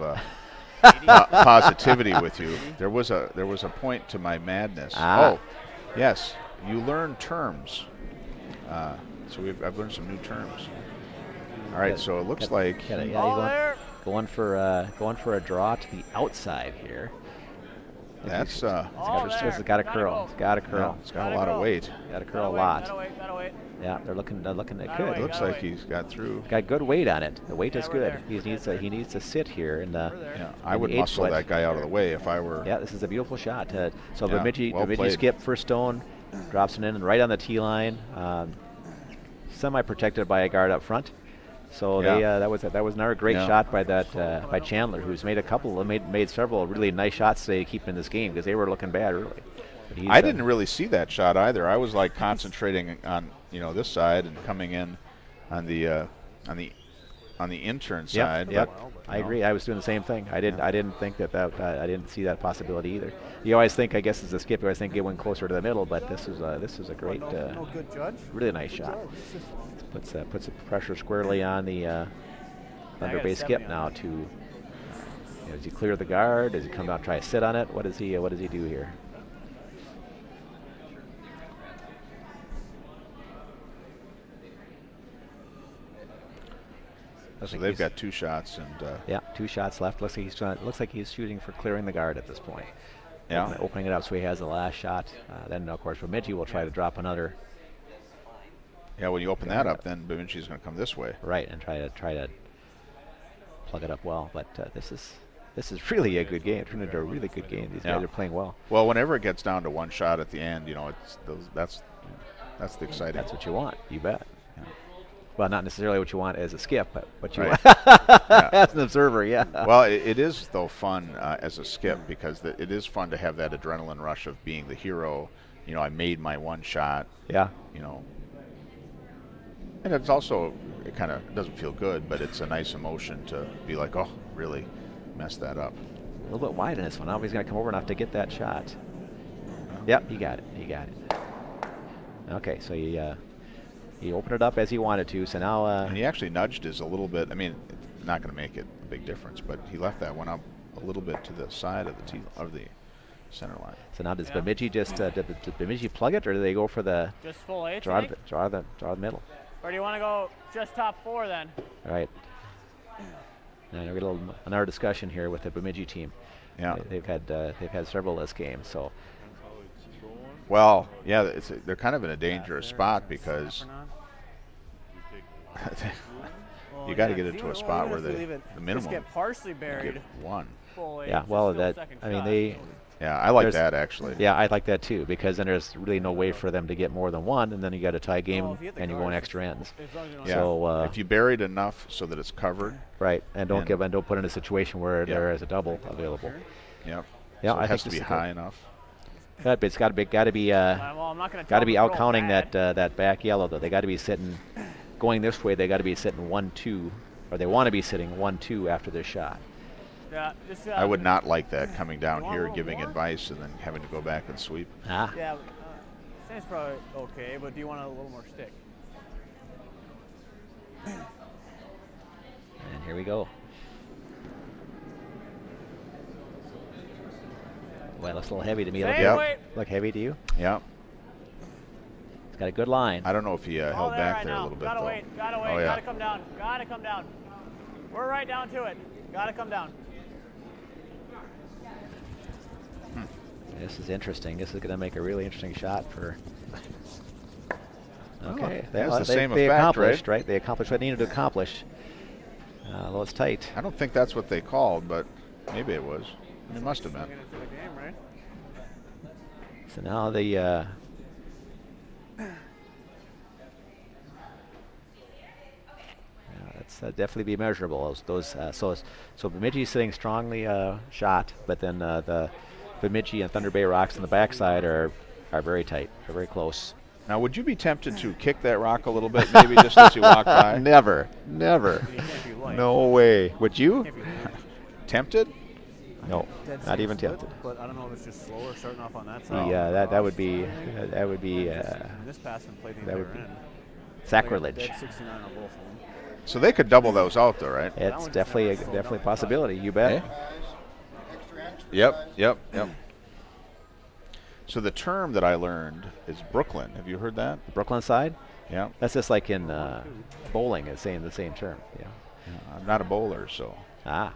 positivity with you. There was a point to my madness. Oh, yes, you learn terms. So I've learned some new terms. All right, so it looks like Going for a draw to the outside here. that's It's got a curl. It's got a curl. yeah, it's got a lot of weight. Got to curl a lot. Gotta wait. Yeah, they're looking at Gotta good. wait. It looks like he's got through. Got good weight on it. The weight is we're good. there. He needs to sit here and Yeah, I and would the muscle 8-foot. that guy out of the way if I were. Yeah, this is a beautiful shot. So Yeah, Bemidji well played. skip first stone, drops it in and right on the tee line, semi-protected by a guard up front. So Yeah. that was another great Yeah. shot by Chandler, who's made several really nice shots today to keep in this game because they were looking bad early. But he's, I didn't really see that shot either. I was like concentrating on this side and coming in on the intern side. Yep. but, I agree. I was doing the same thing. I didn't think that I didn't see that possibility either. You always think, I guess, as a skip, you always think it went closer to the middle, but this is a great, No good judge. really nice shot. Puts the pressure squarely on the under base skip now. Does he clear the guard? Does he come down and try to sit on it? What does he do here? So they've got 2 shots and Yeah, 2 shots left. Looks like he's shooting for clearing the guard at this point. yeah. Opening it up so he has the last shot. Then of course Bemidji will try to drop another Yeah, when you open that up, then Bemidji's going to come this way. right and try to plug it up well. But this is really a good game. It turned into a really good game. These Yeah. guys are playing well. Well, whenever it gets down to 1 shot at the end, that's the exciting. That's what you want. You bet. Well, not necessarily what you want as a skip, but what you Right. want Yeah. as an observer. Yeah. Well, it is though fun as a skip because it is fun to have that adrenaline rush of being the hero. I made my 1 shot. Yeah. And it's also, it kind of doesn't feel good, but it's a nice emotion to be like, oh, really messed that up. A little bit wide in this one. Now he's going to come over enough to get that shot. Yep, he got it. Okay, so he opened it up as he wanted to. So now And he actually nudged his a little bit. I mean, it's not going to make it a big difference, but he left that one up a little bit to the side of the center line. so now does Yeah. Bemidji just did Bemidji plug it, or do they go for the Just full H. draw the middle? Or do you want to go just top 4 then? All right. And we get another discussion here with the Bemidji team. Yeah. They've had several this game, so Well, yeah, they're kind of in a dangerous spot because you got to get into a spot where the minimum Just get partially you buried. get 1. Full H, yeah. just Well, still that second I mean shot. they. Yeah, I like There's- that actually. Yeah, I like that too because then there's really no way for them to get more than 1, and then you got a tie game Well, if you hit the and you're guard, going it's extra ends. as long as you don't Yeah. So If you buried enough so that it's covered, right, and don't And- don't put in a situation where Yeah. there is a double available. yep. Yeah, so I it has think to be this is good. high enough. But it's got to be well, I'm not gonna got to tell be them out to throw counting bad. that back yellow though. They got to be sitting going this way. They got to be sitting 1-2, or they want to be sitting 1-2 after this shot. Yeah, just, I would not like that coming down You want a here, little giving more? advice and then having to go back and sweep. Ah, Yeah, sand's probably okay, but do you want a little more stick? and here we go. Well, it looks a little heavy to me. Same Yep. weight. Look heavy to you? Yeah. It's got a good line. I don't know if he held All back right there now. a little bit Gotta though. wait, gotta wait, Oh, yeah. gotta come down, gotta come down. We're right down to it. Gotta come down. This is interesting. This is going to make a really interesting shot for. Okay, it has the they same they effect, accomplished, right? They accomplished what they needed to accomplish. Although it's tight. I don't think that's what they called, but maybe it was. It must have been. Into the game, right? So now the that's definitely be measurable. So Bemidji sitting strongly shot, but then the Bemidji and Thunder Bay rocks on the backside are very tight. They're very close. Now, would you be tempted to kick that rock a little bit, maybe just as you walk by? Never, never. You can't be light. No way. Would you? Can't be light. Tempted? No, Dead not safe even split, tempted. But I don't know if it's just slower starting off on that side. Yeah, that would be And this pass and play the that would entire be end. sacrilege. Dead 69 on both of them. So they could double those out, though, right? It's definitely a possibility. You bet. Yep. So the term that I learned is Brooklyn. Have you heard that? The Brooklyn side. Yeah. That's just like in bowling, is saying the same term. Yeah. I'm not a bowler, so. Ah.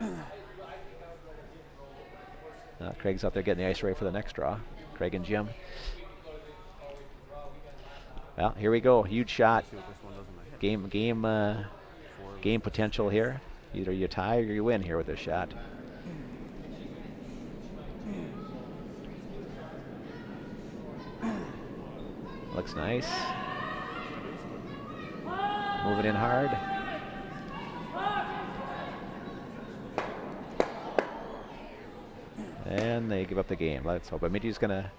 Craig's out there getting the ice ready for the next draw. Craig and Jim. Well, here we go. Huge shot. See what this one does in my head. Game potential here. Either you tie or you win here with this shot. Looks nice. Moving in hard. And they give up the game. Let's hope Bemidji's gonna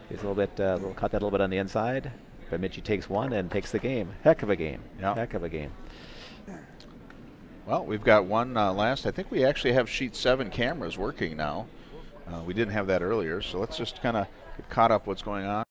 cut that a little bit on the inside. Bemidji takes one and takes the game. Heck of a game. Yeah. Heck of a game. Well, we've got one last. I think we actually have sheet 7 cameras working now. We didn't have that earlier, so let's just kind of get caught up what's going on.